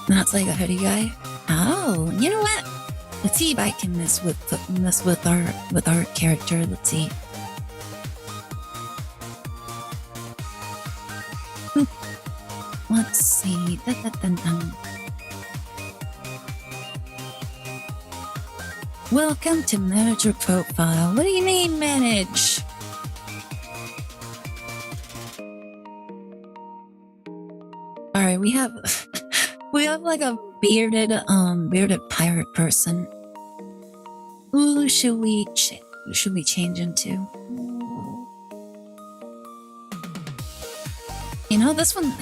A: That's like a hoodie guy. Oh, you know what? Let's see if I can mess with our character. Let's see. Let's see. Welcome to manage your profile. What do you mean manage? Alright, we have like a bearded pirate person. Who should we change into? You know, this one...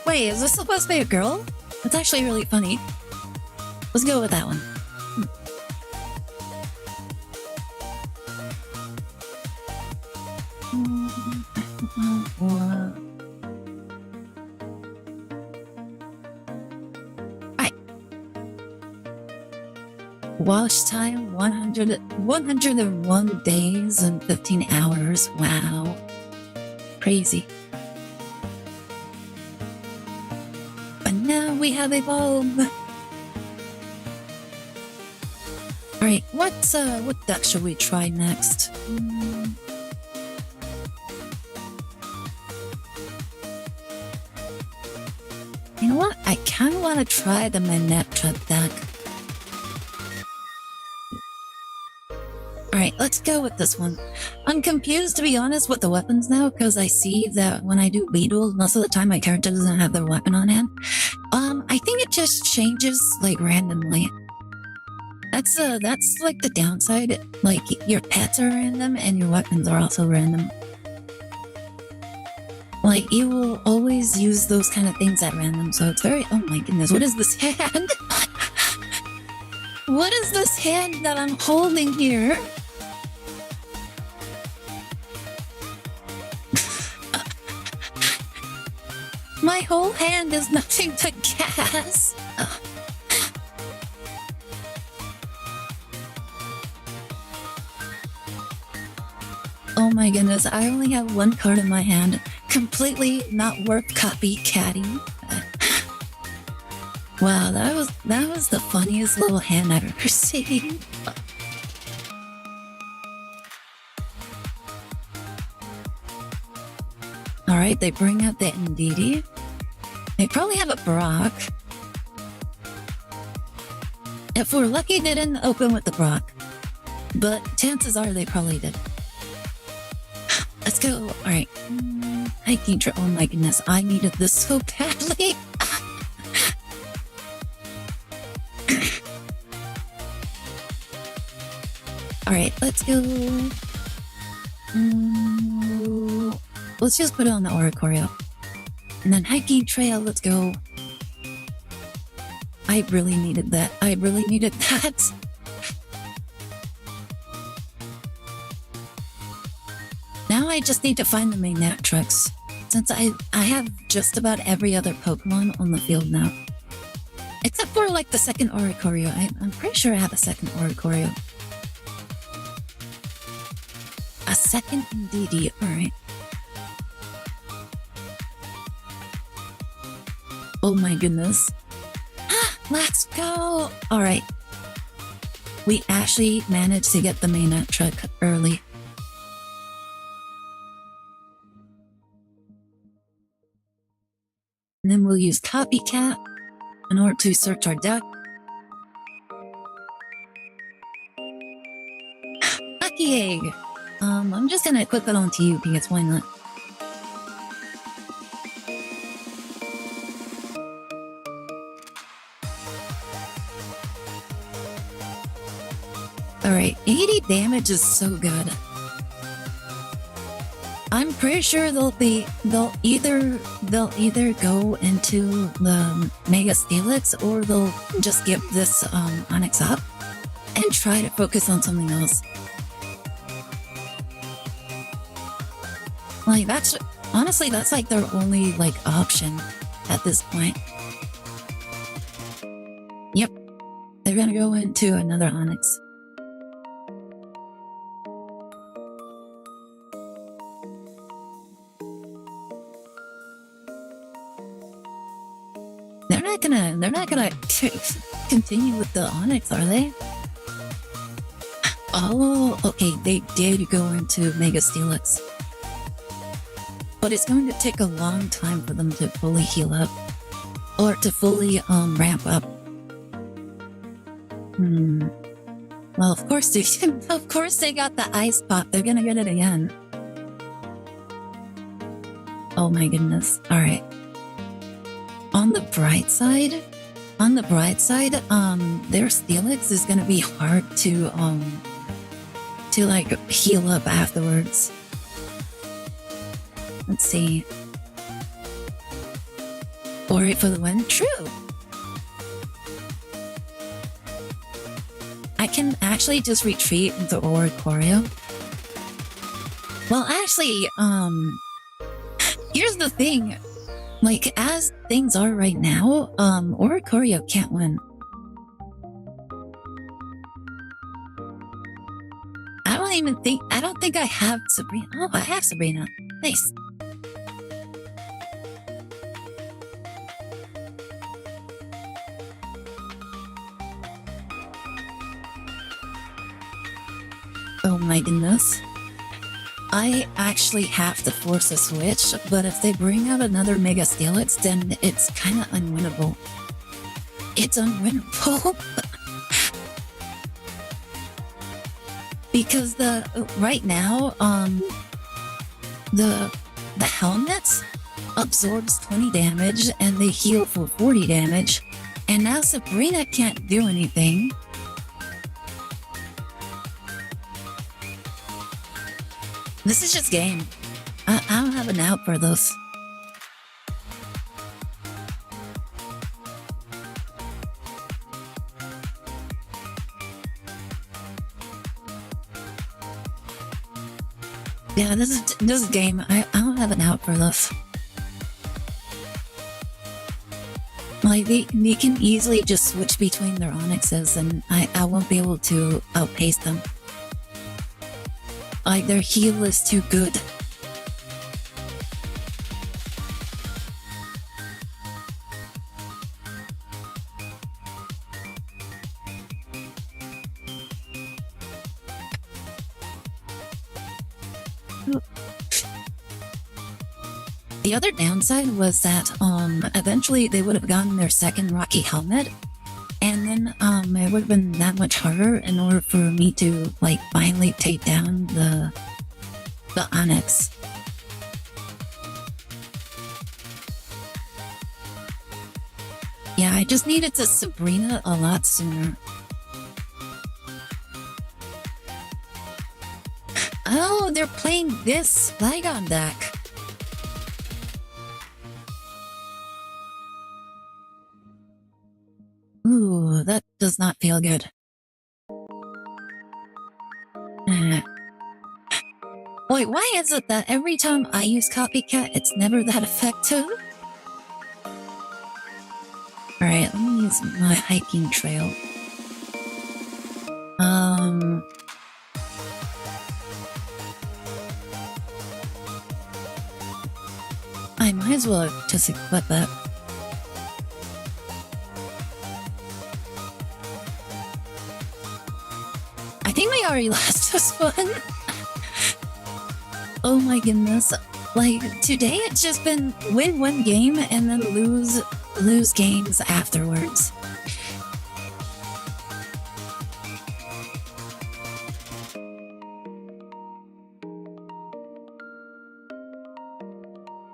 A: Wait, is this supposed to be a girl? That's actually really funny. Let's go with that one. Alright. Watch time 101 days and 15 hours. Wow. Crazy. But now we have evolved. Alright, what duck should we try next? You know what? I kind of want to try the Manectra deck. Alright, let's go with this one. I'm confused, to be honest, with the weapons now, because I see that when I do Beetle, most of the time my character doesn't have their weapon on hand. I think it just changes, like, randomly. That's like the downside. Like, your pets are random, and your weapons are also random. Like, you will always use those kind of things at random, so it's very... Oh my goodness, what is this hand? What is this hand that I'm holding here? My whole hand is nothing but gas. Oh my goodness, I only have one card in my hand. Completely not worth copycatting. Wow, that was the funniest little hand I've ever seen. Alright, they bring out the Ndidi. They probably have a Brock. If we're lucky, they didn't open with the Brock. But chances are they probably did. Let's go. Alright. Hiking trail. Oh my goodness, I needed this so badly. Alright, let's go. Let's just put it on the Oricorio. And then hiking trail, let's go. I really needed that. I really needed that. Now I just need to find the main Natrix, since I have just about every other Pokemon on the field now. Except for like the second Oricorio. I'm pretty sure I have a second Oricorio. A second Ndidi, alright. Oh my goodness. Let's go! Alright. We actually managed to get the main truck early. And then we'll use Copycat in order to search our deck. Lucky Egg! I'm just gonna equip it onto you because why not? Alright, 80 damage is so good. I'm pretty sure they'll either go into the Mega Steelix or they'll just give this Onyx up and try to focus on something else. Like that's honestly like their only like option at this point. Yep, they're gonna go into another Onyx. They're not gonna continue with the Onyx, are they? Oh, okay, they did go into Mega Steelix. But it's going to take a long time for them to fully heal up. Or to fully ramp up. Well, of course they got the ice pop. They're gonna get it again. Oh my goodness. Alright. On the bright side, their Steelix is gonna be hard to like heal up afterwards. Let's see. Ori for the win? True. I can actually just retreat into Oricorio. Well, actually, here's the thing. Like, as things are right now, Oricorio can't win. I don't think I have Sabrina. Oh, I have Sabrina. Nice. Oh my goodness. I actually have to force a switch, but if they bring out another Mega Steelix, then it's kind of unwinnable. It's unwinnable. Because right now, the helmet absorbs 20 damage and they heal for 40 damage. And now Sabrina can't do anything. This is just game. I don't have an out for this. Yeah, this is game. I don't have an out for this. Like they can easily just switch between their Onyxes, and I won't be able to outpace them. Like their heal is too good. The other downside was that eventually they would have gotten their second Rocky helmet, and then it would have been that much harder in order for me to like finally take down the Onyx. Yeah, I just needed to Sabrina a lot sooner. Oh, they're playing this Flygon deck. Ooh, that does not feel good. Wait, why is it that every time I use Copycat, it's never that effective? Alright, let me use my hiking trail. I might as well just equip it. I think we already lost this one. Oh my goodness. Like, today it's just been win one game and then lose games afterwards.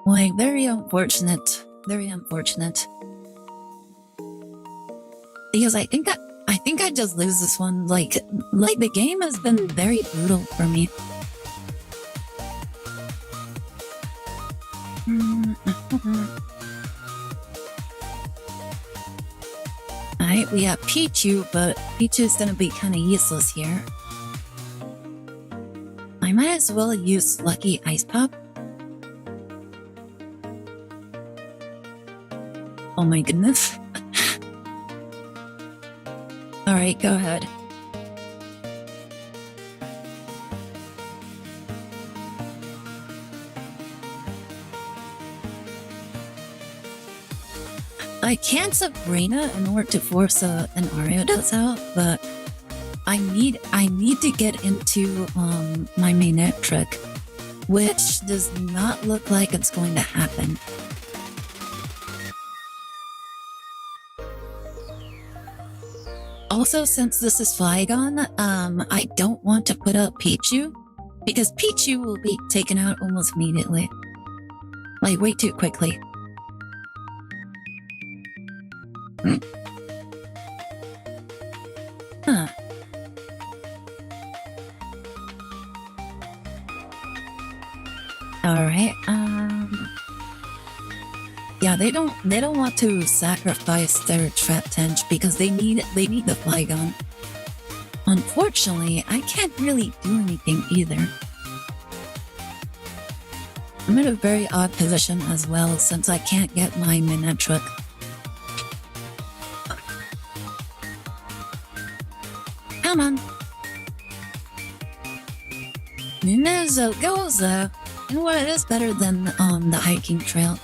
A: Like, very unfortunate. Very unfortunate. Because I think I just lose this one. Like the game has been very brutal for me. Alright, we have Pichu, but Pichu's gonna be kind of useless here. I might as well use Lucky Ice Pop. Oh my goodness. Alright, go ahead. I can't Sabrina in order to force an Aire dose out, but I need to get into my mainnet trick, which does not look like it's going to happen. Also, since this is Flygon, I don't want to put up Pichu, because Pichu will be taken out almost immediately. Like, way too quickly. Huh. Alright, yeah, they don't want to sacrifice their Traptench because they need the Flygon. Unfortunately, I can't really do anything either. I'm in a very odd position as well since I can't get my Minetric. Come on. Minezo Goza. And what is better than the hiking trail?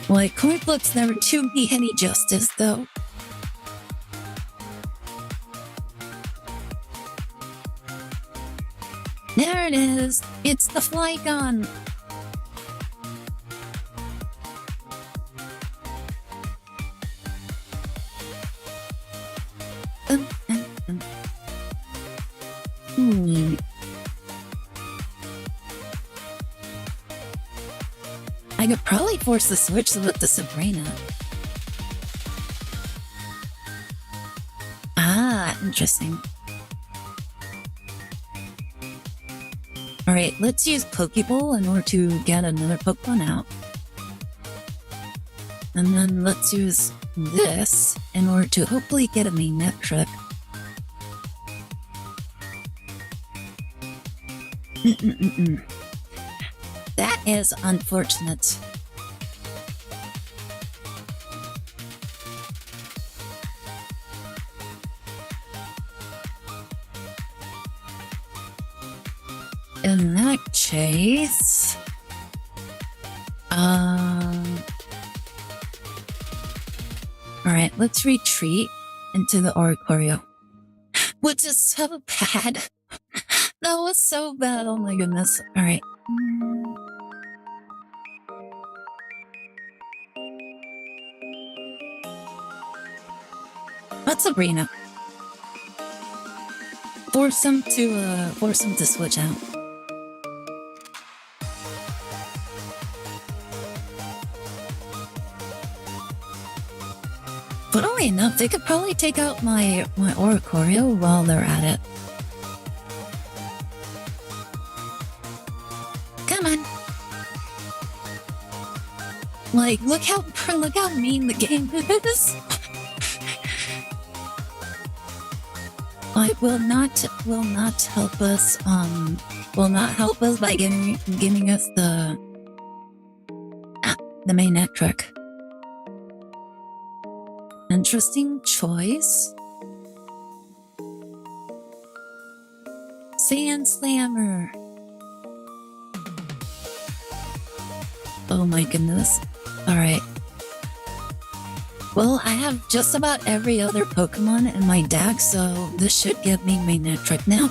A: Like, coin flips never do me any justice, though. There it is! It's the Flygon! I could probably force the switch with the Sabrina. Ah, interesting. Alright, let's use Pokeball in order to get another Pokemon out. And then let's use this in order to hopefully get a Minetric. That is unfortunate. In that case, alright, let's retreat into the Oricorio. Which is so bad. That was so bad, oh my goodness. Alright. What's Sabrina? Force him to switch out. Funnily enough, they could probably take out my Oricorio while they're at it. Come on. Like, look how mean the game is. It will not help us by giving us the mainnet trick. Interesting choice. Sand Slammer. Oh my goodness. Alright. Well, I have just about every other Pokemon in my deck, so this should give me mainnet trick now.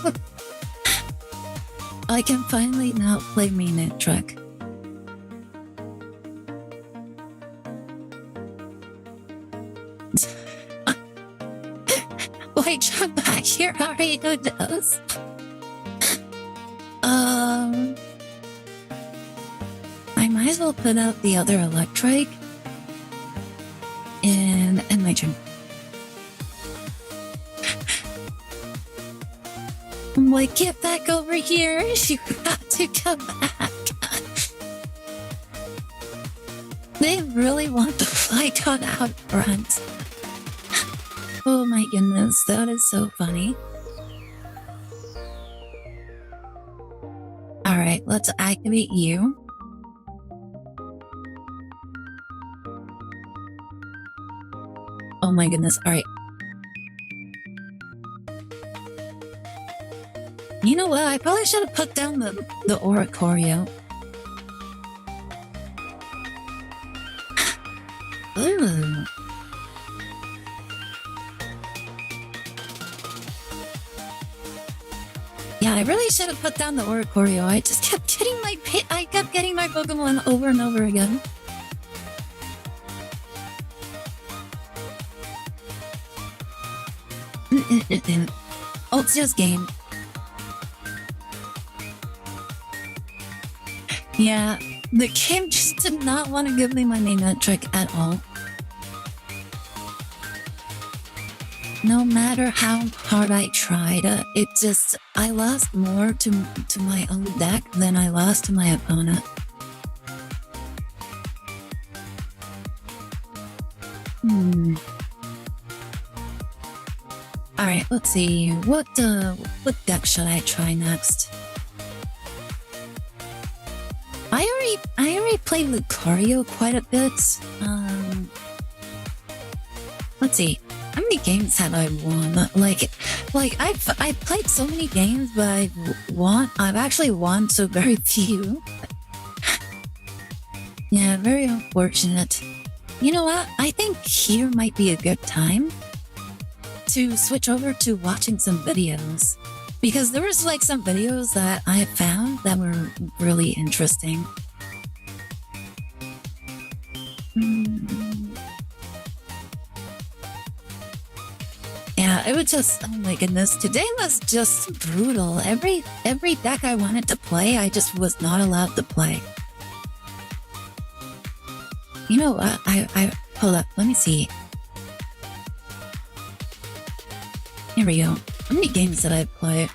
A: I can finally now play mainnet trick. Why jump back here? Aire does. I might as well put out the other Electrike. And my turn. I'm like, get back over here. You got to come back. They really want the fight on out front. Oh my goodness, that is so funny. Alright, let's activate you. Oh my goodness, alright. You know what? I probably should have put down the Oricorio. Ooh. Yeah, I really should have put down the Oricorio. I just kept getting my Pokemon over and over again. Oh, it's just game. Yeah, the game just did not want to give me my main trick at all. No matter how hard I tried, I lost more to my own deck than I lost to my opponent. Alright, let's see. What deck should I try next? I already played Lucario quite a bit. Let's see. How many games have I won? Like I've played so many games, but I've actually won so very few. Yeah, very unfortunate. You know what? I think here might be a good time to switch over to watching some videos. Because there was like some videos that I found that were really interesting. Yeah, it was just, oh my goodness, today was just brutal. Every deck I wanted to play, I just was not allowed to play. You know what? Hold up, let me see. Here we go. How many games did I play?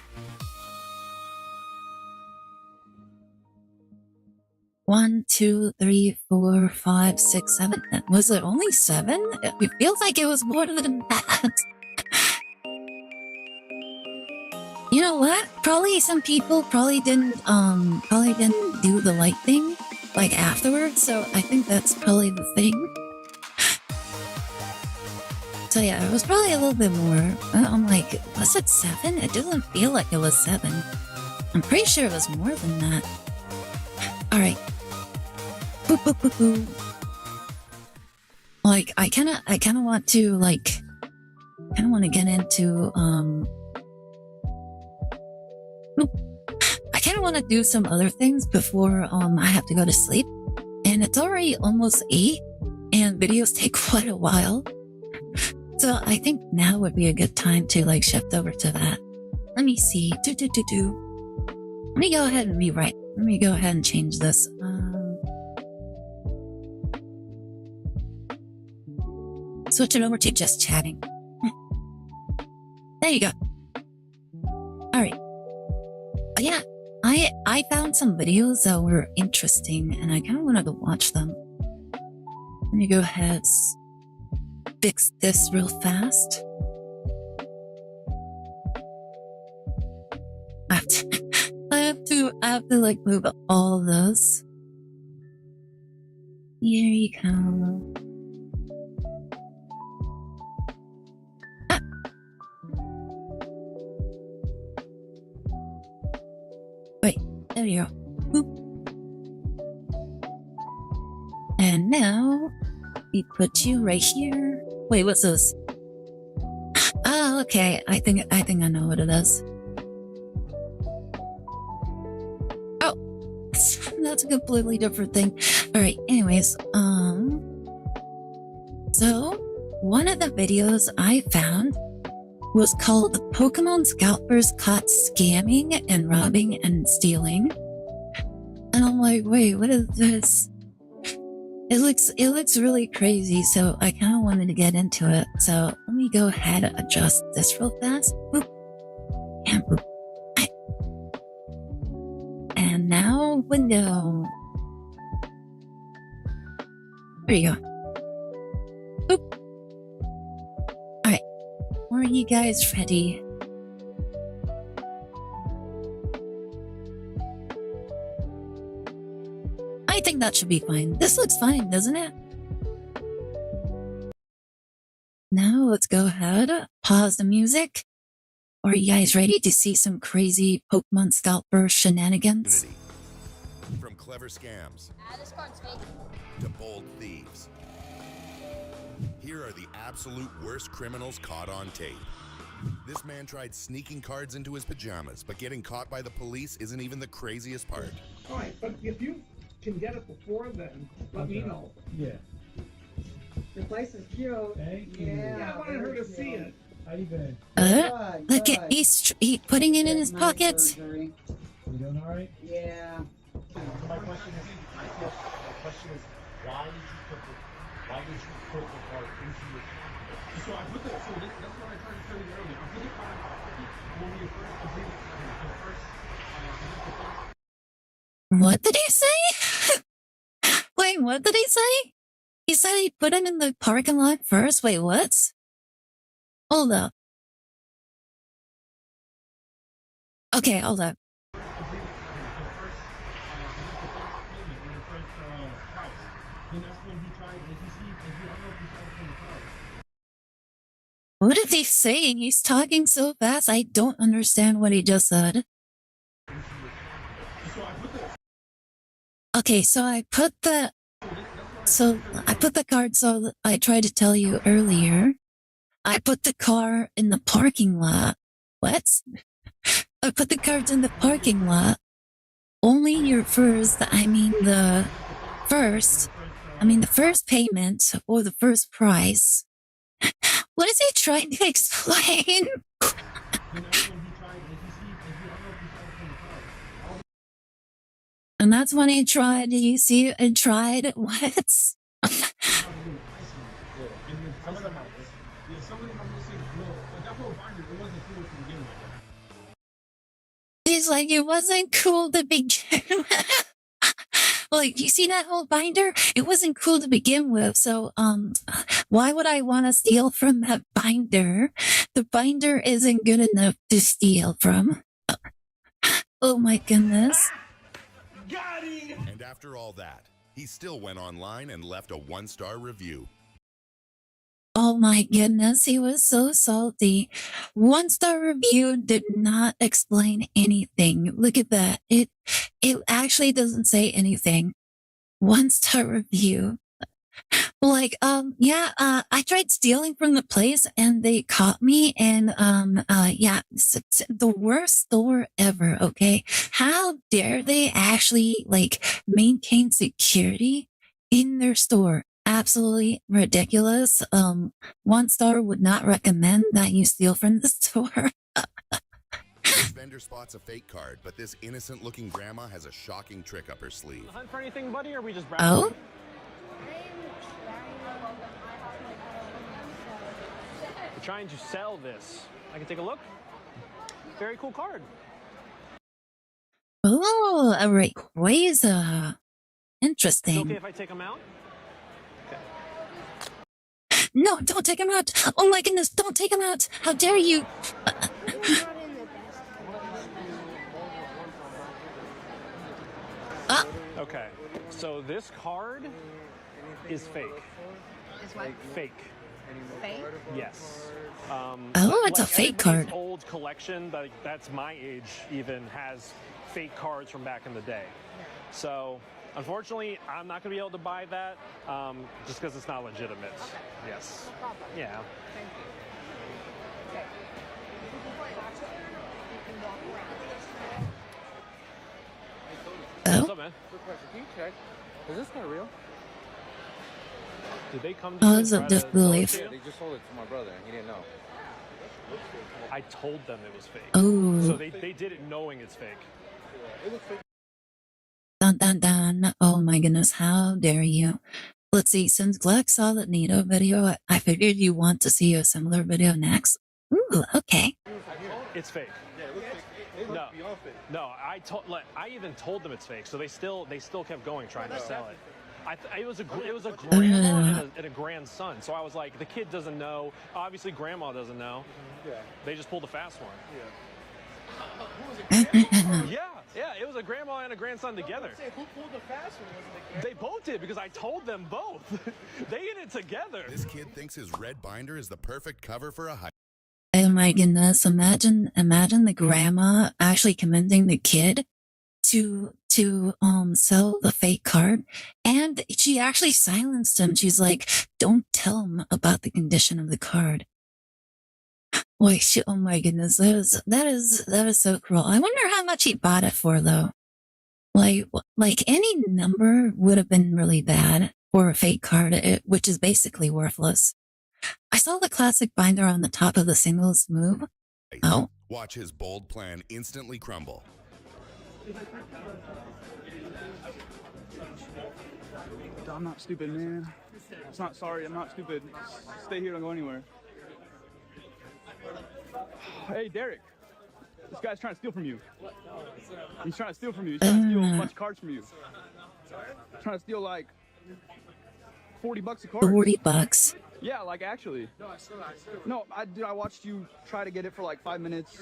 A: 1, 2, 3, 4, 5, 6, 7. Was it only 7? It feels like it was more than that. You know what? Probably some people didn't do the light thing like afterwards, so I think that's probably the thing. So yeah, it was probably a little bit more. I'm like, was it 7? It doesn't feel like it was 7. I'm pretty sure it was more than that. Alright. Boop, boop, boop, boop. Like, I kinda want to, like... I kinda want to get into, I kinda want to do some other things before, I have to go to sleep. And it's already almost 8, and videos take quite a while. So I think now would be a good time to like shift over to that. Let me see. Let me go ahead and rewrite. Let me go ahead and change this. Switch it over to just chatting. There you go. Alright. Yeah, I found some videos that were interesting and I kind of wanted to watch them. Let me go ahead fix this real fast. I have to like move all of those. Here you go. Ah. Wait, there you go. Boop. And now we put you right here. Wait, what's this? Oh, okay. I think I know what it is. Oh, that's a completely different thing. All right. Anyways, so one of the videos I found was called "Pokemon Scalpers Caught Scamming and Robbing and Stealing," and I'm like, wait, what is this? It looks really crazy, so I kind of wanted to get into it. So let me go ahead and adjust this real fast. Boop. And boop. And now window. There you go. Oop. Alright. Are you guys ready? I think that should be fine. This looks fine, doesn't it? Now let's go ahead, pause the music. Are you guys ready to see some crazy Pokemon Scalper shenanigans?
B: From clever scams to bold thieves, here are the absolute worst criminals caught on tape. This man tried sneaking cards into his pajamas, but getting caught by the police isn't even the craziest part.
C: All right, but if you can get it before then, let me know.
D: Yeah.
E: Your place is cute.
D: Thank you.
C: Yeah, I wanted her to see it.
D: How you been?
A: Look at he's putting it in his pockets.
D: You doing all right?
E: Yeah.
D: So my question is, why did you put the card into your pocket?
C: So I put that. So that's what I tried to tell you earlier. I put the card when we first completed
A: What did he say? Wait, what did he say? He said he put it in the parking lot first. Wait, what? Hold up. Okay, hold up. What is he saying? He's talking so fast. I don't understand what he just said. Okay, so I put the card, so I tried to tell you earlier. I put the car in the parking lot. What? I put the cards in the parking lot. Only your first payment or the first price. What is he trying to explain? And that's when he tried. You see, and tried what? He's like, it wasn't cool to begin with. Like, you see that whole binder? It wasn't cool to begin with, so, why would I want to steal from that binder? The binder isn't good enough to steal from. Oh my goodness.
B: And after all that, he still went online and left a 1-star review.
A: Oh my goodness, he was so salty. 1-star review did not explain anything. Look at that. It actually doesn't say anything. 1-star review. Like, I tried stealing from the place and they caught me, and, it's the worst store ever, okay? How dare they actually, like, maintain security in their store? Absolutely ridiculous. 1-star would not recommend that you steal from the store.
B: This vendor spots a fake card, but this innocent-looking grandma has a shocking trick up her sleeve.
F: Hunt for anything, buddy, or we just
A: Oh?
F: We're trying to sell this. I can take a look. Very cool card.
A: Oh, a Rayquaza. Interesting.
F: Is it okay if I take them out? Okay.
A: No, don't take him out. Oh my goodness, don't take him out. How dare you?
F: Okay, so this card is fake.
G: Is what?
F: Fake.
G: Fake?
F: Yes.
A: It's a fake card.
F: Old collection, that's my age, even has fake cards from back in the day. So, unfortunately, I'm not going to be able to buy that just because it's not legitimate.
G: Okay.
F: Yes.
G: No problem.
F: Yeah.
G: Thank you. Okay. You can walk around.
F: What's up, man?
H: Quick question. Can you check? Is this guy real?
F: Did they come
A: Oh,
F: to
A: it's
F: you
A: a
F: and try to
A: disbelief.
F: sell it
H: Yeah,
F: to you?
H: they just sold it to my brother and he didn't know.
F: I told them it was fake.
A: Oh.
F: So they did it knowing it's fake.
H: It was fake.
A: Dun dun dun. Oh my goodness, how dare you? Let's see, since Gleck saw the Nito video, I figured you want to see a similar video next. Ooh, okay.
F: It's fake.
H: Yeah, it looks fake. It looks beyond fake.
F: No, I even told them it's fake, so they still kept going trying to sell it. It was a grandma and a grandson. So I was like, the kid doesn't know. Obviously, grandma doesn't know.
D: Yeah.
F: They just pulled a fast one.
D: Yeah.
F: Yeah. It was a grandma and a grandson together.
D: Say, who pulled the fast one? Was it the
F: They both did because I told them both. They did it together.
B: This kid thinks his red binder is the perfect cover for a hike.
A: Oh my goodness! Imagine the grandma actually convincing the kid to sell the fake card, and she actually silenced him. She's like, "Don't tell him about the condition of the card." Wait, oh my goodness, that is so cruel. I wonder how much he bought it for though. Like any number would have been really bad for a fake card, which is basically worthless. I saw the classic binder on the top of the singles move. Oh.
B: Watch his bold plan instantly crumble.
I: I'm not stupid, man. It's not sorry, I'm not stupid. Stay here, don't go anywhere. Hey, Derek. This guy's trying to steal from you. He's trying to steal from you. He's trying to steal a bunch of cards from you. He's trying to steal like $40 a card.
A: $40?
I: Yeah, like actually. No, I watched you try to get it for like 5 minutes.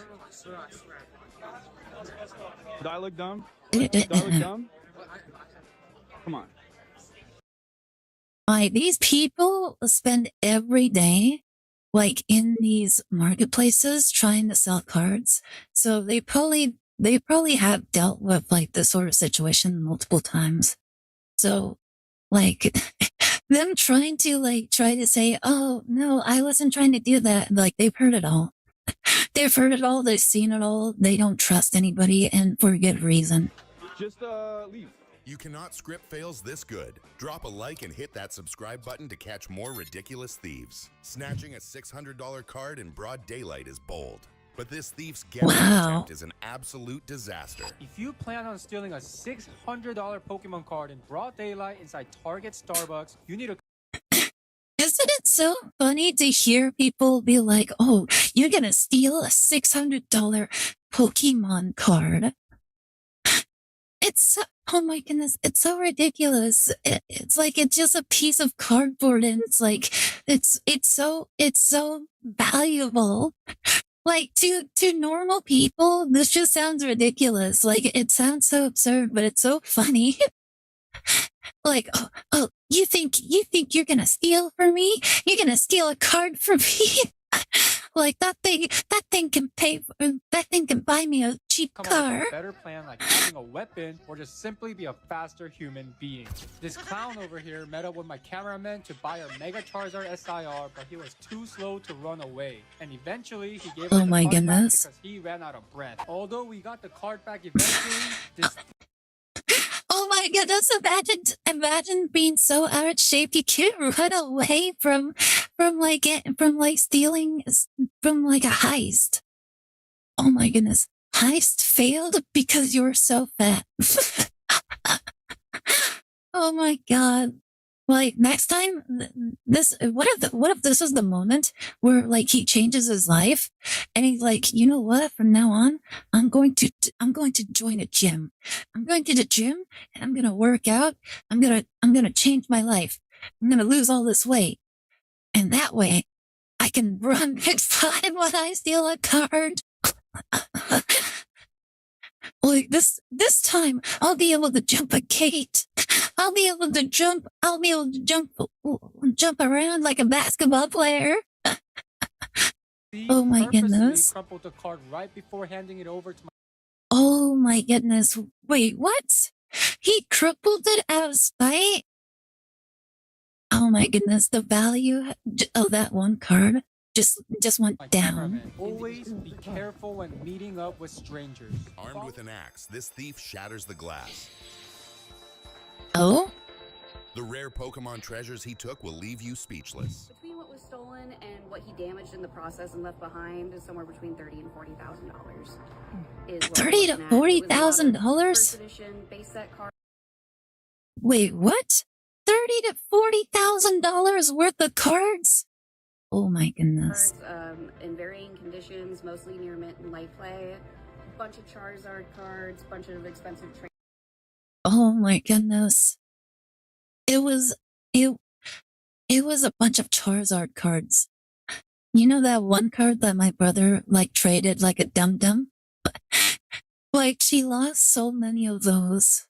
I: Did I look dumb? Did I look dumb? Come on.
A: These people spend every day like in these marketplaces trying to sell cards. So they probably have dealt with like this sort of situation multiple times. So like them trying to say, oh no, I wasn't trying to do that. Like they've heard it all. They've heard it all. They've seen it all. They don't trust anybody, and for good reason.
I: Just leave.
B: You cannot script fails this good. Drop a like and hit that subscribe button to catch more ridiculous thieves. Snatching a $600 card in broad daylight is bold, but this thief's getaway attempt is an absolute disaster.
J: If you plan on stealing a $600 Pokemon card in broad daylight inside Target Starbucks, you need a...
A: Isn't it so funny to hear people be like, oh, you're gonna steal a $600 Pokemon card? It's, oh my goodness, it's so ridiculous. It's like, it's just a piece of cardboard, and it's like, it's so valuable. Like to normal people, this just sounds ridiculous. Like it sounds so absurd, but it's so funny. Like, oh, you think you're gonna steal from me? You're gonna steal a card from me? Like that thing can buy me a cheap car.
J: A better plan, like having a weapon or just simply be a faster human being. This clown over here met up with my cameraman to buy our Mega Charizard SIR, but he was too slow to run away. And eventually he gave us the card back because he ran out of breath. Although we got the card back eventually, this...
A: Oh my goodness, imagine being so out of shape you can't run away from stealing from like a heist. Oh my goodness. Heist failed because you were so fat. Oh my god. Like next time, what if this is the moment where like he changes his life and he's like, you know what? From now on, I'm going to join a gym. I'm going to the gym and I'm going to work out. I'm going to change my life. I'm going to lose all this weight. And that way I can run big fun when I steal a card. Like this time I'll be able to jump a gate. I'll be able to jump around like a basketball player. Oh my goodness.
J: Crumpled the card right before handing it over to my...
A: Oh my goodness. Wait, what? He crippled it out of spite? Oh my goodness, the value of that one card just went down.
J: Always be careful when meeting up with strangers.
B: Armed with an axe, this thief shatters the glass.
A: Oh?
B: The rare Pokemon treasures he took will leave you speechless.
K: Between what was stolen and what he damaged in the process and left behind is somewhere between $30,000 and $40,000.
A: $30,000 to $40,000? Wait, what? $30,000 to $40,000 worth of cards? Oh my goodness.
K: In varying conditions, mostly near mint and light play. A bunch of Charizard cards, bunch of expensive trade.
A: Oh my goodness. it was it it was a bunch of Charizard cards. You know that one card that my brother like traded like a dum-dum? Like she lost so many of those.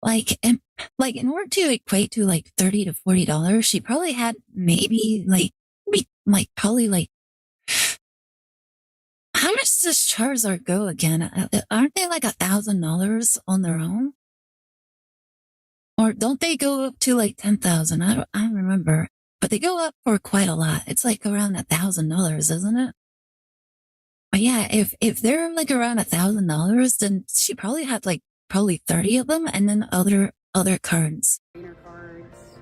A: Like in order to equate to like $30 to $40, she probably had maybe probably like how much does Charizard go again? Aren't they like $1,000 on their own? Or don't they go up to like 10,000? I don't remember, but they go up for quite a lot. It's like around $1,000, isn't it? But yeah, if they're like around $1,000, then she probably had like probably 30 of them, and then other cards.
K: Trainer cards,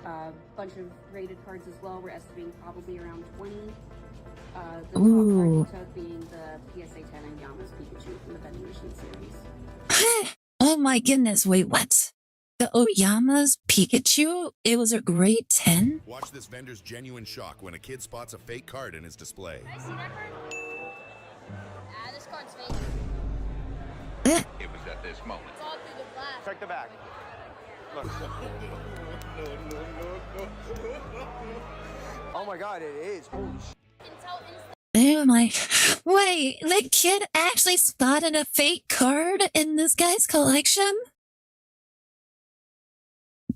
K: a bunch of rated cards as well. We're estimating probably around 20. The top card we took being the PSA 10 and Yama's Pikachu from the vending machine series.
A: Oh my goodness! Wait, what? The Oyama's Pikachu? It was a grade 10?
B: Watch this vendor's genuine shock when a kid spots a fake card in his display.
L: Can I see that card? This card's fake.
M: It was at this moment.
L: It's all through the glass.
H: Check the back. Look. Oh my god, it is. Holy shit.
A: Damn, wait, the kid actually spotted a fake card in this guy's collection?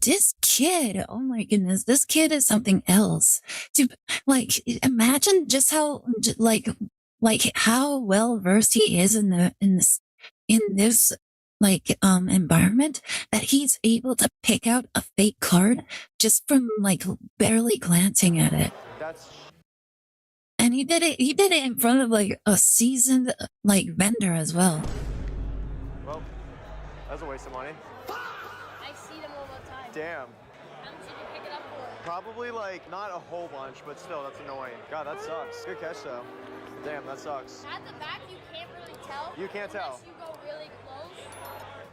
A: This kid, oh my goodness, this kid is something else. Like, imagine just how, how well versed he is in this environment, that he's able to pick out a fake card just from like barely glancing at it. And he did it in front of like a seasoned like vendor as well.
H: Well, that's a waste of money.
L: I see them all the time.
H: Damn.
L: How much did you pick it up for?
H: Probably like not a whole bunch, but still, that's annoying. God, that sucks. Good catch though. Damn, that sucks.
L: At the back, you can't really tell.
H: You can't tell.
L: Unless you go really close.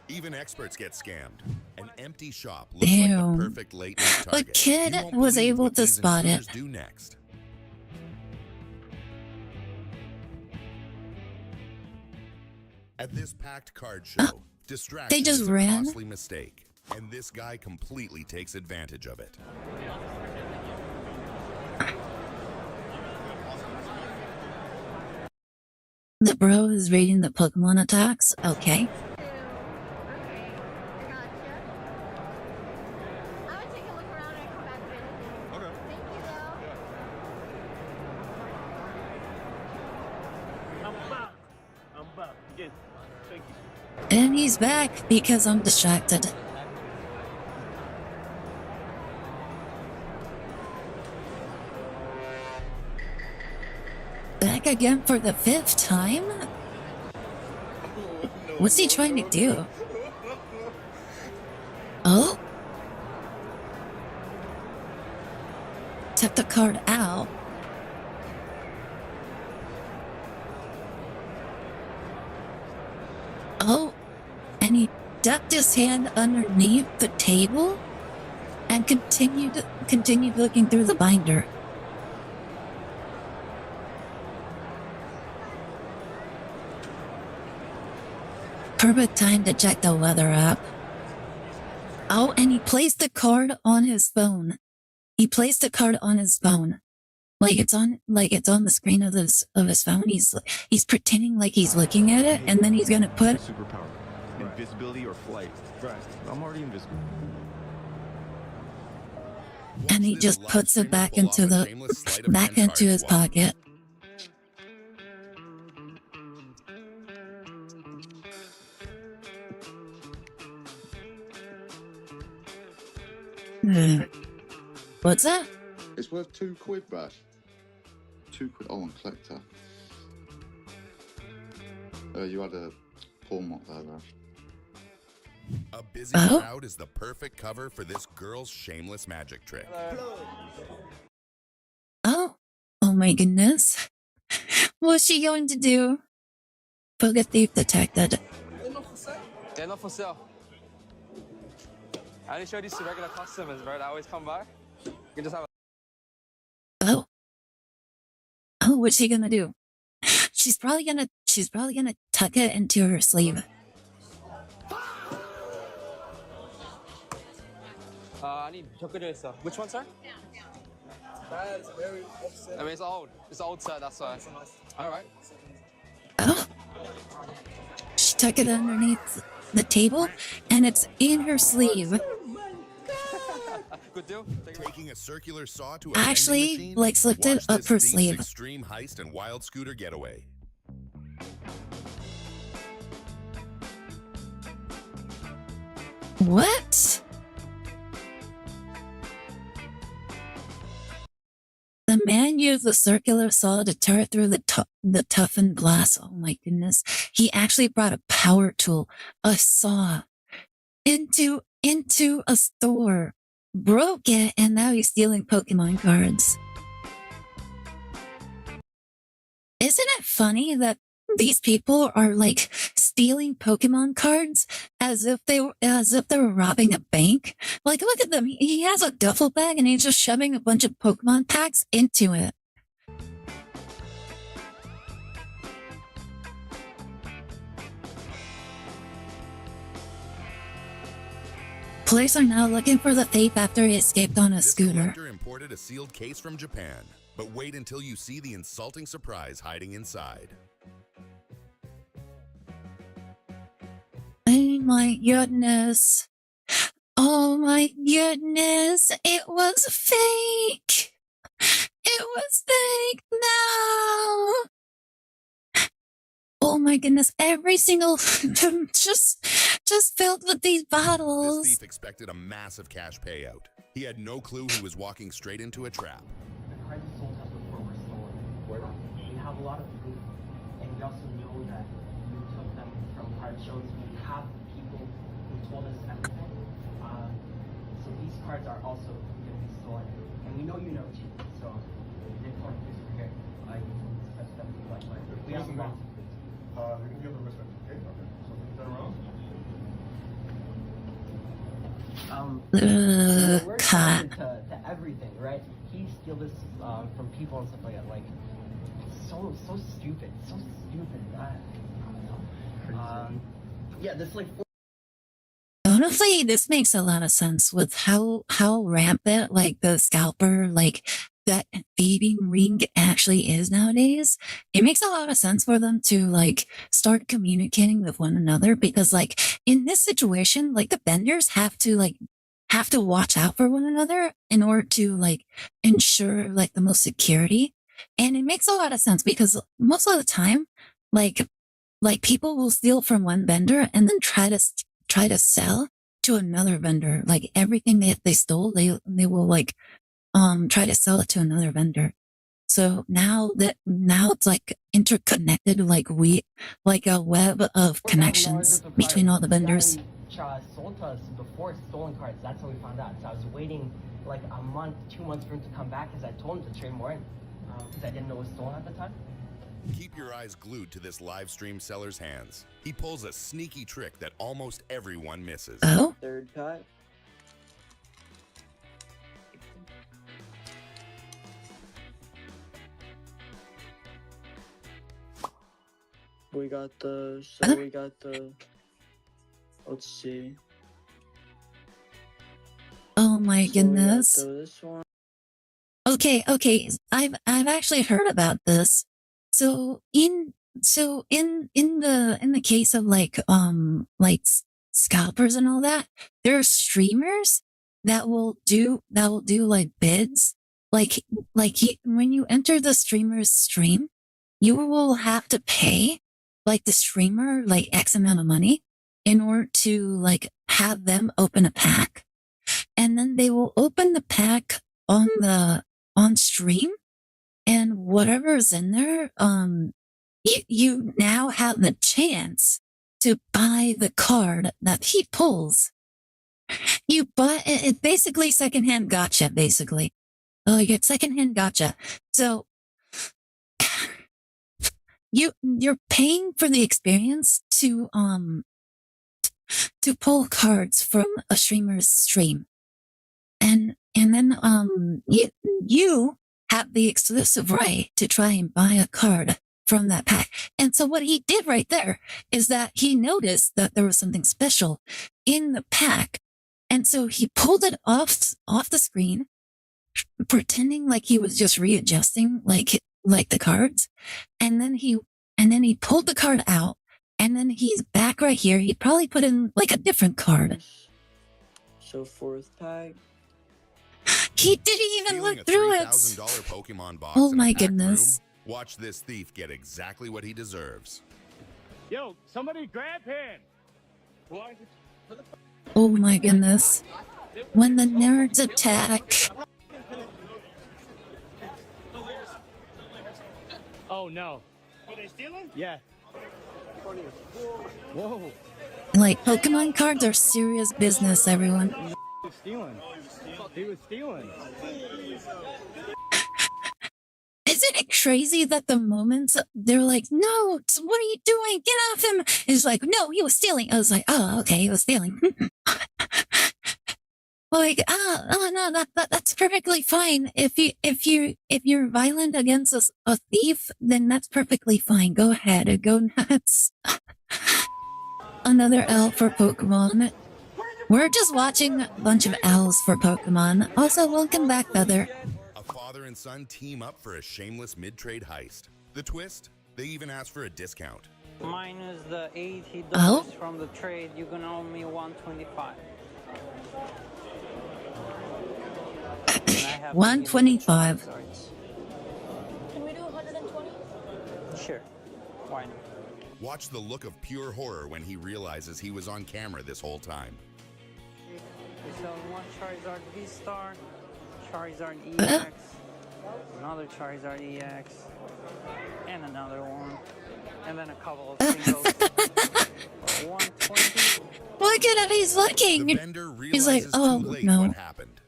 B: Even experts get scammed. An empty shop looks
A: Damn.
B: like the perfect late night target.
A: The kid was able to spot it.
B: Do next. At this packed card show, distraction
A: they just
B: is a
A: ran?
B: costly mistake, and this guy completely takes advantage of it.
A: The bro is reading the Pokemon attacks. Okay. And he's back because I'm distracted. Back again for the 5th time? What's he trying to do? Oh? Took the card out. Oh, and he ducked his hand underneath the table and continued looking through the binder. Perfect time to check the weather app. Oh, and he placed the card on his phone. He placed the card on his phone. Like it's on the screen of his phone. He's pretending like he's looking at it, and then he's gonna put
N: superpower, invisibility or flight. Right. I'm already invisible.
A: And he just puts it back into his pocket. What's that?
O: It's worth £2, Bash. £2. Oh, on collector. You had a poor mock there, Bash.
B: A busy crowd is the perfect cover for this girl's shameless magic trick.
A: Oh my goodness. What's she going to do? Poker thief detected.
H: They're not for sale. I only show these to regular customers, bro. I always come back. You can just have a...
A: Oh, what's she gonna do? She's probably gonna tuck it into her sleeve.
P: 많이 접근했어. Which one, sir?
C: That is very upset.
P: I mean, it's old. It's old, sir. That's why. All right.
A: Oh. She took it underneath the table, and it's in her sleeve.
P: Good deal.
B: Taking a circular saw to a
A: Actually,
B: vending machine?
A: like, slipped it
B: Watch
A: up
B: this
A: her
B: thief's
A: sleeve.
B: Extreme heist and wild scooter getaway.
A: What? The man used the circular saw to tear through the toughened glass. Oh my goodness. He actually brought a power tool, a saw, into a store, broke it, and now he's stealing Pokemon cards. Isn't it funny that these people are like stealing Pokemon cards as if they were robbing a bank? Like, look at them. He has a duffel bag and he's just shoving a bunch of Pokemon packs into it. Police are now looking for the thief after he escaped on a scooter.
B: Collector imported a sealed case from Japan, but wait until you see the insulting surprise hiding inside.
A: Oh my goodness. Oh my goodness. It was fake. It was fake. No. Oh my goodness. Every single just filled with these bottles.
B: This thief expected a massive cash payout. He had no clue he was walking straight into a trap.
Q: The cards you sold us before were stolen. We have a lot of proof, and we also know that you took them from card shows. We have people who told us everything. So these cards are also going to be stolen, and we know you know too. So the point is over here. You can discuss them if you like. We have a lot.
C: You can give the wristband. Okay. So turn around.
Q: We're connected to everything, right? He steals this from people and stuff like that. Like, so stupid, so stupid. I don't know. Yeah, this like.
A: Honestly, this makes a lot of sense with how rampant like the scalper, like that thieving ring actually is nowadays. It makes a lot of sense for them to like start communicating with one another, because like in this situation, like the vendors have to watch out for one another in order to like ensure like the most security. And it makes a lot of sense because most of the time, like people will steal from one vendor and then try to sell to another vendor. Like everything they stole, they will like try to sell it to another vendor. So now it's like interconnected, like a web of connections between all the vendors.
Q: Sold to us before stolen cards. That's how we found out. So I was waiting like a month, 2 months for him to come back because I told him to trade more in because I didn't know it was stolen at the time.
B: Keep your eyes glued to this live stream seller's hands. He pulls a sneaky trick that almost everyone misses.
A: Oh?
H: Third cut. We got the, let's see.
A: Oh my goodness.
H: This one.
A: Okay. I've actually heard about this. So in the case of like scalpers and all that, there are streamers that will do like bids. When you enter the streamer's stream, you will have to pay like the streamer like X amount of money in order to like have them open a pack. And then they will open the pack on stream, and whatever's in there, you now have the chance to buy the card that he pulls. You buy it basically secondhand gotcha, basically. Oh, you get secondhand gotcha. So you're paying for the experience to pull cards from a streamer's stream. And then you have the exclusive right to try and buy a card from that pack. And so what he did right there is that he noticed that there was something special in the pack, And so he pulled it off the screen, pretending like he was just readjusting like the cards. And then he pulled the card out, and then he's back right here. He probably put in like a different card.
R: So fourth tag.
A: He didn't even look through it.
B: $3,000 Pokemon box
A: Oh
B: in a
A: my
B: packed
A: goodness.
B: room. Watch this thief get exactly what he deserves.
I: Yo, somebody grab him! Why?
A: Oh my goodness. When the nerds attack.
I: Oh no. Were they stealing? Yeah. Whoa.
A: Like, Pokemon cards are serious business, everyone.
I: He was stealing. He was stealing.
A: Isn't it crazy that the moments they're like, no, what are you doing? Get off him. It's like, no, he was stealing. I was like, oh, okay, he was stealing. Like, no, that's perfectly fine. If you're violent against a thief, then that's perfectly fine. Go ahead, go nuts. Another L for Pokemon. We're just watching a bunch of L's for Pokemon. Also, welcome back, Feather.
B: A father and son team up for a shameless mid-trade heist. The twist? They even ask for a discount.
S: Minus the $80
A: Oh?
S: from the trade, you can owe me $125.
A: 125.
L: Can we do 120?
S: Sure. Why not?
B: Watch the look of pure horror when he realizes he was on camera this whole time.
S: We sell one Charizard V-Star, Charizard EX, another Charizard EX, and another one, and then a couple of singles. 120.
A: Look at how he's looking.
B: The vendor
A: He's like,
B: realizes
A: oh,
B: too late
A: no.
B: what happened.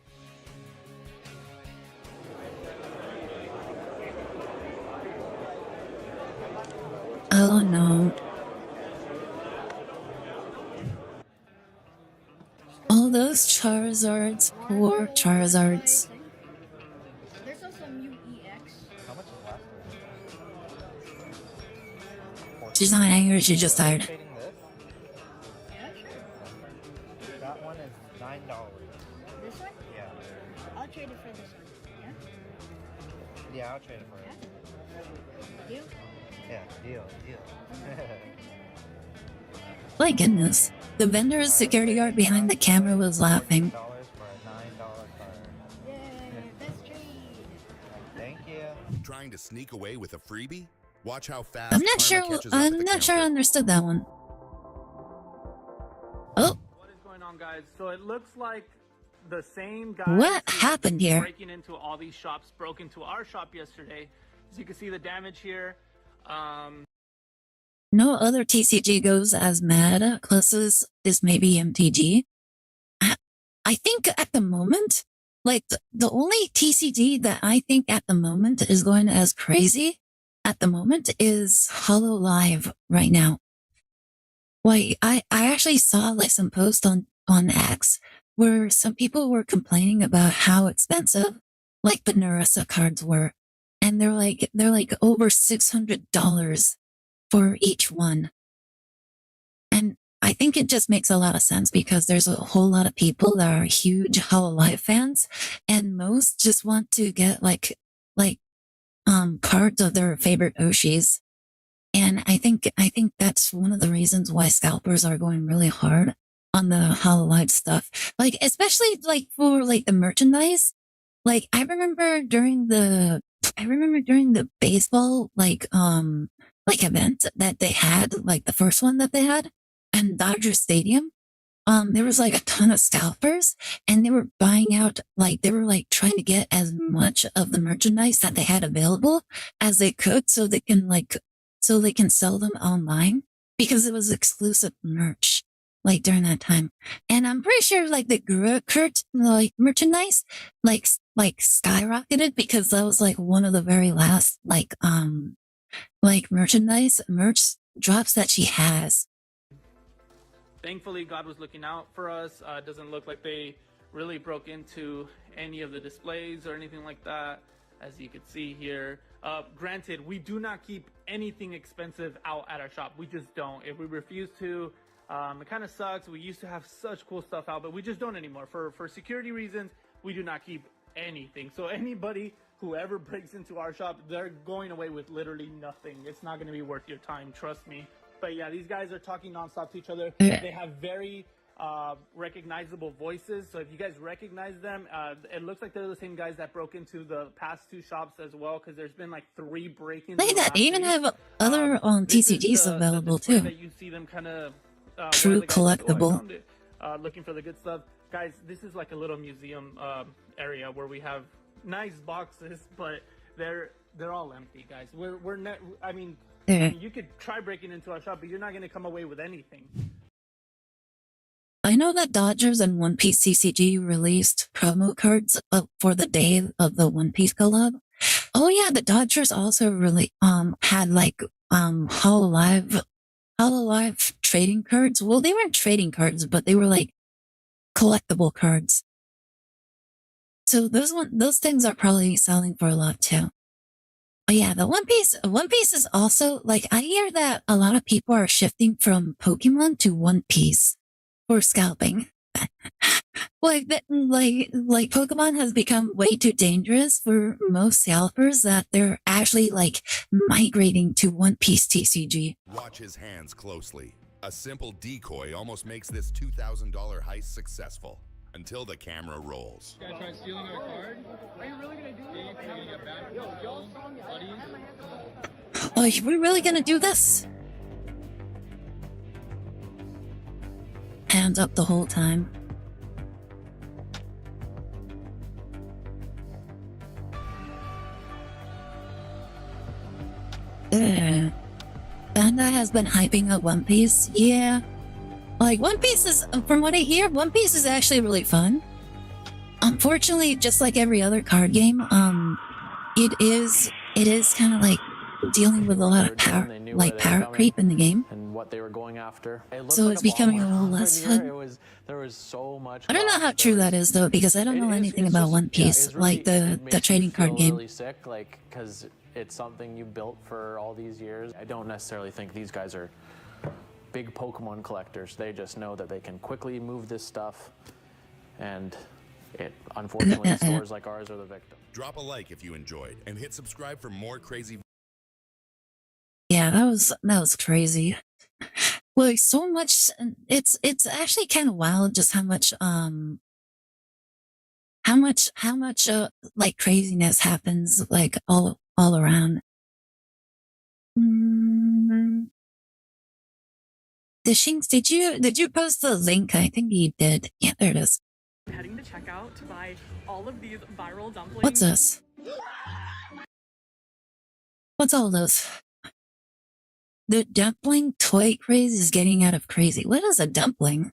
A: Oh, no. All those Charizards, poor Charizards.
L: There's also Mew EX.
H: How much is last one?
A: She's not angry, she's just tired.
H: Trading this?
L: Yeah, sure.
H: That one is $9.
L: This one?
H: Yeah.
L: I'll trade it for this one. Yeah?
H: Yeah, I'll trade it for it.
L: Deal?
H: Yeah, deal.
A: My goodness. The vendor's security guard behind the camera was laughing.
H: $4 for a $9 card.
L: Yeah, that's trade.
H: Thank you.
B: Trying to sneak away with a freebie? Watch how fast
A: I'm not
B: karma
A: sure.
B: catches up at
A: I'm
B: the
A: not sure I
B: counter.
A: understood that one. Oh,
I: What is going on, guys? So it looks like the same guy.
A: what happened here?
I: Breaking into all these shops, broke into our shop yesterday. As you can see the damage here.
A: No other TCG goes as mad. Closest is maybe MTG. I think at the moment, like the only TCG that I think at the moment is going as crazy at the moment is Hollow Live right now. Like I actually saw like some posts on X where some people were complaining about how expensive like the Narissa cards were. And they're like over $600 for each one. And I think it just makes a lot of sense because there's a whole lot of people that are huge Hololive fans, and most just want to get like cards of their favorite Oshis. And I think that's one of the reasons why scalpers are going really hard on the Hololive stuff. Like especially like for like the merchandise. Like I remember during the baseball like event that they had, like the first one that they had in Dodger Stadium. There was like a ton of scalpers and they were buying out, like they were like trying to get as much of the merchandise that they had available as they could so they can sell them online because it was exclusive merch like during that time. And I'm pretty sure like the Kurt like merchandise like skyrocketed because that was like one of the very last like merch drops that she has.
I: Thankfully, God was looking out for us. It doesn't look like they really broke into any of the displays or anything like that, as you can see here. Granted, we do not keep anything expensive out at our shop. We just don't. If we refuse to, It kind of sucks. We used to have such cool stuff out, but we just don't anymore. For security reasons, we do not keep anything. So anybody who ever breaks into our shop, they're going away with literally nothing. It's not going to be worth your time, trust me. But yeah, these guys are talking nonstop to each other. They have very recognizable voices. So if you guys recognize them, it looks like they're the same guys that broke into the past two shops as well, because there's been like 3 break-ins.
A: Look at that. They even have other TCGs available too.
I: That you see them kind of
A: true collectible.
I: Looking for the good stuff. Guys, this is like a little museum area where we have nice boxes, but they're all empty, guys. We're not. I mean, you could try breaking into our shop, but you're not going to come away with anything.
A: I know that Dodgers and One Piece CCG released promo cards for the day of the One Piece collab. Oh yeah, the Dodgers also really had like Hololive trading cards. Well, they weren't trading cards, but they were like collectible cards. So those things are probably selling for a lot too. But yeah, the One Piece is also like, I hear that a lot of people are shifting from Pokemon to One Piece for scalping. like Pokemon has become way too dangerous for most scalpers that they're actually like migrating to One Piece TCG.
B: Watch his hands closely. A simple decoy almost makes this $2,000 heist successful until the camera rolls.
I: You guys try stealing our card? Are you really gonna do it? Are you gonna get bad?
A: Oh, are we really gonna do this? Hands up the whole time. Bandai has been hyping up One Piece. Yeah. Like, One Piece is, from what I hear, One Piece is actually really fun. Unfortunately, just like every other card game, it is kind of like dealing with a lot of power creep in the game.
H: And what they were going after.
A: So it's becoming a little less fun.
H: There was so much.
A: I don't know how true that is though, because I don't know anything about One Piece, like the trading card game.
H: Really sick, like, because it's something you built for all these years. I don't necessarily think these guys are big Pokemon collectors. They just know that they can quickly move this stuff, and unfortunately stores like ours are the victim.
B: Drop a like if you enjoyed, and hit subscribe for more crazy.
A: Yeah, that was crazy. Like, so much. It's actually kind of wild just how much like craziness happens like all around. The Shinx, did you post the link? I think you did. Yeah, there it is.
T: Heading to checkout to buy all of these viral dumplings.
A: What's this? What's all those? The dumpling toy craze is getting out of crazy. What is a dumpling?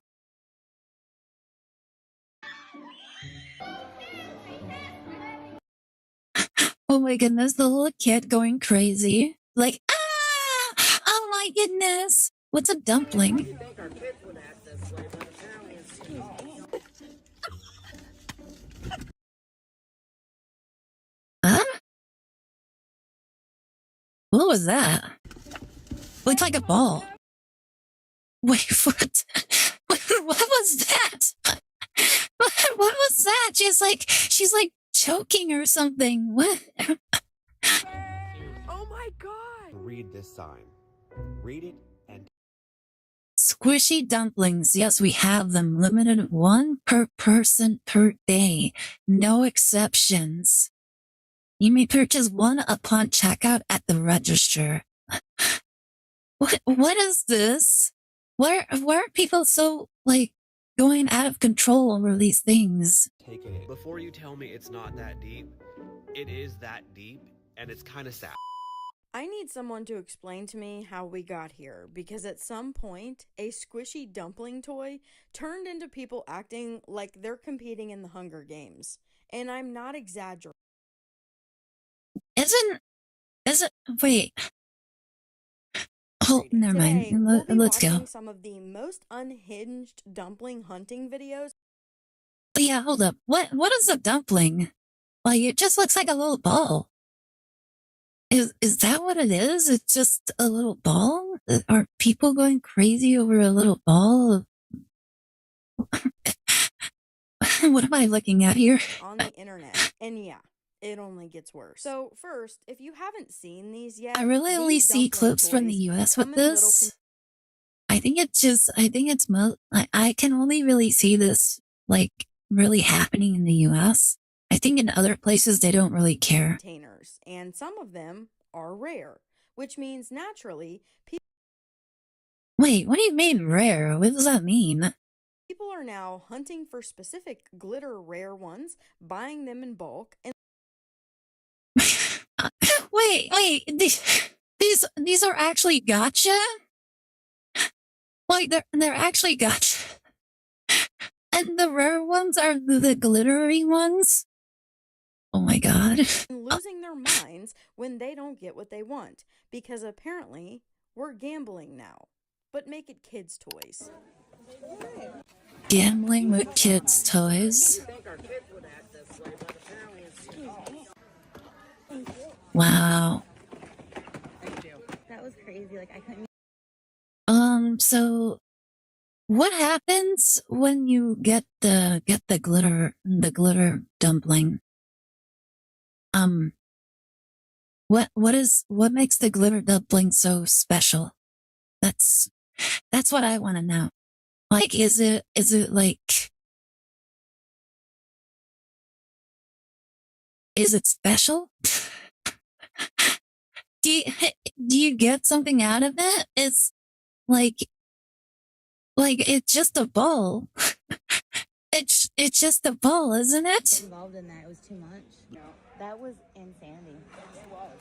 A: Oh my goodness, the little kid going crazy. Like, ah! Oh my goodness! What's a dumpling? Huh? What was that? Looked like a ball. Wait, what? What was that? What was that? She's like choking or something. What?
T: Oh my god!
U: Read this sign. Read it and...
A: Squishy dumplings. Yes, we have them. Limited 1 per person per day. No exceptions. You may purchase 1 upon checkout at the register. What is this? Why are people so, like, going out of control over these things?
U: Take it. Before you tell me it's not that deep, it is that deep, and it's kind of sad.
V: I need someone to explain to me how we got here, because at some point, a squishy dumpling toy turned into people acting like they're competing in the Hunger Games. And I'm not exaggerating.
A: Wait. Oh, never mind. Let's go.
V: Some of the most unhinged dumpling hunting videos.
A: Yeah, hold up. What is a dumpling? Like, it just looks like a little ball. Is that what it is? It's just a little ball? Are people going crazy over a little ball? What am I looking at here?
V: On the internet. And yeah, it only gets worse. So first, if you haven't seen these yet,
A: I really only see clips from the US with this. I think I can only really see this like really happening in the US. I think in other places they don't really care.
V: Containers, and some of them are rare, which means naturally
A: Wait, what do you mean rare? What does that mean?
V: people are now hunting for specific glitter rare ones, buying them in bulk, and
A: wait, these are actually gotcha? Like they're actually gotcha. And the rare ones are the glittery ones? Oh my god.
V: losing their minds when they don't get what they want, because apparently we're gambling now. But make it kids' toys.
A: Gambling with kids' toys? Wow.
E: That was crazy. Like I couldn't.
A: So what happens when you get the glitter dumpling? What makes the glitter dumpling so special? That's what I want to know. Like, is it like, is it special? Do you get something out of it? It's like it's just a ball. It's just a ball, isn't it?
E: Involved in that, it was too much. No, that was insanity. It was.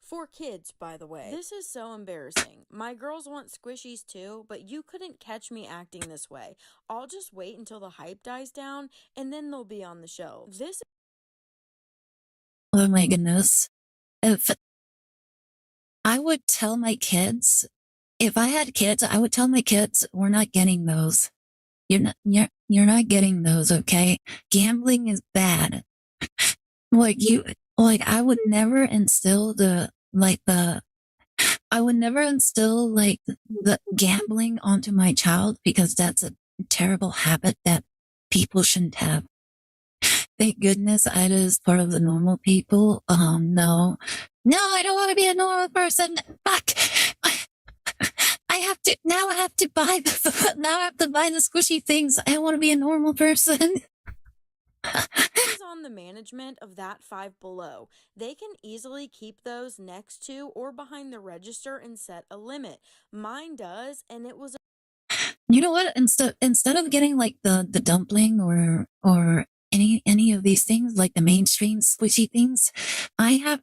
V: For kids, by the way. This is so embarrassing. My girls want squishies too, but you couldn't catch me acting this way. I'll just wait until the hype dies down, and then they'll be on the shelves.
A: Oh my goodness. If I would tell my kids, if I had kids, I would tell my kids, we're not getting those. You're not getting those, okay? Gambling is bad. I would never instill the gambling onto my child, because that's a terrible habit that people shouldn't have. Thank goodness Ida is part of the normal people. No, I don't want to be a normal person. Fuck. I have to buy the squishy things. I want to be a normal person.
V: Is on the management of that Five Below. They can easily keep those next to or behind the register and set a limit. Mine does, and it was.
A: You know what? Instead of getting like the dumpling or any of these things, like the mainstream squishy things, I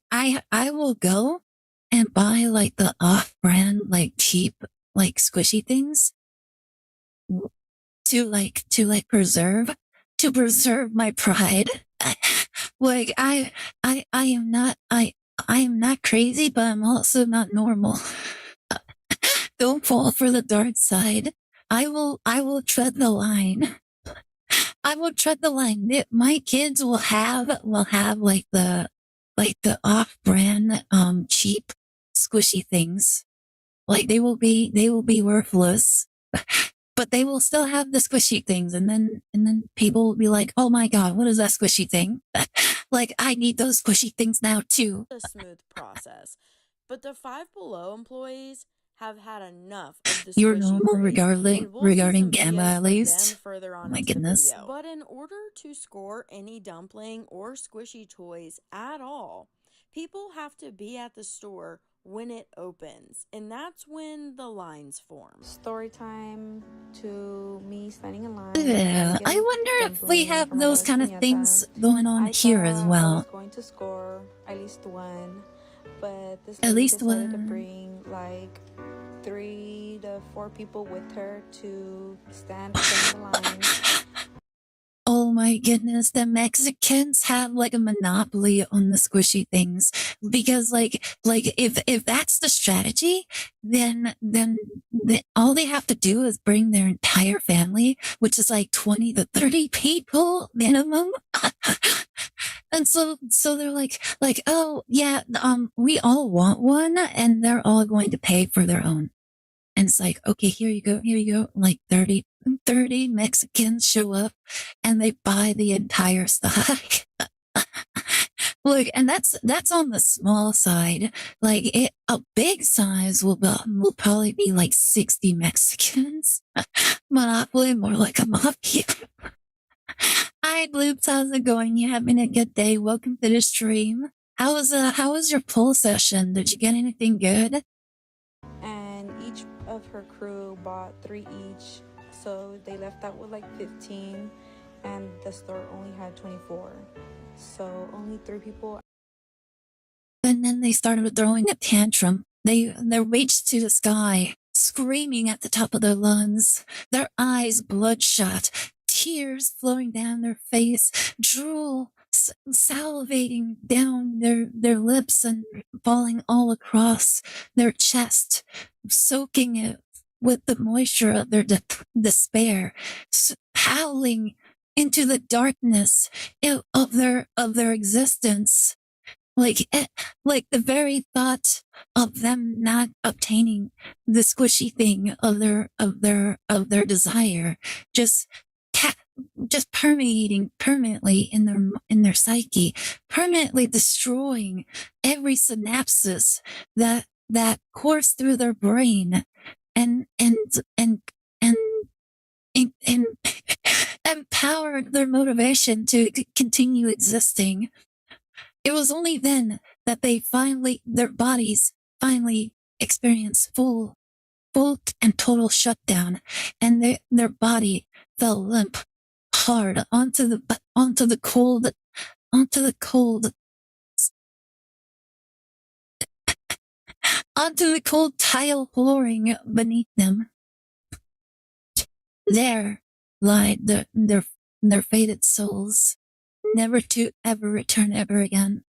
A: will go and buy like the off-brand, like cheap, like squishy things to preserve my pride. Like I am not crazy, but I'm also not normal. Don't fall for the dark side. I will tread the line. I will tread the line. My kids will have like the off-brand cheap squishy things. Like they will be worthless. But they will still have the squishy things, and then people will be like, "Oh my god, what is that squishy thing?" Like, I need those squishy things now too.
V: A smooth process, but the Five Below employees have had enough of the
A: You're
V: squishy
A: normal
V: craze,
A: regarding Gamma, at least.
V: Further on
A: Oh my
V: into the
A: goodness.
V: video. But in order to score any dumpling or squishy toys at all, people have to be at the store when it opens, and that's when the lines form.
E: Story time to me standing in line.
A: Yeah, I wonder if we have those kind of things going on here as
E: I was
A: well.
E: going to score at least one, but this
A: At
E: lady
A: least
E: decided to
A: one.
E: bring like 3 to 4 people with her to stand in the line.
A: Oh my goodness, the Mexicans have like a monopoly on the squishy things, because like if that's the strategy, then all they have to do is bring their entire family, which is like 20 to 30 people minimum. And so they're like, oh yeah, we all want one, and they're all going to pay for their own. And it's like, okay, here you go. Like 30 Mexicans show up, and they buy the entire stock. Look, and that's on the small side. Like a big size will probably be like 60 Mexicans. Monopoly, more like a mafia. Hi, Bloops. How's it going? You having a good day? Welcome to the stream. How was your poll session? Did you get anything good?
E: And each of her crew bought 3 each, so they left out with like 15, and the store only had 24. So only 3 people.
A: And then they started throwing a tantrum. They reached to the sky, screaming at the top of their lungs, their eyes bloodshot, tears flowing down their face, drool salivating down their lips and falling all across their chest, soaking it with the moisture of their despair, howling into the darkness of their existence. Like the very thought of them not obtaining the squishy thing of their desire just permeating permanently in their psyche, permanently destroying every synapses that course through their brain and empowered their motivation to continue existing. It was only then that their bodies finally experienced full and total shutdown, and their body fell limp, hard onto the cold tile flooring beneath them. There lied their fated souls, never to ever return ever again.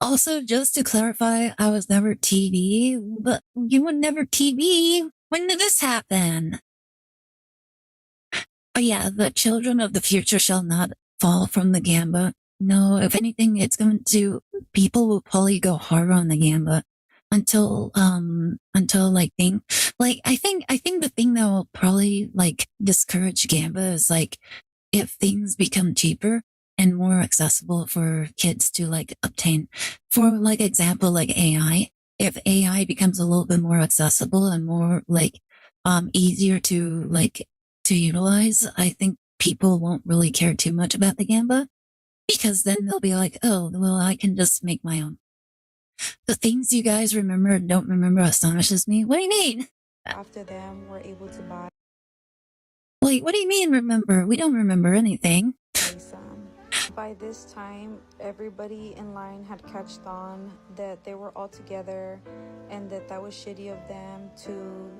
A: Also, just to clarify, I was never TV, but you were never TV. When did this happen? Oh yeah, the children of the future shall not fall from the gambit. No, if anything, people will probably go harder on the gambit until I think the thing that will probably like discourage gambit is like if things become cheaper and more accessible for kids to like obtain. For like example, like AI, if AI becomes a little bit more accessible and more like easier to utilize, I think people won't really care too much about the gamba, because then they'll be like, oh, well, I can just make my own. The things you guys remember and don't remember astonishes me. What do you mean?
E: After them were able to buy.
A: Wait, what do you mean remember? We don't remember anything.
E: Some. By this time, everybody in line had catched on that they were all together and that was shitty of them to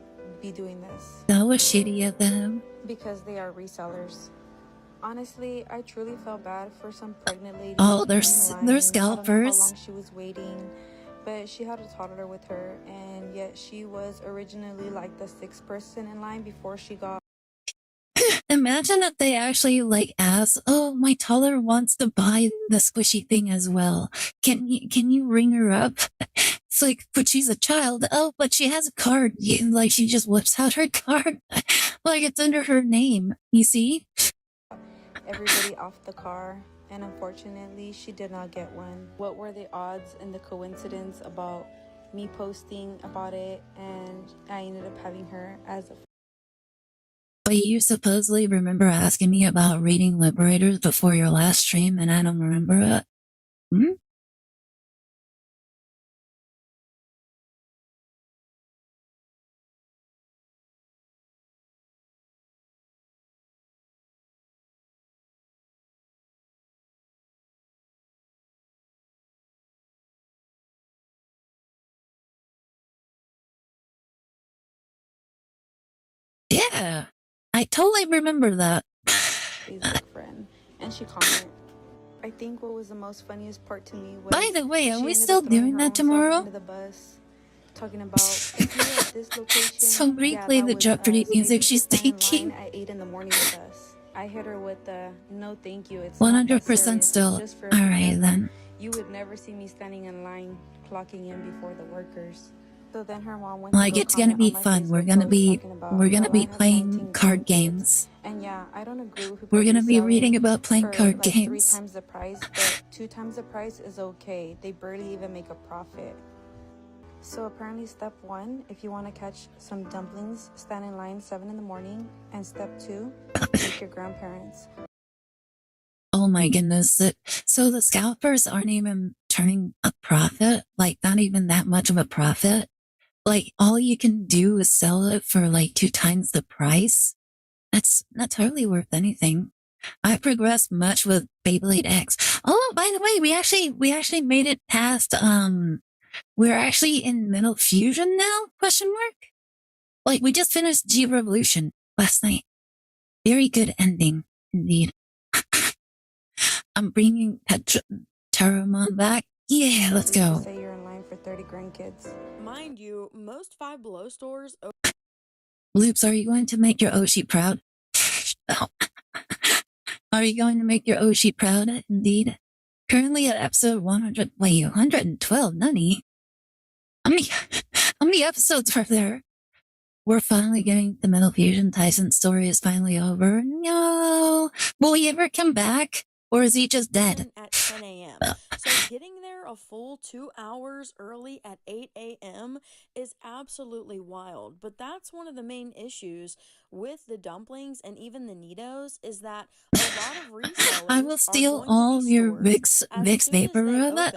E: be doing this.
A: That was shitty of them.
E: Because they are resellers. Honestly, I truly felt bad for some pregnant lady.
A: Oh, they're scalpers.
E: I don't know how long she was waiting, but she had a toddler with her, and yet she was originally like the 6th person in line before she got.
A: Imagine that they actually like ask, oh, my toddler wants to buy the squishy thing as well. Can you ring her up? It's like, but she's a child. Oh, but she has a card. Like she just whips out her card. Like it's under her name. You see?
E: Everybody off the car, and unfortunately she did not get one. What were the odds and the coincidence about me posting about it, and I ended up having her as a.
A: But you supposedly remember asking me about reading Liberators before your last stream, and I don't remember it. Hmm? Yeah, I totally remember that.
E: Facebook friend, and she commented. I think what was the most funniest part to me was.
A: By the way, are we still doing that tomorrow?
E: Into the bus, talking about if we at this location.
A: So replay the Jeopardy music she's taking.
E: At 8 in the morning with us. I hit her with the no thank you. It's not that
A: 100%
E: serious.
A: still.
E: It's just for a
A: Alright
E: few
A: then.
E: minutes. You would never see me standing in line clocking in before the workers. So then her mom went
A: Like,
E: to go
A: it's gonna
E: comment
A: be
E: on my
A: fun. We're
E: Facebook
A: gonna
E: post
A: be
E: talking about
A: we're
E: the
A: gonna be
E: line has
A: playing
E: 19
A: card
E: grandkids.
A: games.
E: And yeah, I don't agree with people
A: We're gonna be reading
E: reselling
A: about playing
E: for
A: card
E: like 3
A: games.
E: times the price, but 2 times the price is okay. They barely even make a profit. So apparently step 1, if you want to catch some dumplings, stand in line 7 in the morning. And step 2, take your grandparents.
A: Oh my goodness. So the scalpers aren't even turning a profit? Like, not even that much of a profit? Like, all you can do is sell it for like 2 times the price? That's not hardly worth anything. I've progressed much with Beyblade X. Oh, by the way, we actually made it past, we're actually in Metal Fusion now? Question mark? Like, we just finished G Revolution last night. Very good ending, indeed. I'm bringing Taramon back. Yeah, let's
E: So you
A: go.
E: just say you're in line for 30 grandkids.
V: Mind you, most Five Below stores.
A: Loops, are you going to make your Oshi proud? Oh. Are you going to make your Oshi proud? Indeed. Currently at episode 100. Wait, 112, Nani? How many episodes are there? We're finally getting the Metal Fusion. Tyson's story is finally over. No. Will he ever come back? Or is he just dead?
V: At 10 a.m. So getting there a full 2 hours early at 8 a.m. is absolutely wild. But that's one of the main issues with the dumplings and even the Nidos is that a lot of resellers
A: I will steal all of your Vicks Vapor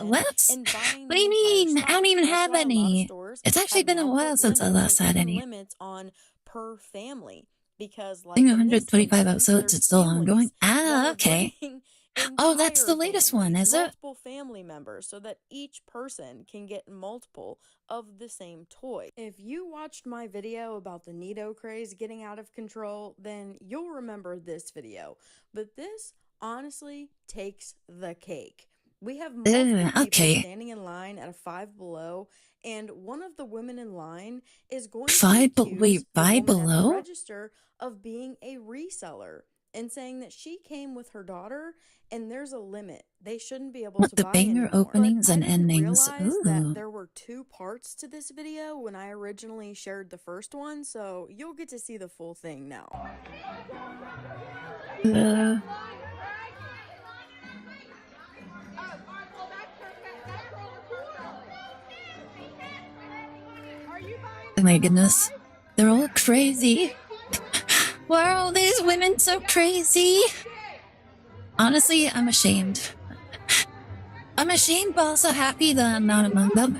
A: Let's. What do you mean? I don't even have any. It's actually been a while since I last had any.
V: Limits on per family because
A: I think 125 episodes, it's still ongoing. Ah, okay. Oh, that's the latest one, is it?
V: Multiple family members so that each person can get multiple of the same toy. If you watched my video about the Nido craze getting out of control, then you'll remember this video. But this honestly takes the cake. We have multiple people standing in line at a Five Below, and one of the women in line is going to accuse the woman at the register of being a reseller and saying that she came with her daughter and there's a limit. They shouldn't be able to
A: the
V: buy
A: banger
V: anymore.
A: openings and endings.
V: Realize
A: Ooh.
V: that there were 2 parts to this video when I originally shared the first one, so you'll get to see the full thing now.
A: Oh my goodness. They're all crazy. Why are all these women so crazy? Honestly, I'm ashamed. I'm ashamed, but also happy that I'm not among them.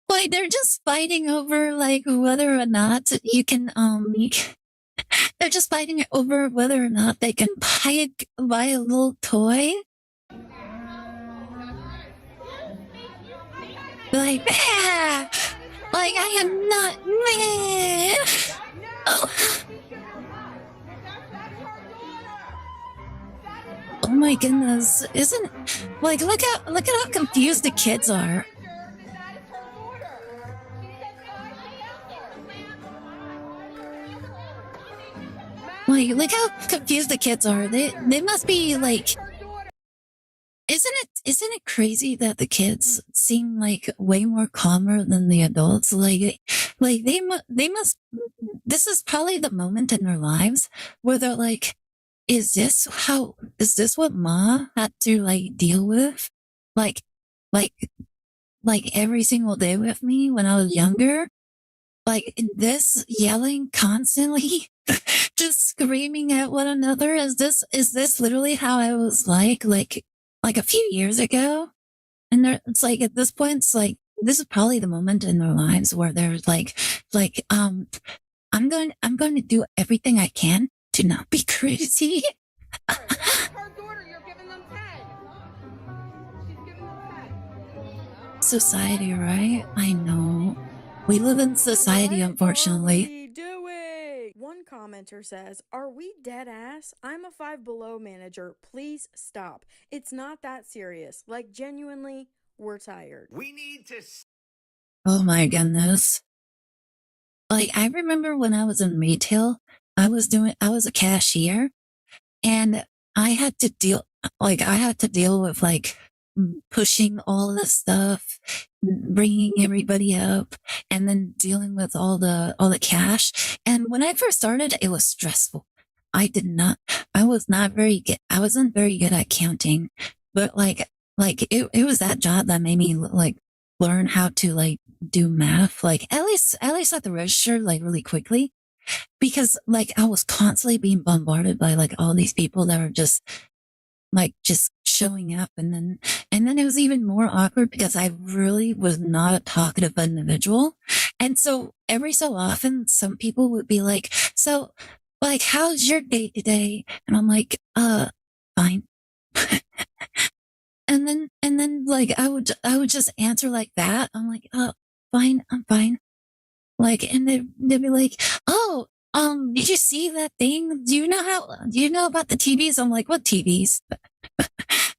A: Like, they're just fighting over, like, whether or not you can, they're just fighting over whether or not they can buy a little toy. Like, like I am not, Oh my goodness! Isn't like look at how confused the kids are. Like, look how confused the kids are. They must be like. Isn't it crazy that the kids seem like way more calmer than the adults? Like they must. This is probably the moment in their lives where they're like, is this what Ma had to like deal with? Like every single day with me when I was younger? Like this yelling constantly, just screaming at one another? Is this literally how I was like a few years ago? And it's like, at this point, it's like, this is probably the moment in their lives where they're like, I'm going to do everything I can to not be crazy. Society, right? I know. We live in society, unfortunately.
V: One comment commenter says, "Are we dead ass? I'm a Five Below manager. Please stop. It's not that serious. Like, genuinely, we're tired."
D: We need to.
A: Oh my goodness. Like, I remember when I was in retail, I was a cashier, and I had to deal with like pushing all the stuff, bringing everybody up, and then dealing with all the cash. And when I first started, it was stressful. I wasn't very good at counting, but it was that job that made me like learn how to like do math, like at least at the register, like really quickly, because like I was constantly being bombarded by like all these people that were just showing up, and then it was even more awkward because I really was not a talkative individual. And so every so often some people would be like, "So like how's your day today?" And I'm like, fine." and then like I would just answer like that. I'm like, fine, I'm fine. Like, and they'd be like, "Oh, did you see that thing? Do you know about the TVs?" I'm like, "What TVs?"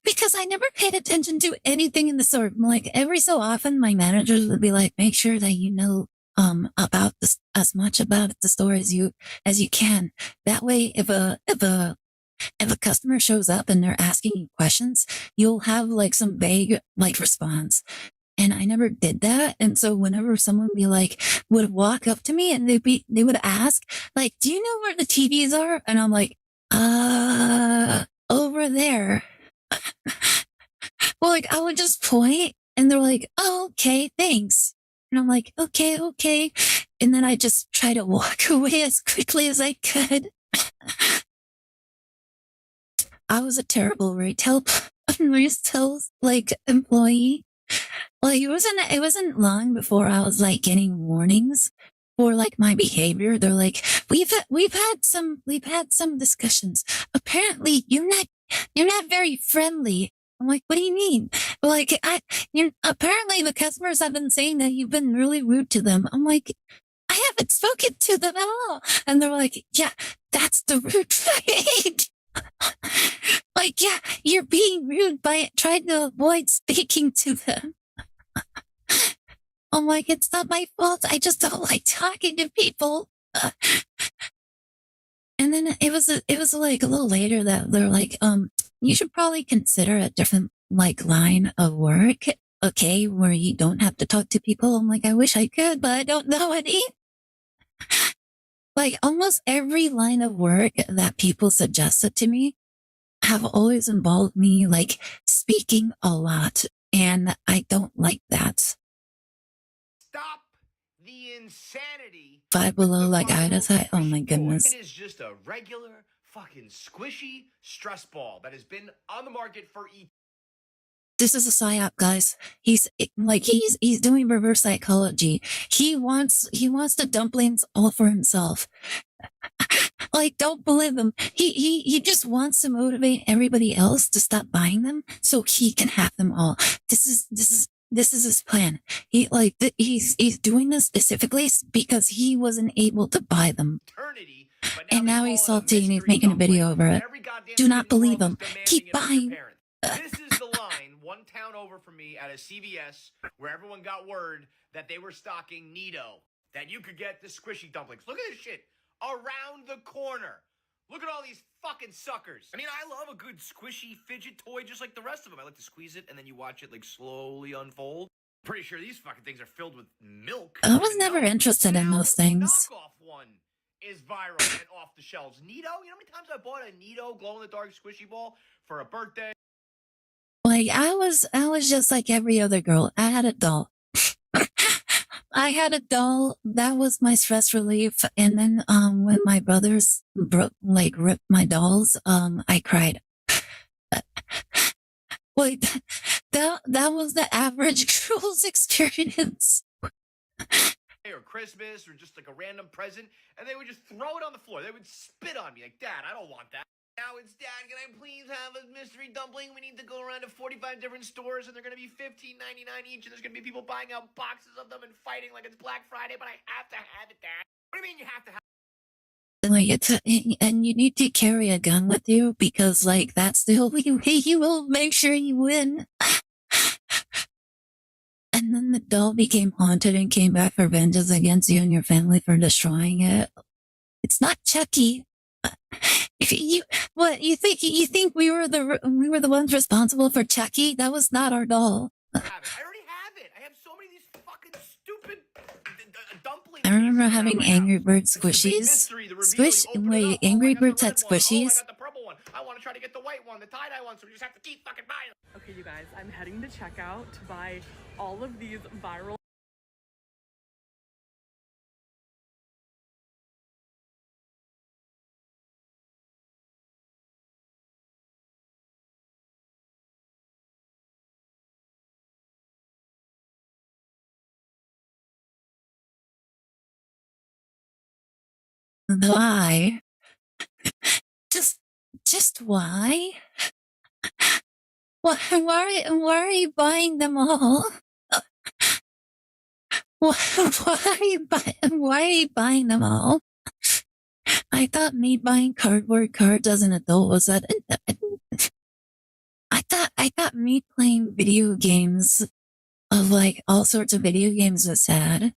A: Because I never paid attention to anything in the store. Like every so often my managers would be like, "Make sure that you know about this, as much about the store as you can. That way if a customer shows up and they're asking you questions, you'll have like some vague like response." And I never did that. And so whenever someone would walk up to me and they would ask, like, "Do you know where the TVs are?" And I'm like, over there. Well, like I would just point and they're like, "Oh, okay, thanks." And I'm like, okay. And then I just try to walk away as quickly as I could. I was a terrible retail like employee. Like it wasn't long before I was like getting warnings for like my behavior. They're like, we've had some discussions. Apparently you're not very friendly." I'm like, "What do you mean?" Like, apparently the customers have been saying that you've been really rude to them. I'm like, "I haven't spoken to them at all." And they're like, "Yeah, that's the rude trade." Like, "Yeah, you're being rude by trying to avoid speaking to them." I'm like, "It's not my fault. I just don't like talking to people." And then it was like a little later that they're like, "You should probably consider a different like line of work, okay, where you don't have to talk to people." I'm like, "I wish I could, but I don't know any." Like almost every line of work that people suggested to me have always involved me like speaking a lot, and I don't like that.
D: Stop the insanity.
A: Five Below, like Aire said, oh my goodness.
D: It is just a regular fucking squishy stress ball that has been on the market for
A: This is a psyop, guys. He's doing reverse psychology. He wants the dumplings all for himself. Like, don't believe him. He just wants to motivate everybody else to stop buying them so he can have them all. This is his plan. He's doing this specifically because he wasn't able to buy them. And now he's salty and he's making a video over it. Do not believe him. Keep buying.
D: This is the line one town over from me at a CVS where everyone got word that they were stocking Nito, that you could get the squishy dumplings. Look at this shit around the corner. Look at all these fucking suckers. I mean, I love a good squishy fidget toy just like the rest of them. I like to squeeze it and then you watch it like slowly unfold. Pretty sure these fucking things are filled with milk.
A: I was never interested in those things.
D: Knockoff one is viral and off the shelves. Nito, you know how many times I bought a Nito glow-in-the-dark squishy ball for a birthday?
A: Like, I was just like every other girl. I had a doll. I had a doll. That was my stress relief. And then, when my brothers ripped my dolls, I cried. Like, that was the average girl's experience.
D: Or Christmas or just like a random present, and they would just throw it on the floor. They would spit on me like, "Dad, I don't want that." Now it's, "Dad, can I please have a mystery dumpling? We need to go around to 45 different stores, and they're going to be $15.99 each, and there's going to be people buying out boxes of them and fighting like it's Black Friday, but I have to have it, Dad." What do you mean you have to have it?
A: and you need to carry a gun with you because, like, that's the only way you will make sure you win. And then the doll became haunted and came back for vengeance against you and your family for destroying it. It's not Chucky. What you think we were the ones responsible for Chucky? That was not our doll.
D: I already have it. I have so many of these fucking stupid dumplings.
A: I remember having Angry Bird squishies. Wait, Angry Birds had squishies?
D: I got the purple one. I want to try to get the white one, the tie-dye one, so we just have to keep fucking buying them.
T: Okay, you guys, I'm heading to checkout to buy all of these viral.
A: Why? Just why? Why are you buying them all? Why are you buying them all? I thought me buying cardboard cards as an adult was that. I thought me playing video games of like all sorts of video games was sad,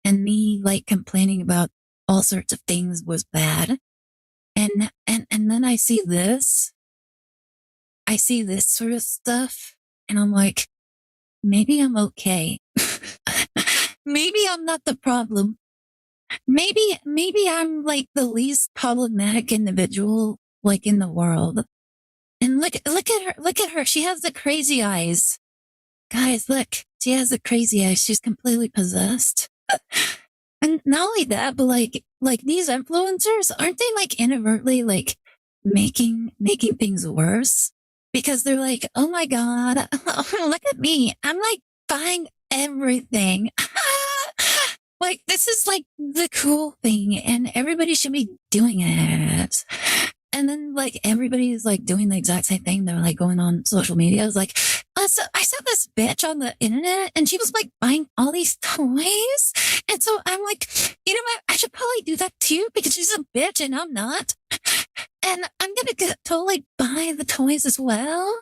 A: and me like complaining about all sorts of things was bad. And then I see this sort of stuff, and I'm like, maybe I'm okay. Maybe I'm not the problem. Maybe I'm like the least problematic individual like in the world. And look at her. She has the crazy eyes. Guys, look. She has the crazy eyes. She's completely possessed. And not only that, but like these influencers, aren't they like inadvertently like making things worse? Because they're like, oh my God, look at me. I'm like buying everything. Like, this is like the cool thing, and everybody should be doing it. And then like everybody's like doing the exact same thing. They're like going on social media. It's like, so I saw this bitch on the internet and she was like buying all these toys. And so I'm like, you know what? I should probably do that too because she's a bitch and I'm not. And I'm gonna totally buy the toys as well.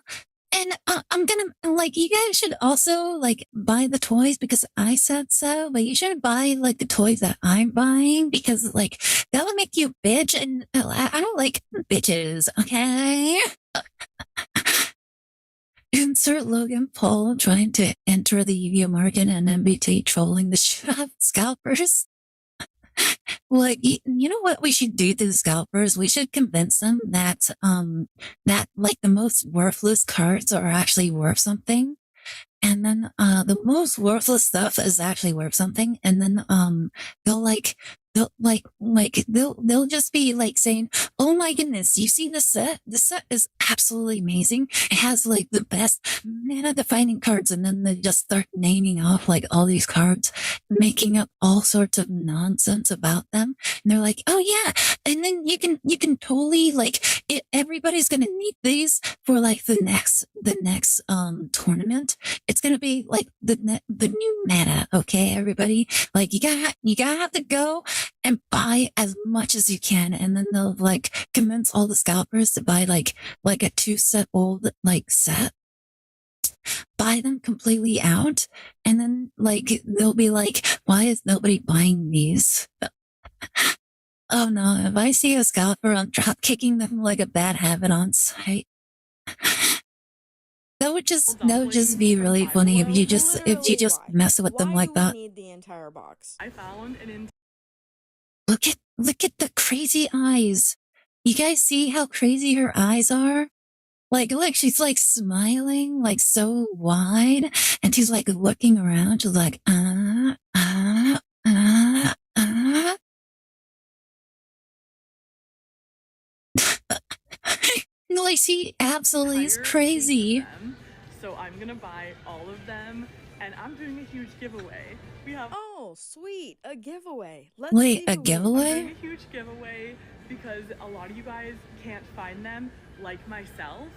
A: And I'm gonna, like, you guys should also, like, buy the toys because I said so, but you shouldn't buy, like, the toys that I'm buying because, like, that would make you a bitch, and I don't like bitches, okay? Insert Logan Paul trying to enter the Yu-Gi-Oh market and MBT trolling the shop scalpers. Like, you know what we should do to the scalpers? We should convince them that, like, the most worthless cards are actually worth something. And then, the most worthless stuff is actually worth something. And then, they'll just be like saying, oh my goodness, you see this set? This set is absolutely amazing. It has like the best mana defining cards. And then they just start naming off like all these cards, making up all sorts of nonsense about them. And they're like, oh yeah. And then you can totally like everybody's going to need these for like the next tournament. It's going to be like the new meta. Okay, everybody, like you gotta have to go and buy as much as you can. And then they'll like convince all the scalpers to buy like a 2-set old like set, buy them completely out. And then like, they'll be like, why is nobody buying these? Oh no, if I see a scalper, I'm drop kicking them like a bad habit on sight. That would just be really funny if you just mess with them like that.
V: Need the entire box.
T: I found an
A: Look at the crazy eyes. You guys see how crazy her eyes are? Like, look, she's like smiling like so wide, and she's like looking around. She's like, Like, she absolutely is crazy.
T: So I'm gonna buy all of them, and I'm doing a huge giveaway. We have
V: sweet, a giveaway. Let's
A: Wait,
V: see
A: a
V: who
A: giveaway?
T: I'm doing a huge giveaway because a lot of you guys can't find them like myself.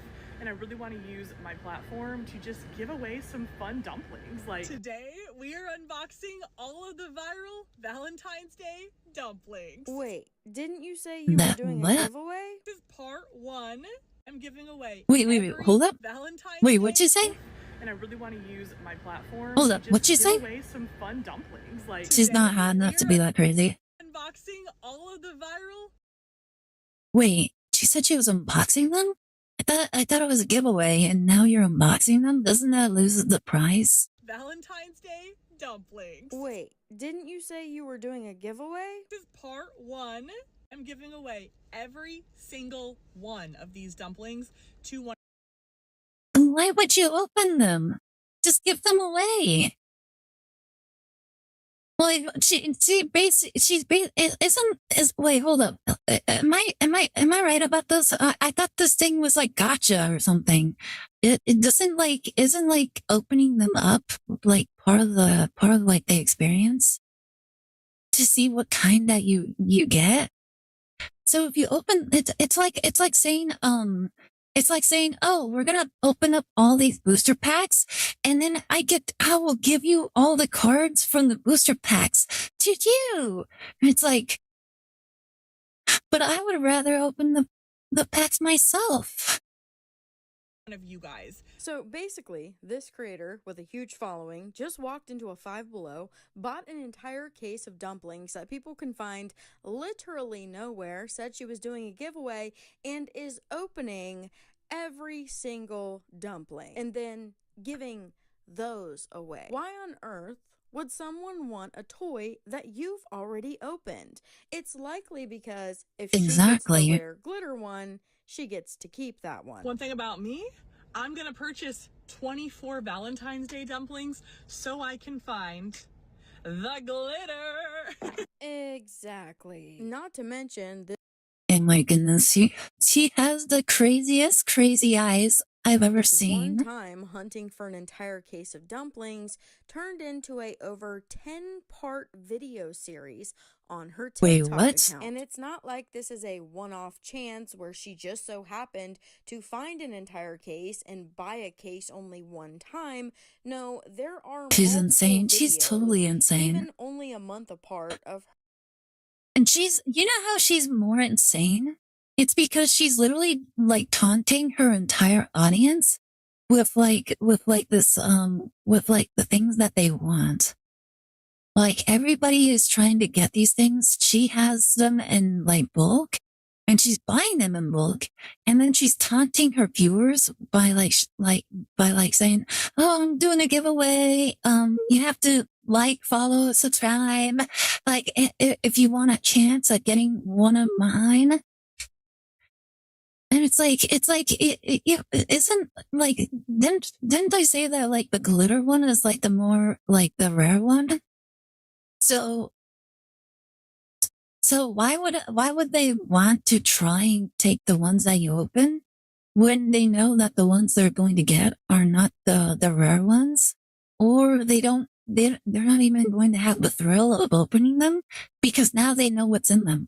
T: and I really want to use my platform to just give away some fun dumplings. Like today, we are unboxing all of the viral Valentine's Day dumplings.
V: Wait, didn't you say you were
A: That
V: doing a
A: what?
V: giveaway?
T: This is part 1. I'm giving away
A: Wait,
T: every
A: hold up.
T: Valentine's
A: Wait,
T: Day
A: what'd you say?
T: and I really want to use my platform
A: Hold
T: to
A: up,
T: just
A: what'd you
T: give
A: say?
T: away some fun dumplings. Like
A: She's
T: today,
A: not hot enough to be that crazy.
T: unboxing all of the viral.
A: Wait, she said she was unboxing them? I thought it was a giveaway, and now you're unboxing them? Doesn't that lose the prize?
T: Valentine's Day dumplings.
V: Wait, didn't you say you were doing a giveaway?
T: This is part 1. I'm giving away every single one of these dumplings to one.
A: Why would you open them? Just give them away. Like wait, hold up. Am I right about this? I thought this thing was like gotcha or something. It doesn't like isn't like opening them up like part of like the experience to see what kind that you get. So if you open it's like saying oh, we're gonna open up all these booster packs, and then I will give you all the cards from the booster packs to you. It's like, but I would rather open the packs myself.
T: Of you guys.
V: So basically, this creator with a huge following just walked into a Five Below, bought an entire case of dumplings that people can find literally nowhere, said she was doing a giveaway, and is opening every single dumpling and then giving those away. Why on earth would someone want a toy that you've already opened? It's likely because if she gets the rare glitter one, she gets to keep that one.
T: One thing about me, I'm gonna purchase 24 Valentine's Day dumplings so I can find the glitter.
V: Exactly. Not to mention this.
A: Oh my goodness, she has the craziest crazy eyes I've ever seen.
V: One time hunting for an entire case of dumplings turned into a over 10-part video series on her TikTok account. And it's not like this is a one-off chance where she just so happened to find an entire case and buy a case only one time. No, there are
A: She's insane. She's totally insane.
V: Even only a month apart of her.
A: And you know how she's more insane? It's because she's literally like taunting her entire audience with the things that they want. Like everybody is trying to get these things. She has them in like bulk, and she's buying them in bulk. And then she's taunting her viewers by saying, "Oh, I'm doing a giveaway. You have to like, follow, subscribe. Like if you want a chance at getting one of mine." And it isn't like, didn't I say that like the glitter one is like the more like the rare one? So why would they want to try and take the ones that you open when they know that the ones they're going to get are not the rare ones, or they're not even going to have the thrill of opening them because now they know what's in them.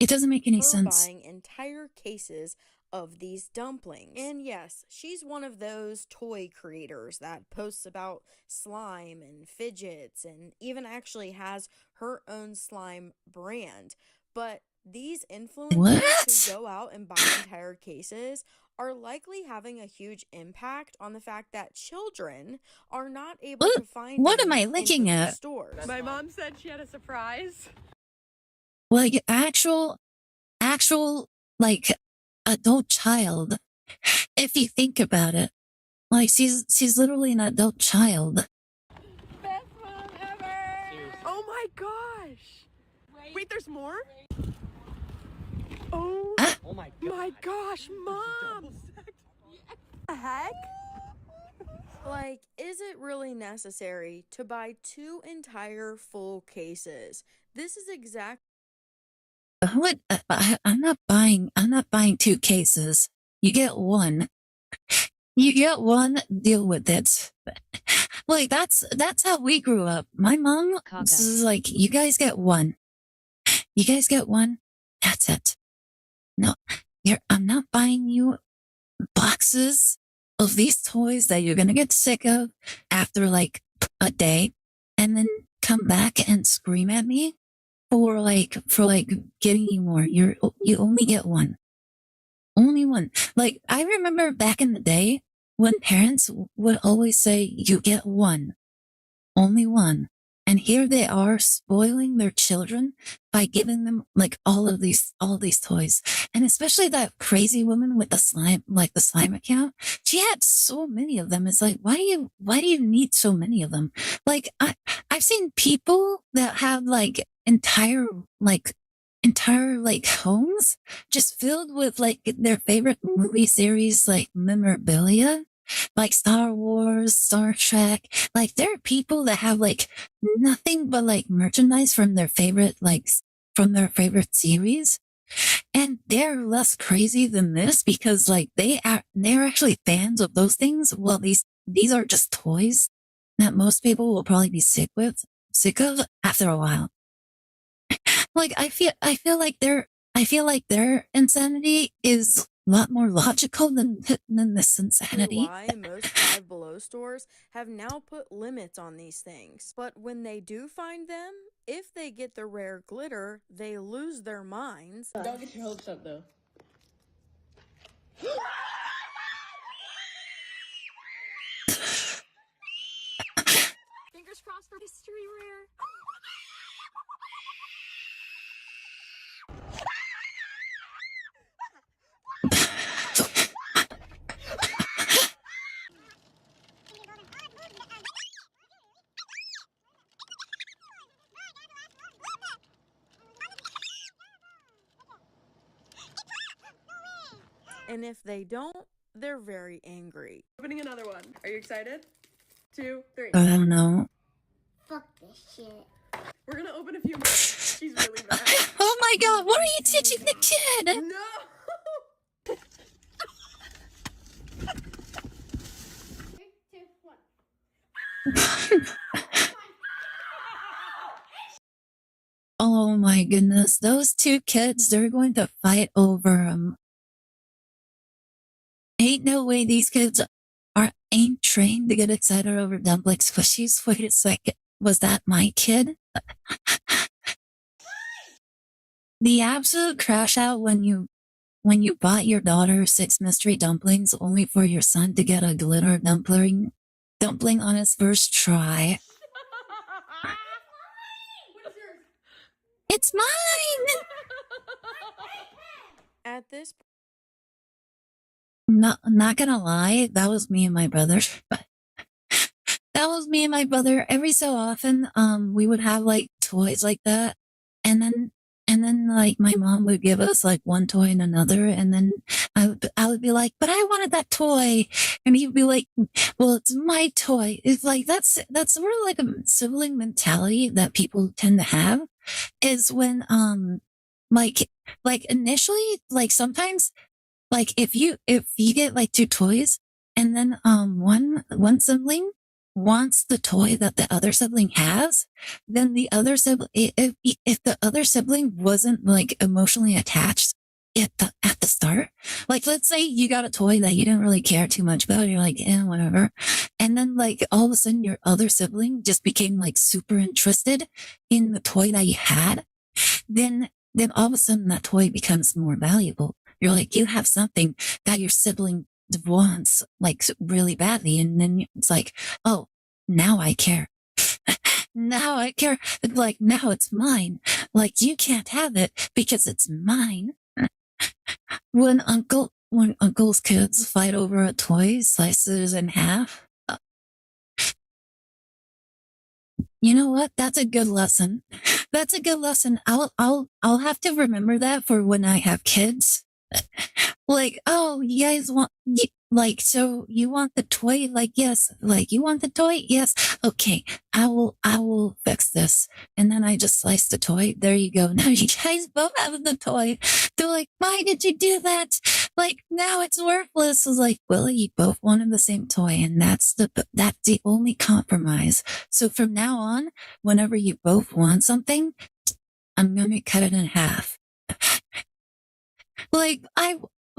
A: It doesn't make any sense.
V: Buying entire cases of these dumplings. And yes, she's one of those toy creators that posts about slime and fidgets and even actually has her own slime brand. But these influencers who go out and buy entire cases are likely having a huge impact on the fact that children are not able to find
A: what am I looking at?
V: Stores.
T: My mom said she had a surprise.
A: Like actual like adult child. If you think about it, like she's literally an adult child.
T: Best mom ever! Oh my gosh! Wait, there's more? Oh,
P: Oh my
T: gosh, Mom! What the heck?
V: Like, is it really necessary to buy 2 entire full cases? This is exactly
A: What? I'm not buying 2 cases. You get one. You get one, deal with it. Like that's how we grew up. My mom is like, you guys get one. You guys get one. That's it. No, I'm not not buying you boxes of these toys that you're gonna get sick of after like a day, and then come back and scream at me for getting you more. You only get one. Only one. Like, I remember back in the day when parents would always say, you get one. Only one. And here they are spoiling their children by giving them like all these toys. And especially that crazy woman with the slime account. She had so many of them. It's like, why do you need so many of them? Like, I've seen people that have like entire homes just filled with like their favorite movie series, like memorabilia, like Star Wars, Star Trek. Like, there are people that have like nothing but like merchandise from their favorite series, and they're less crazy than this because like they're actually fans of those things. Well, these are just toys that most people will probably be sick of after a while. Like, I feel like their insanity is a lot more logical than this insanity.
V: Why most Five Below stores have now put limits on these things. But when they do find them, if they get the rare glitter, they lose their minds.
T: Don't get your hopes up though.
L: Fingers crossed for mystery rare.
V: And if they don't, they're very angry.
T: Opening another one. Are you excited? 2, 3.
A: I don't know.
L: Fuck this shit.
T: We're gonna open a few more. She's really bad.
A: Oh my god, what are you teaching the kid?
T: No!
L: 3, 2, 1.
A: Oh my goodness, those two kids, they're going to fight over Ain't no way these kids ain't trained to get excited over dumpling squishies. Wait a second, was that my kid? The absolute crash out when you bought your daughter 6 mystery dumplings only for your son to get a glitter dumpling on his first try. It's mine!
V: At this
A: Not gonna lie, that was me and my brother. That was me and my brother. Every so often, we would have like toys like that, and then like my mom would give us like one toy and another, and then I would be like, but I wanted that toy, and he'd be like, well, it's my toy. It's like that's sort of like a sibling mentality that people tend to have, is when like initially, like sometimes, like if you get like 2 toys, and then one sibling wants the toy that the other sibling has, then the other sibling, if the other sibling wasn't like emotionally attached at the start, like let's say you got a toy that you didn't really care too much about, you're like, whatever, and then like all of a sudden your other sibling just became like super interested in the toy that you had, then all of a sudden that toy becomes more valuable. You're like, you have something that your sibling wants like really badly, and then it's like, oh, now I care. Now I care. Like, now it's mine. Like, you can't have it because it's mine. When uncle's kids fight over a toy, slices in half. You know what? That's a good lesson. That's a good lesson. I'll have to remember that for when I have kids. Like, oh, you guys want, like, so you want the toy? Like, yes. Like, you want the toy? Yes. Okay, I will fix this. And then I just slice the toy. There you go. Now you guys both have the toy. They're like, why did you do that? Like, now it's worthless. I was like, well, you both wanted the same toy, and that's the only compromise. So from now on, whenever you both want something, I'm gonna cut it in half. Like,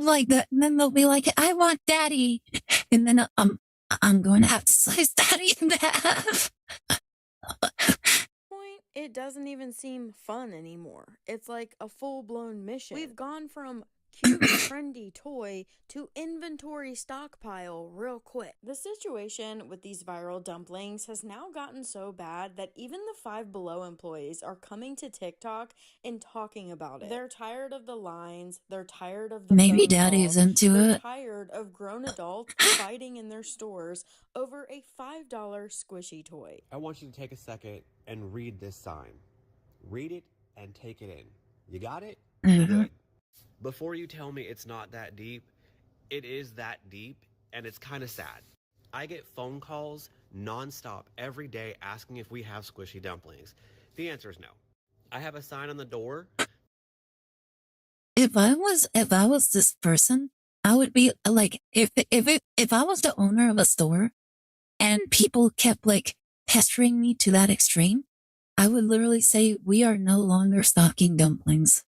A: like that, and then they'll be like, I want daddy. And then I'm going to have to slice daddy in half.
V: Point, it doesn't even seem fun anymore. It's like a full-blown mission. We've gone from cute, trendy toy to inventory stockpile real quick. The situation with these viral dumplings has now gotten so bad that even the Five Below employees are coming to TikTok and talking about it. They're tired of the lines, they're tired of the
A: Maybe
V: phone
A: daddy
V: calls,
A: is into
V: they're
A: it.
V: tired of grown adults fighting in their stores over a $5 squishy toy.
U: I want you to take a second and read this sign. Read it and take it in. You got it? Good. Before you tell me it's not that deep, it is that deep, and it's kind of sad. I get phone calls nonstop every day asking if we have squishy dumplings. The answer is no. I have a sign on the door.
A: If I was this person, I would be like, if I was the owner of a store and people kept like pestering me to that extreme, I would literally say, we are no longer stocking dumplings.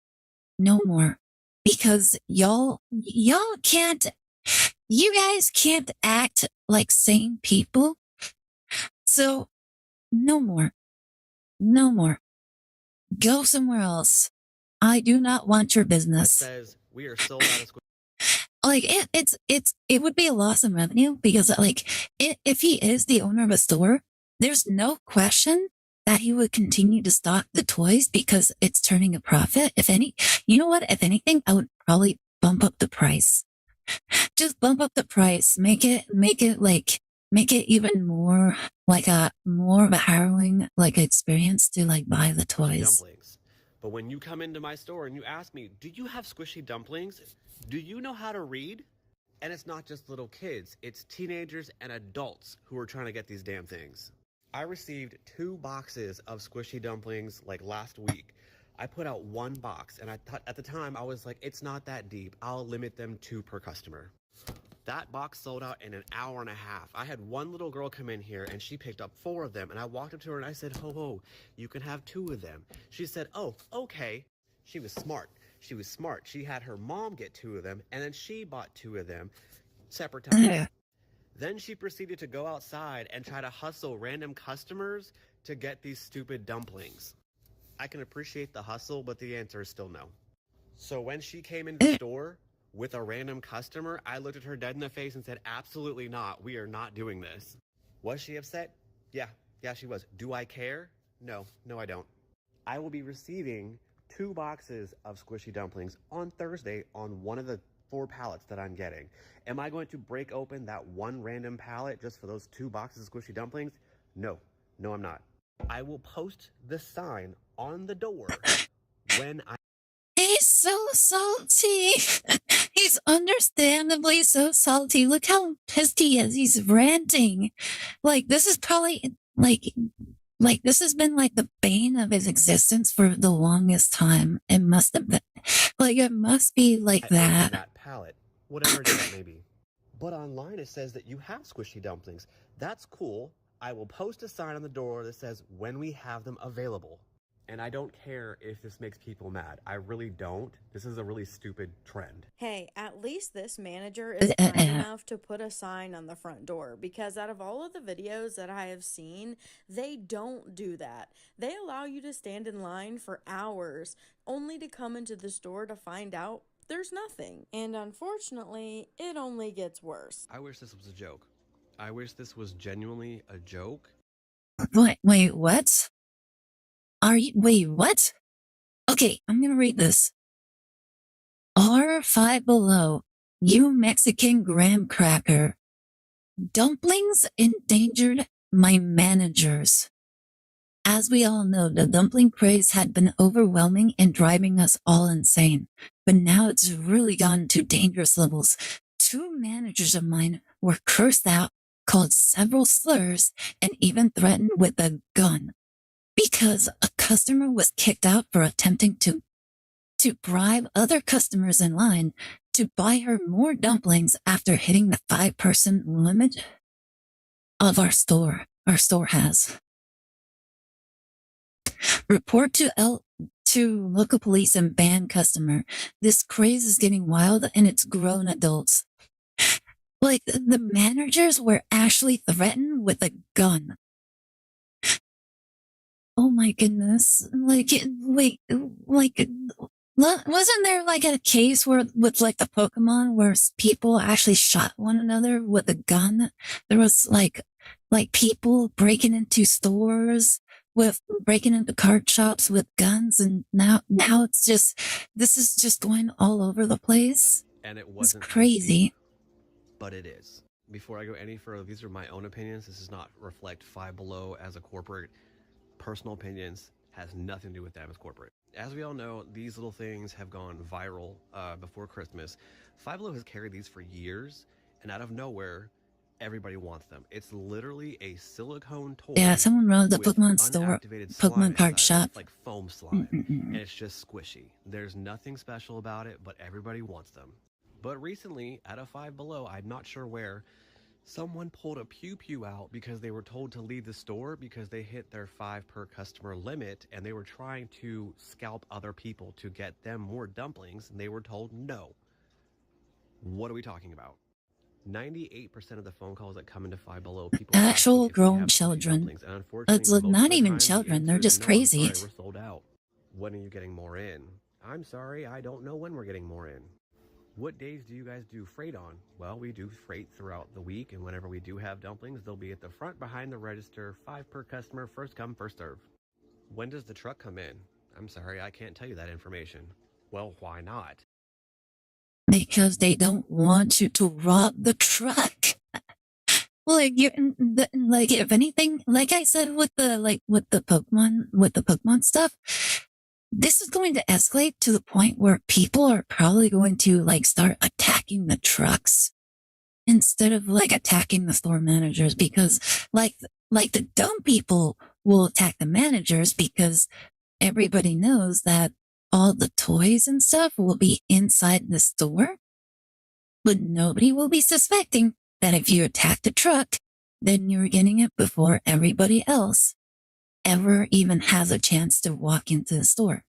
A: No more. Because y'all can't, you guys can't act like sane people. So no more. No more. Go somewhere else. I do not want your business.
U: It says we are sold out of
A: Like it would be a loss in revenue because like if he is the owner of a store, there's no question that he would continue to stock the toys because it's turning a profit. If anything, I would probably bump up the price. Just bump up the price. Make it even more of a harrowing like experience to like buy the toys.
U: dumplings. But when you come into my store and you ask me, do you have squishy dumplings? Do you know how to read? And it's not just little kids, it's teenagers and adults who are trying to get these damn things. I received 2 boxes of squishy dumplings like last week. I put out 1 box and I thought at the time I was like, it's not that deep. I'll limit them 2 per customer. That box sold out in an hour and a half. I had one little girl come in here and she picked up 4 of them and I walked up to her and I said, ho, you can have 2 of them. She said, oh, okay. She was smart. She had her mom get 2 of them and then she bought 2 of them separate times. Then she proceeded to go outside and try to hustle random customers to get these stupid dumplings. I can appreciate the hustle, but the answer is still no. So when she came into the store with a random customer, I looked at her dead in the face and said, absolutely not. We are not doing this. Was she upset? Yeah, she was. Do I care? No, I don't. I will be receiving 2 boxes of squishy dumplings on Thursday on one of the 4 pallets that I'm getting. Am I going to break open that one random pallet just for those 2 boxes of squishy dumplings? No, I'm not. I will post the sign on the door when I...
A: He's so salty. He's understandably so salty. Look how pissed he is. He's ranting. Like, this is probably, like this has been like the bane of his existence for the longest time. It must have been. Like, it must be like that.
U: That pallet, whatever it may be. But online it says that you have squishy dumplings. That's cool. I will post a sign on the door that says when we have them available. And I don't care if this makes people mad. I really don't. This is a really stupid trend.
V: Hey, at least this manager is kind enough to put a sign on the front door, because out of all of the videos that I have seen, they don't do that. They allow you to stand in line for hours only to come into the store to find out there's nothing. And unfortunately, it only gets worse.
U: I wish this was a joke. I wish this was genuinely a joke.
A: Wait, what? Wait, what? Okay, I'm gonna read this. R5 Below, you Mexican graham cracker. Dumplings endangered my managers. As we all know, the dumpling craze had been overwhelming and driving us all insane. But now it's really gone to dangerous levels. 2 managers of mine were cursed out, called several slurs, and even threatened with a gun. Because a customer was kicked out for attempting to bribe other customers in line to buy her more dumplings after hitting the 5-person limit of our store. Our store has. Report to to local police and ban customer. This craze is getting wild and it's grown adults. Like, the managers were actually threatened with a gun. Oh my goodness. Like, wait, like, wasn't there like a case where, with like the Pokemon, where people actually shot one another with a gun? There was like people breaking into stores with breaking into card shops with guns, and now it's just, this is just going all over the place.
U: And it wasn't
A: It's crazy.
U: But it is. Before I go any further, these are my own opinions. This does not reflect Five Below as a corporate. Personal opinions, has nothing to do with them as corporate. As we all know, these little things have gone viral before Christmas. Five Below has carried these for years, and out of nowhere, everybody wants them. It's literally a silicone toy.
A: Yeah, someone runs the
U: with
A: Pokemon store,
U: unactivated slime
A: Pokemon card
U: inside of it.
A: shop.
U: It's like foam slime, and it's just squishy. There's nothing special about it, but everybody wants them. But recently, at a Five Below, I'm not sure where, someone pulled a pew pew out because they were told to leave the store because they hit their 5 per customer limit, and they were trying to scalp other people to get them more dumplings, and they were told no. What are we talking about? 98% of the phone calls that come into Five Below, people
A: Actual grown children. It's like not even children, they're just crazy.
U: I'm sorry, we're sold out. When are you getting more in? I'm sorry, I don't know when we're getting more in. What days do you guys do freight on? Well, we do freight throughout the week, and whenever we do have dumplings, they'll be at the front behind the register, 5 per customer, first come, first serve. When does the truck come in? I'm sorry, I can't tell you that information. Well, why not?
A: Because they don't want you to rob the truck. Like, like, if anything, like I said with the Pokemon stuff, this is going to escalate to the point where people are probably going to like start attacking the trucks instead of like attacking the store managers, because like the dumb people will attack the managers because everybody knows that all the toys and stuff will be inside the store, but nobody will be suspecting that if you attack the truck, then you're getting it before everybody else ever even has a chance to walk into the store.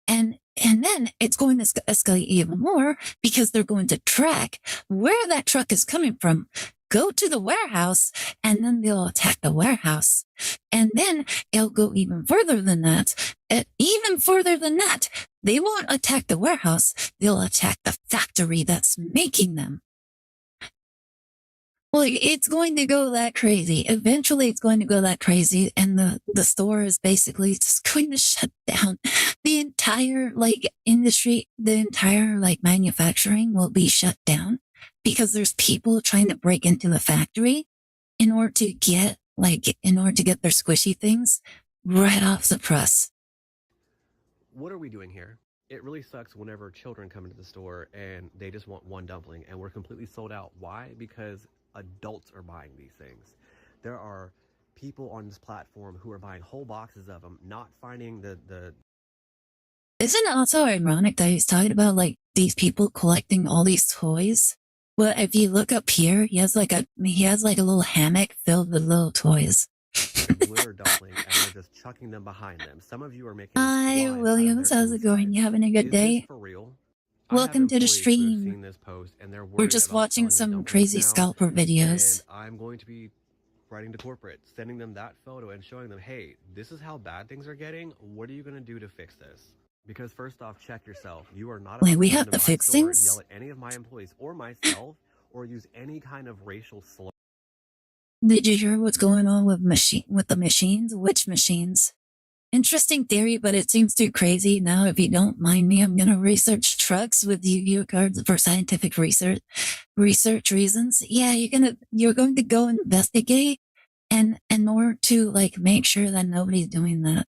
A: And then it's going to escalate even more because they're going to track where that truck is coming from, go to the warehouse, and then they'll attack the warehouse. And then it'll go even further than that. Even further than that, they won't attack the warehouse. They'll attack the factory that's making them. Well, it's going to go that crazy. Eventually, it's going to go that crazy, and the store is basically just going to shut down. The entire, like, industry, the entire, like, manufacturing will be shut down because there's people trying to break into the factory in order to get their squishy things right off the press.
U: What are we doing here? It really sucks whenever children come into the store and they just want one dumpling and we're completely sold out. Why? Because adults are buying these things. There are people on this platform who are buying whole boxes of them, not finding the
A: Isn't it also ironic that he's talking about like these people collecting all these toys? Well, if you look up here, he has like a little hammock filled with little toys.
U: glitter dumpling, and they're just chucking them behind them. Some of you are making
A: Hi, Williams. How's it going? You having a good day?
U: for real?
A: Welcome to the stream.
U: This post, and they're
A: We're just watching some crazy scalper videos.
U: And I'm going to be writing to corporate, sending them that photo and showing them, hey, this is how bad things are getting. What are you going to do to fix this? Because first off, check yourself. You are not
A: Wait, we have to fix things?
U: Yell at any of my employees or myself or use any kind of racial slur.
A: Did you hear what's going on with the machines? Which machines? Interesting theory, but it seems too crazy. Now, if you don't mind me, I'm gonna research trucks with Yu-Gi-Oh cards for scientific research reasons. Yeah, you're going to go investigate and in order to like make sure that nobody's doing that.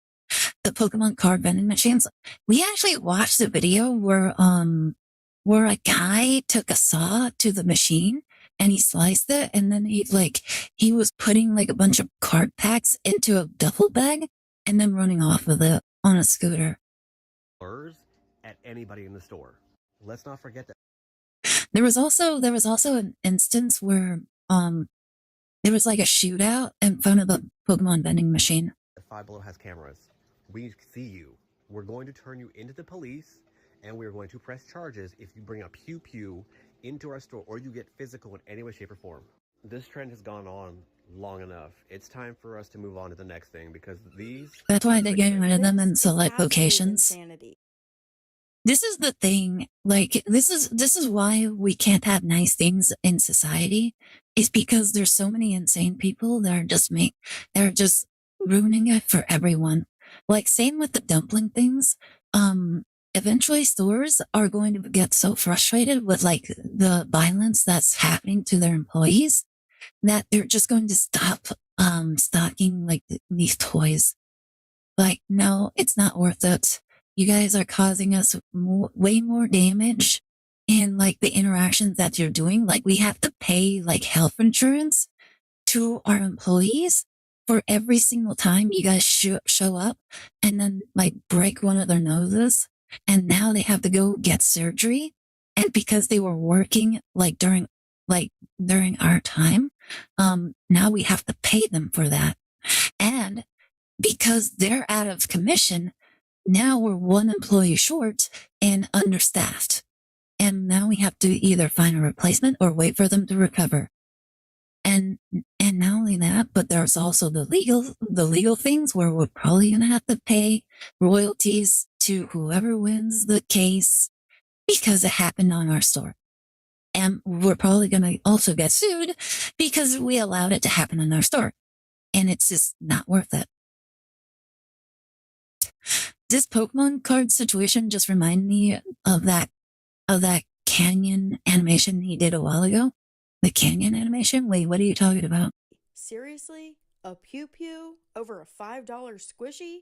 A: The Pokemon card vending machines. We actually watched a video where a guy took a saw to the machine and he sliced it, and then he was putting like a bunch of card packs into a duffel bag and then running off with it on a scooter.
U: At anybody in the store. Let's not forget that.
A: There was also an instance where there was like a shootout in front of the Pokemon vending machine.
U: Five Below has cameras. We see you. We're going to turn you into the police, and we're going to press charges if you bring a pew-pew into our store or you get physical in any way, shape, or form. This trend has gone on long enough. It's time for us to move on to the next thing because these...
A: That's why they're getting rid of them in select
V: Absolute
A: locations.
V: insanity.
A: This is the thing. Like, this is why we can't have nice things in society. Is because there's so many insane people that are just ruining it for everyone. Like, same with the dumpling things. Eventually stores are going to get so frustrated with like the violence that's happening to their employees that they're just going to stop stocking like these toys. Like, no, it's not worth it. You guys are causing us way more damage in like the interactions that you're doing. Like, we have to pay like health insurance to our employees for every single time you guys show up and then like break one of their noses. And now they have to go get surgery. And because they were working like during our time, now we have to pay them for that. And because they're out of commission, now we're one employee short and understaffed. And now we have to either find a replacement or wait for them to recover. And not only that, but there's also the legal things where we're probably going to have to pay royalties to whoever wins the case because it happened on our store. And we're probably going to also get sued because we allowed it to happen in our store. And it's just not worth it. This Pokemon card situation just reminded me of that Canyon animation he did a while ago. The Canyon animation? Wait, what are you talking about?
V: Seriously? A pew-pew over a $5 squishy?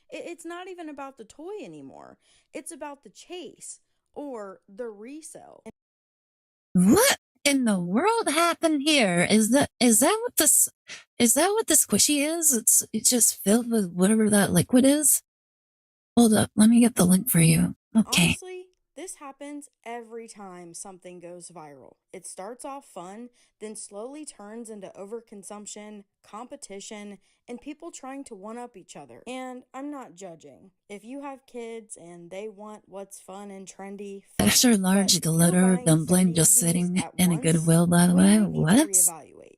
V: It's not even about the toy anymore. It's about the chase or the resale.
A: What in the world happened here? Is that what the squishy is? It's just filled with whatever that liquid is. Hold up, let me get the link for you. Okay.
V: Honestly, this happens every time something goes viral. It starts off fun, then slowly turns into overconsumption, competition, and people trying to one-up each other. And I'm not judging. If you have kids and they want what's fun and trendy, fine.
A: Extra large glitter dumpling just sitting in a Goodwill, by the way. What?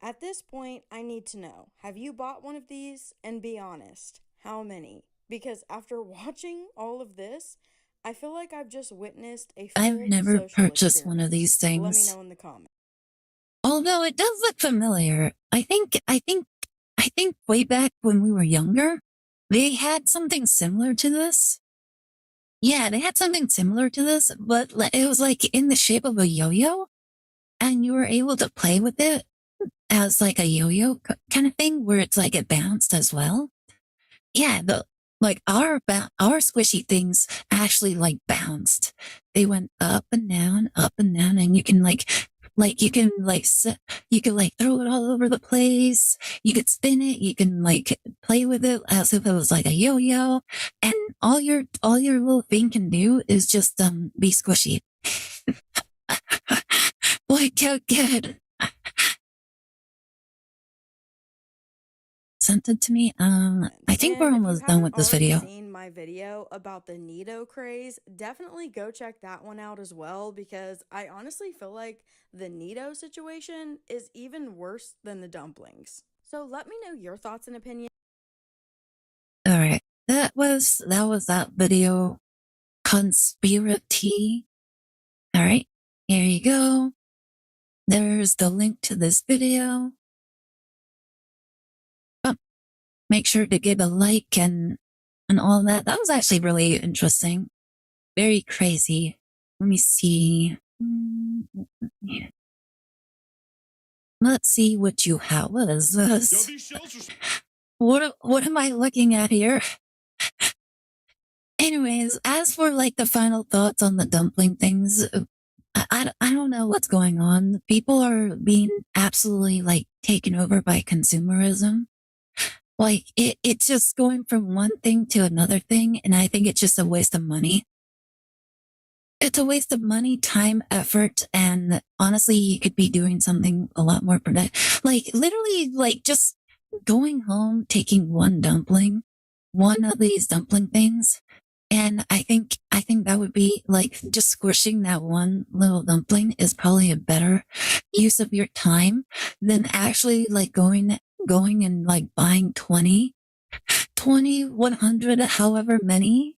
V: At this point, I need to know, have you bought one of these? And be honest, how many? Because after watching all of this, I feel like I've just witnessed a full
A: I've never
V: social
A: purchased one of these
V: experience. Let me
A: things.
V: know in the comments.
A: Although it does look familiar. I think way back when we were younger, they had something similar to this. Yeah, they had something similar to this, but it was like in the shape of a yo-yo, and you were able to play with it as like a yo-yo kind of thing where it's like it bounced as well. Yeah, our squishy things actually like bounced. They went up and down, and you can throw it all over the place. You could spin it. You can like play with it as if it was like a yo-yo. And all your little thing can do is just be squishy. Boy, how good. Sent it to me. I think we're almost done with this video.
V: If you haven't already seen my video about the Nido craze, definitely go check that one out as well, because I honestly feel like the Nido situation is even worse than the dumplings. So let me know your thoughts and opinions.
A: All right, that was that video. Conspiracy. All right, here you go. There's the link to this video. Make sure to give a like and all that. That was actually really interesting. Very crazy. Let me see. Let's see what you have. What is this? What am I looking at here? Anyways, as for like the final thoughts on the dumpling things, I don't know what's going on. People are being absolutely like taken over by consumerism. Like, it's just going from one thing to another thing, and I think it's just a waste of money. It's a waste of money, time, effort, and honestly, you could be doing something a lot more productive. Like, literally, like, just going home, taking one of these dumpling things, And I think that would be like just squishing that one little dumpling is probably a better use of your time than actually like going and like buying 20, 100, however many.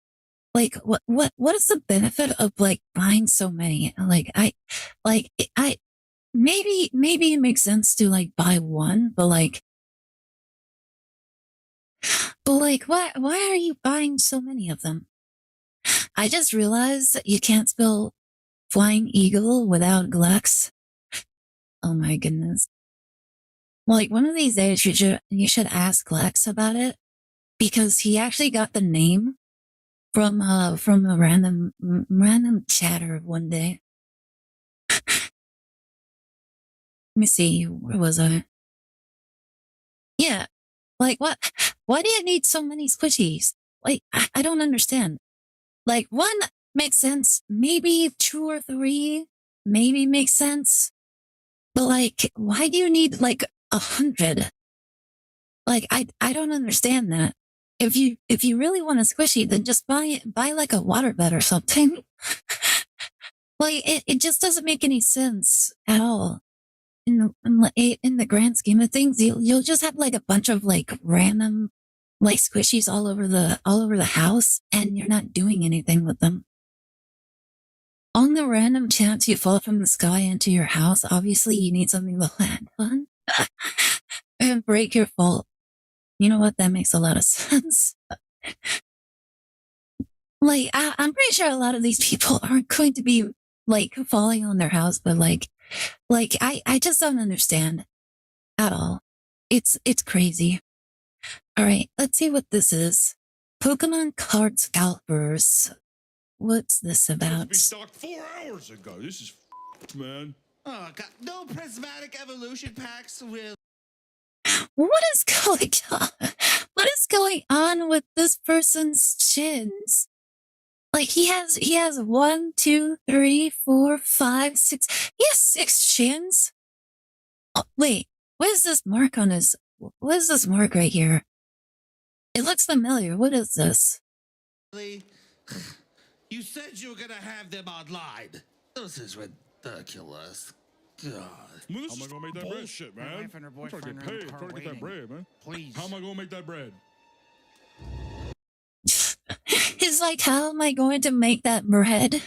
A: Like what is the benefit of like buying so many? Like I maybe it makes sense to like buy one, but like why are you buying so many of them? I just realized that you can't spell flying eagle without Glex. Oh my goodness. Like one of these days you should ask Glex about it because he actually got the name from a random chatter one day. Let me see, where was I? Yeah. Like what? Why do you need so many squishies? Like I don't understand. Like one makes sense, maybe 2 or 3 maybe makes sense. But like, why do you need like 100? Like, I don't understand that. If you really want a squishy, then just buy like a waterbed or something. Like, it just doesn't make any sense at all. In the grand scheme of things, you'll just have like a bunch of like random like squishies all over the house, and you're not doing anything with them. On the random chance you fall from the sky into your house, obviously you need something to land on and break your fall. You know what? That makes a lot of sense. Like, I'm pretty sure a lot of these people aren't going to be like falling on their house, but like I just don't understand at all. It's crazy. All right, let's see what this is. Pokemon card scalpers. What's this about?
F: We stocked 4 hours ago. This is man.
G: Oh God! No prismatic evolution packs with.
A: What is going on? What is going on with this person's chins? Like he has 1, 2, 3, 4, 5, 6. He has 6 chins. Oh, wait, what is this mark on his? What is this mark right here? It looks familiar. What is this?
G: You said you were gonna have them online. This is ridiculous. God.
F: How am I gonna make that bullshit, man?
G: My wife and her
F: I'm trying to
G: boyfriend
F: get
G: are in
F: paid.
G: the
F: I'm
G: car
F: trying to get that
G: waiting.
F: bread, man.
G: Please.
F: How am I gonna make that bread?
A: He's like, how am I going to make that bread?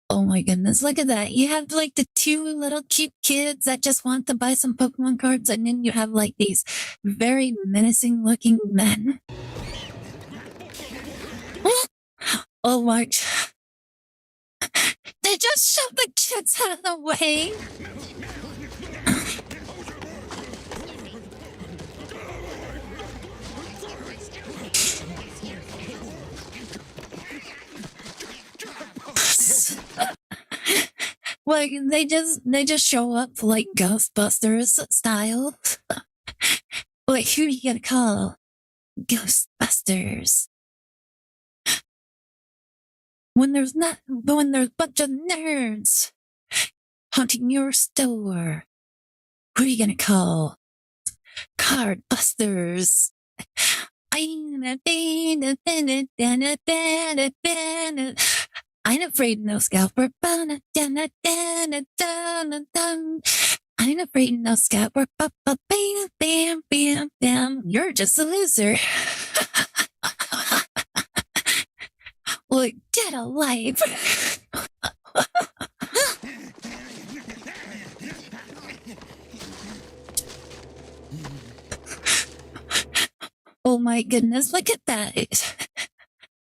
A: Oh my goodness, look at that. You have like the 2 little cute kids that just want to buy some Pokemon cards, and then you have like these very menacing looking men. Oh my. They just shoved the kids out of the way. Like they just show up like Ghostbusters style. Like who are you gonna call? Ghostbusters. When there's a bunch of nerds haunting your store, who are you gonna call? Card busters. I ain't afraid no scalper. I ain't afraid no scalper. Bam, bam, bam, bam. You're just a loser. Like, get a life. Oh my goodness, look at that.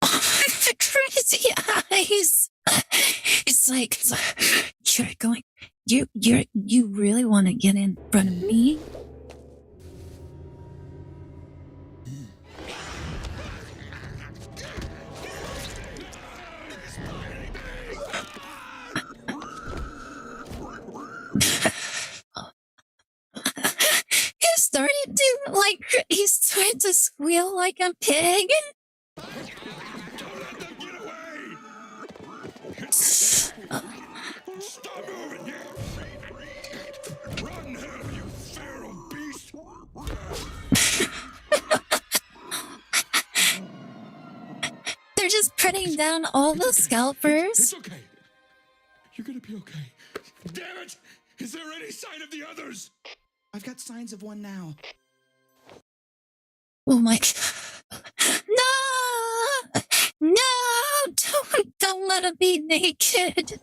A: The crazy eyes. It's like you're going you really want to get in front of me? He's trying to squeal like a pig.
F: Stop moving! Run, hell, you feral beast!
A: hunting down all the scalpers.
F: It's okay. You're gonna be okay. Damn it! Is there any sign of the others?
J: I've got signs of one now.
A: Oh my! No! No! Don't let him be naked.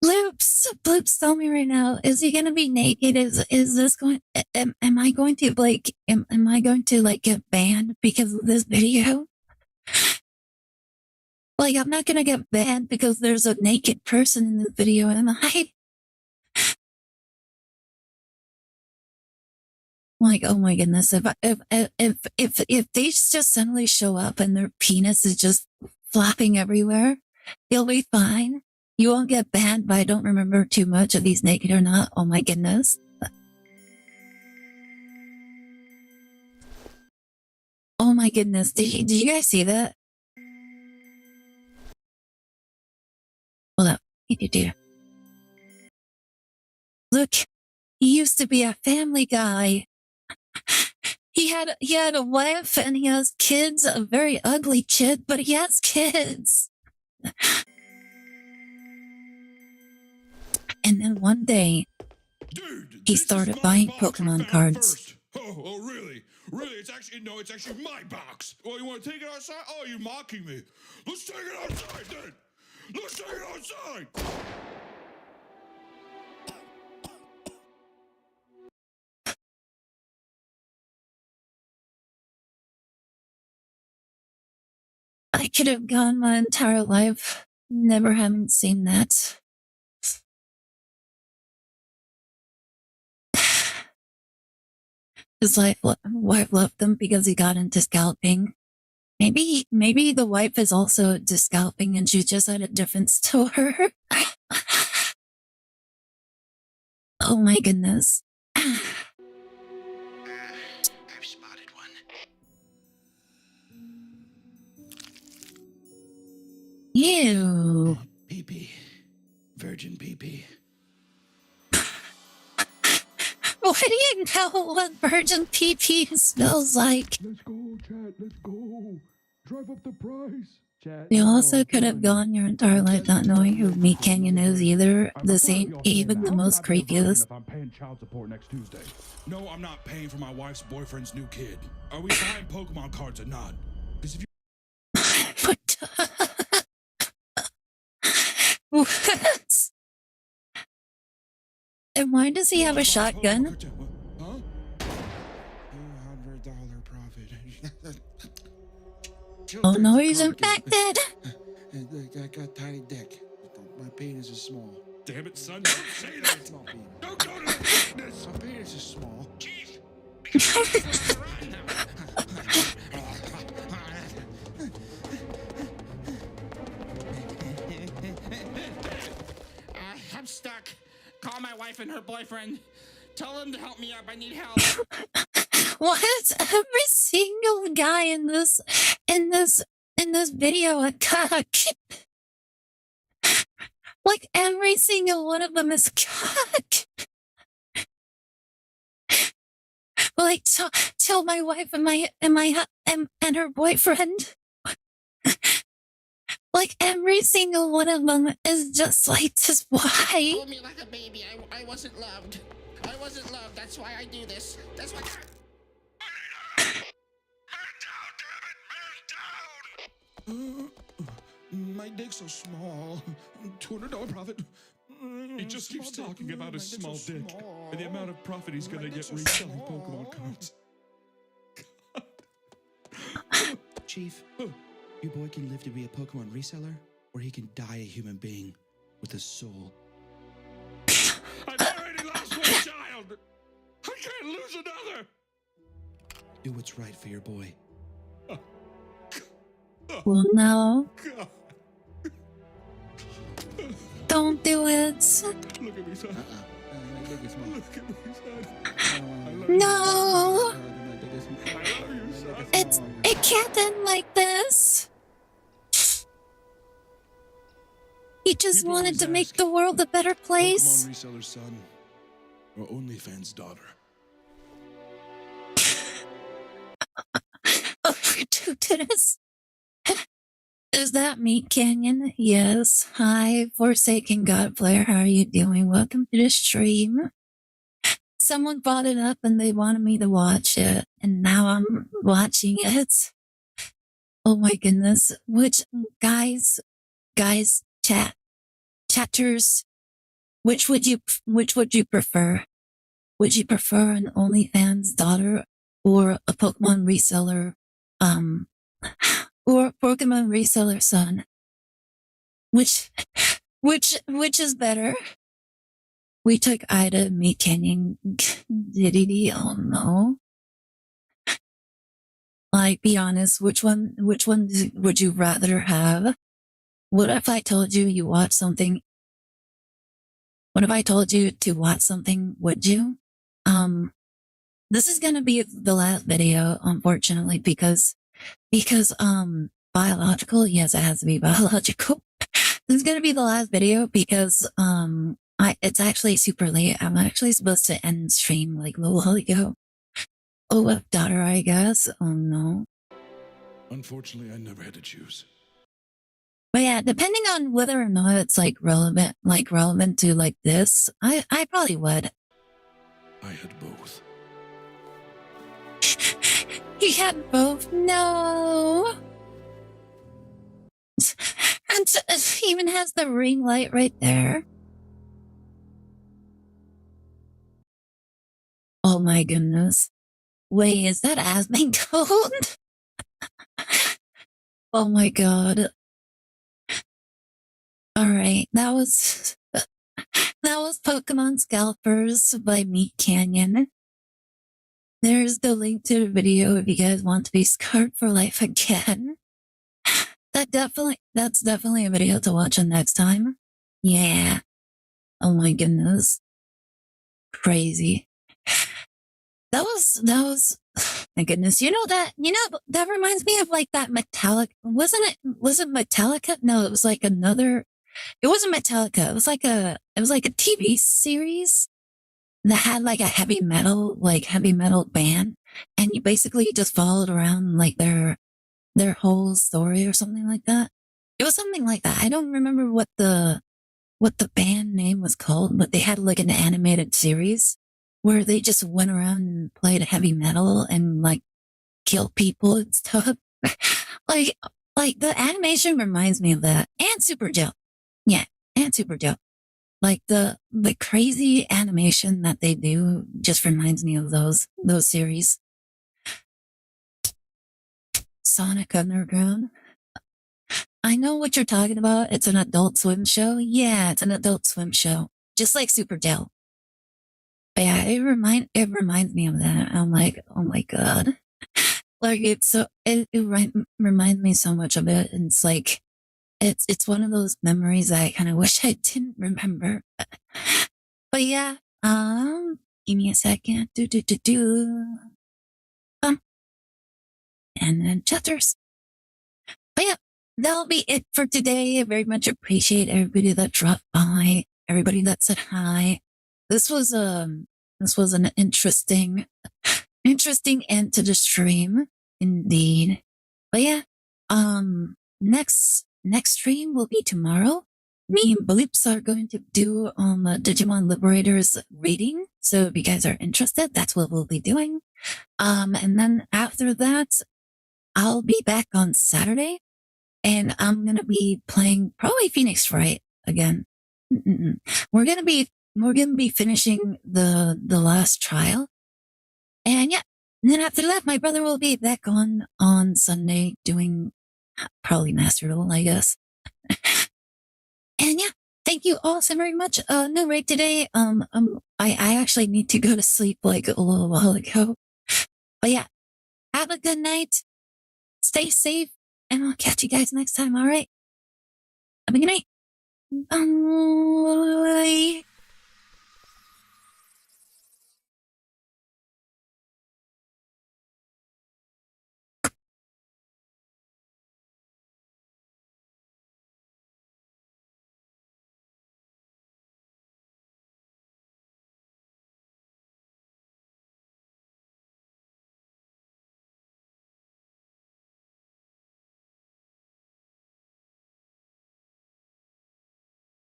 A: Bloops, tell me right now, is he gonna be naked? Is this going, am I going to, like, am I going to, like, get banned because of this video? Like, I'm not gonna get banned because there's a naked person in this video, am I? Like, oh my goodness, if they just suddenly show up and their penis is just flapping everywhere, you'll be fine. You won't get banned, but I don't remember too much if he's naked or not. Oh my goodness. Oh my goodness. Did you guys see that? Hold up. Look, he used to be a family guy. He had a wife and he has kids, a very ugly kid, but he has kids. And then one day, he started buying Pokemon cards.
F: Oh, really? Really? It's actually my box. Oh, you want to take it outside? Oh, you're mocking me. Let's take it outside then. Let's take it outside.
A: I could have gone my entire life never having seen that. His wife left him because he got into scalping. Maybe the wife is also into scalping and she's just at a different store. Oh my goodness.
J: I've spotted one.
A: Ew.
J: Pee-pee. Virgin pee-pee.
A: What do you know what virgin pee-pee smells like?
F: Let's go, chat. Let's go. Drive up the price. Chat.
A: You also could have gone your entire life not knowing who Meat Canyon is either. This ain't even the most creepiest.
F: If I'm paying child support next Tuesday. No, I'm not paying for my wife's boyfriend's new kid. Are we buying Pokemon cards or not? Because if you
A: What? And why does he have a shotgun?
J: Huh? $200 profit.
A: Oh no, he's infected!
J: I got tiny dick. My penis is small.
F: Damn it, son! Don't say that! Don't go to the fitness!
J: My penis is small.
F: Chief!
J: I'm stuck. Call my wife and her boyfriend. Tell them to help me up. I need help.
A: What? Every single guy in this video a cuck. Like every single one of them is cuck. Like tell my wife and her boyfriend. Like every single one of them is just like this. Why?
J: Hold me like a baby. I wasn't loved. I wasn't loved. That's why I do this. That's why. My dick's so small. $200 profit.
F: He just keeps talking about his small dick and the amount of profit he's gonna get reselling Pokemon cards.
J: Chief, your boy can live to be a Pokemon reseller, or he can die a human being with a soul.
F: I've already lost one child. I can't lose another.
J: Do what's right for your boy.
A: Well, no. Don't do it.
F: Look at me, son.
J: My dick is small.
F: Look at me, son.
A: No.
F: I love you, son.
A: It can't end like this. He just wanted to make the world a better place.
F: Pokemon reseller's son, or OnlyFans daughter.
A: Oh, you do this. Is that me, Canyon? Yes. Hi, Forsaken God Player. How are you doing? Welcome to the stream. Someone brought it up and they wanted me to watch it, and now I'm watching it. Oh my goodness. Which, guys, chatters, which would you prefer? Would you prefer an OnlyFans daughter or a Pokemon reseller, or a Pokemon reseller son? Which is better? We took Ida, me, Canyon, Diddy, oh no. Like, be honest, which one would you rather have? What if I told you you watch something? What if I told you to watch something, would you? This is gonna be the last video, unfortunately, because, biological, yes, it has to be biological. This is gonna be the last video because, it's actually super late. I'm actually supposed to end stream like a little while ago. Oh, daughter, I guess. Oh no.
F: Unfortunately, I never had to choose.
A: But yeah, depending on whether or not it's like relevant to like this, I probably would.
F: I had both.
A: He had both. No. And he even has the ring light right there. Oh my goodness. Wait, is that Asmongold? Oh my god. Alright, that was Pokemon Scalpers by Meat Canyon. There's the link to the video if you guys want to be scarred for life again. That's definitely a video to watch on next time. Yeah. Oh my goodness. Crazy. That was, my goodness. That reminds me of like that Metallica. Was it Metallica? No, it was like another, it wasn't Metallica. It was like a TV series that had like a heavy metal band. And you basically just followed around like their whole story or something like that. It was something like that. I don't remember what the band name was called, but they had like an animated series where they just went around and played heavy metal and like killed people and stuff. like the animation reminds me of that. And Super Joe. Yeah, and Super Joe. Like the crazy animation that they do just reminds me of those series. Sonic Underground. I know what you're talking about. It's an Adult Swim show. Yeah, it's an Adult Swim show. Just like Super Joe. But yeah, it reminds me of that. I'm like, oh my god. Like it reminds me so much of it. And it's like, it's one of those memories I kind of wish I didn't remember. But yeah, give me a second. And then chatters. But yeah, that'll be it for today. I very much appreciate everybody that dropped by, everybody that said hi. This was an interesting end to the stream, indeed. But yeah, next stream will be tomorrow. Me and Blips are going to do Digimon Liberators reading. So if you guys are interested, that's what we'll be doing. And then after that, I'll be back on Saturday, and I'm gonna be playing probably Phoenix Wright again. We're gonna be finishing the last trial, and yeah. And then after that, my brother will be back on Sunday doing probably Master Duel, I guess. And yeah, thank you all so very much. No raid today. I actually need to go to sleep like a little while ago. But yeah, have a good night. Stay safe, and I'll catch you guys next time. All right. Have a good night.